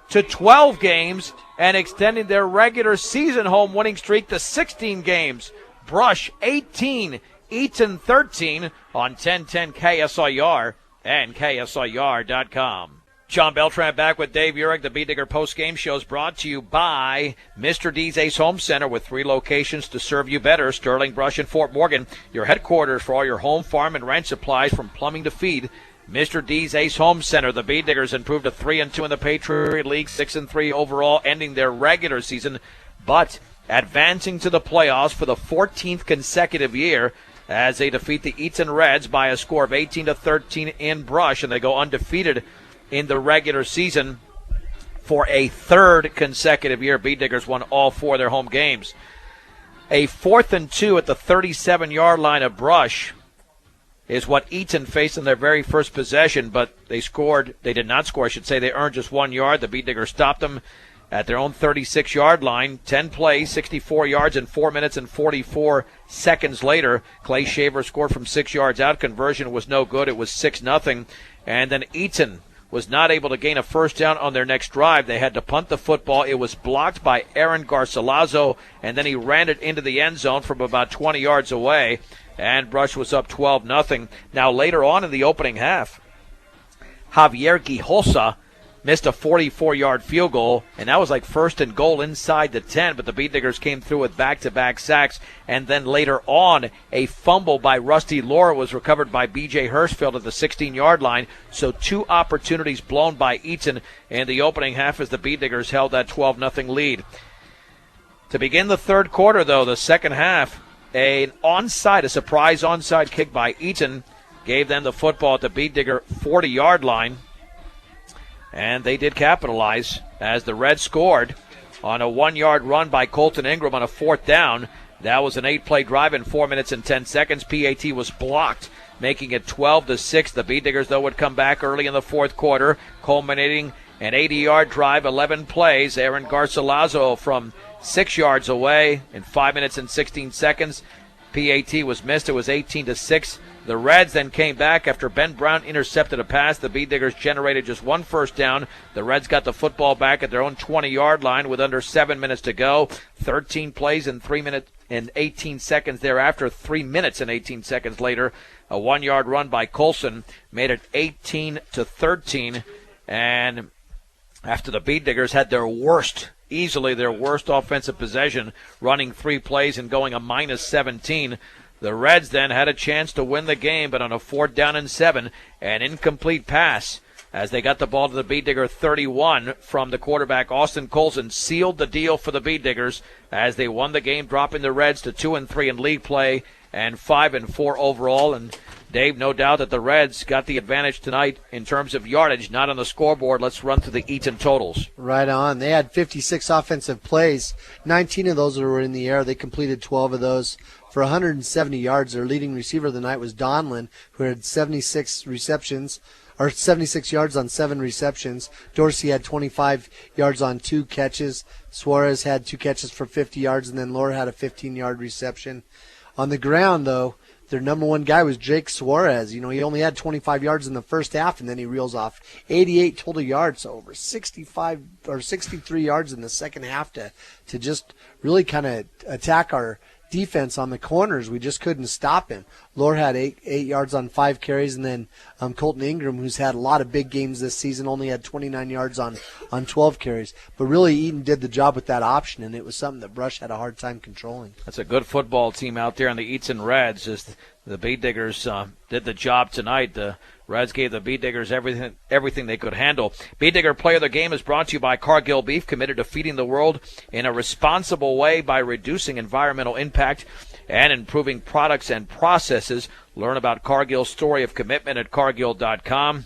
to 12 games and extending their regular season home winning streak to 16 games. Brush 18, Eaton 13 on 1010 KSIR and KSIR.com. Sean Beltran back with Dave Urich. The Bead Digger post-game show is brought to you by Mr. D's Ace Home Center with 3 locations to serve you better. Sterling, Brush, and Fort Morgan, your headquarters for all your home, farm, and ranch supplies from plumbing to feed. Mr. D's Ace Home Center. The Bead Diggers improved to 3-2 in the Patriot League, 6-3 overall, ending their regular season, but advancing to the playoffs for the 14th consecutive year as they defeat the Eaton Reds by a score of 18-13 in Brush, and they go undefeated in the regular season for a 3rd consecutive year. Bead Diggers won all 4 of their home games. A 4th and 2 at the 37-yard line of Brush is what Eaton faced in their very first possession, but they did not score, I should say. They earned just 1 yard. The Bead Diggers stopped them at their own 36-yard line. 10 plays, 64 yards, and 4 minutes and 44 seconds later. Clay Shaver scored from 6 yards out. Conversion was no good. It was 6-0. And then Eaton was not able to gain a first down on their next drive. They had to punt the football. It was blocked by Aaron Garcilazo, and then he ran it into the end zone from about 20 yards away, and Brush was up 12-0. Now, later on in the opening half, Javier Gijosa missed a 44-yard field goal, and that was like 1st and goal inside the 10, but the Bead Diggers came through with back-to-back sacks, and then later on, a fumble by Rusty Laura was recovered by B.J. Hirschfeld at the 16-yard line, so 2 opportunities blown by Eaton in the opening half as the Bead Diggers held that 12-0 lead. To begin the third quarter, though, the second half, a surprise onside kick by Eaton gave them the football at the Bead Digger 40-yard line. And they did capitalize as the Reds scored on a 1-yard run by Colton Ingram on a 4th down. That was an 8-play drive in 4 minutes and 10 seconds. PAT was blocked, making it 12-6. The Bead Diggers, though, would come back early in the fourth quarter, culminating an 80-yard drive, 11 plays. Aaron Garcilazo from 6 yards away in 5 minutes and 16 seconds. PAT was missed. It was 18-6. The Reds then came back after Ben Brown intercepted a pass. The Bead Diggers generated just 1 first down. The Reds got the football back at their own 20-yard line with under 7 minutes to go. 13 plays in 3 minutes and 18 seconds thereafter. 3 minutes and 18 seconds later, a 1-yard run by Colson made it 18-13. And after the Bead Diggers had easily their worst offensive possession, running 3 plays and going a -17, the Reds then had a chance to win the game, but on a 4th down and 7, an incomplete pass as they got the ball to the Bead Digger 31 from the quarterback Austin Colson sealed the deal for the Bead Diggers as they won the game, dropping the Reds to 2-3 in league play and 5-4 overall. And Dave, no doubt that the Reds got the advantage tonight in terms of yardage, not on the scoreboard. Let's run through the Eaton totals. Right on. They had 56 offensive plays. 19 of those were in the air. They completed 12 of those for 170 yards. Their leading receiver of the night was Donlin, who had 76 yards on 7 receptions. Dorsey had 25 yards on 2 catches. Suarez had 2 catches for 50 yards, and then Laura had a 15-yard reception. On the ground, though, their number one guy was Jake Suarez. You know, he only had 25 yards in the first half, and then he reels off 88 total yards, so over 65 or 63 yards in the second half to just really kind of attack our defense on the corners. We just couldn't stop him. Lohr had eight yards on 5 carries, and then Colton Ingram, who's had a lot of big games this season, only had 29 yards on 12 carries. But really, Eaton did the job with that option, and it was something that Brush had a hard time controlling. That's a good football team out there on the Eaton Reds. Just the Bee Diggers did the job tonight. The Reds gave the Bee Diggers everything they could handle. Bee Digger Player of the Game is brought to you by Cargill Beef, committed to feeding the world in a responsible way by reducing environmental impact and improving products and processes. Learn about Cargill's story of commitment at Cargill.com.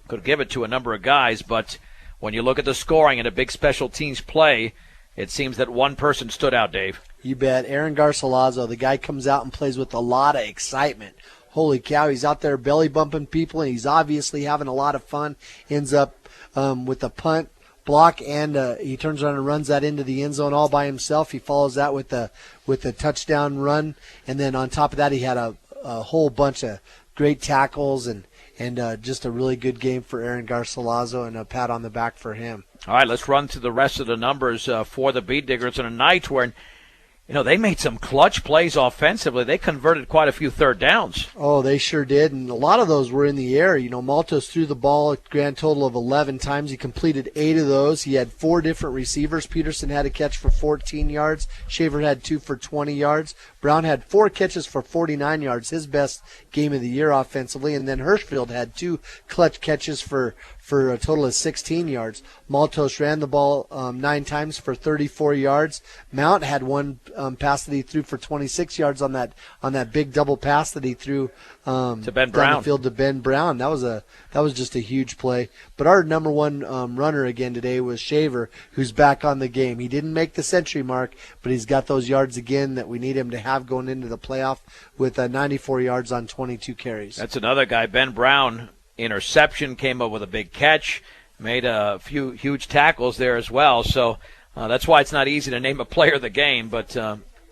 Could give it to a number of guys, but when you look at the scoring and a big special teams play, it seems that one person stood out, Dave. You bet. Aaron Garcilaso, the guy comes out and plays with a lot of excitement. Holy cow, he's out there belly bumping people, and he's obviously having a lot of fun. Ends up with a punt block, and he turns around and runs that into the end zone all by himself. He follows that with a touchdown run, and then on top of that, he had a whole bunch of great tackles and just a really good game for Aaron Garcilaso, and a pat on the back for him. All right, let's run through the rest of the numbers for the Bee Diggers on a night where, you know, they made some clutch plays offensively. They converted quite a few third downs. Oh, they sure did, and a lot of those were in the air. You know, Maltos threw the ball a grand total of 11 times. He completed 8 of those. He had 4 different receivers. Peterson had a catch for 14 yards. Shaver had 2 for 20 yards. Brown had 4 catches for 49 yards, his best game of the year offensively. And then Hirschfield had 2 clutch catches for a total of 16 yards. Maltos ran the ball 9 times for 34 yards. Mount had 1 pass that he threw for 26 yards on that big double pass that he threw to Ben down Brown. the field to Ben Brown. That was just a huge play. But our number one runner again today was Shaver, who's back on the game. He didn't make the century mark, but he's got those yards again that we need him to have going into the playoff with 94 yards on 22 carries. That's another guy, Ben Brown. Interception, came up with a big catch, made a few huge tackles there as well. So that's why it's not easy to name a player of the game. But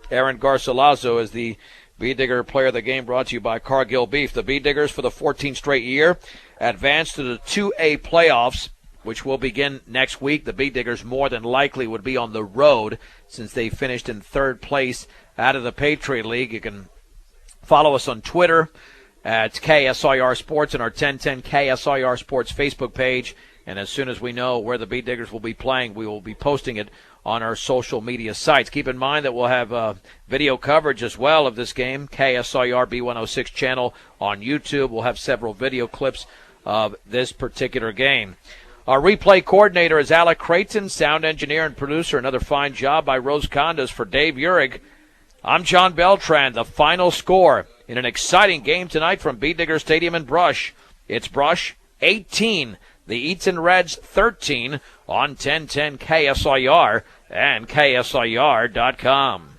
Aaron Garcilaso is the Bee Digger Player of the Game, brought to you by Cargill Beef. The Bee Diggers, for the 14th straight year, advanced to the 2A playoffs, which will begin next week. The Bee Diggers more than likely would be on the road since they finished in 3rd place out of the Patriot League. You can follow us on Twitter at KSIR Sports and our 1010 KSIR Sports Facebook page. And as soon as we know where the Bee Diggers will be playing, we will be posting it on our social media sites. Keep in mind that we'll have video coverage as well of this game, KSIR B106 channel on YouTube. We'll have several video clips of this particular game. Our replay coordinator is Alec Creighton, sound engineer and producer. Another fine job by Rose Condas. For Dave Urich, I'm John Beltran. The final score in an exciting game tonight from Bee Digger Stadium in Brush. It's Brush 18, the Eaton Reds 13 on 1010 KSIR and KSIR.com.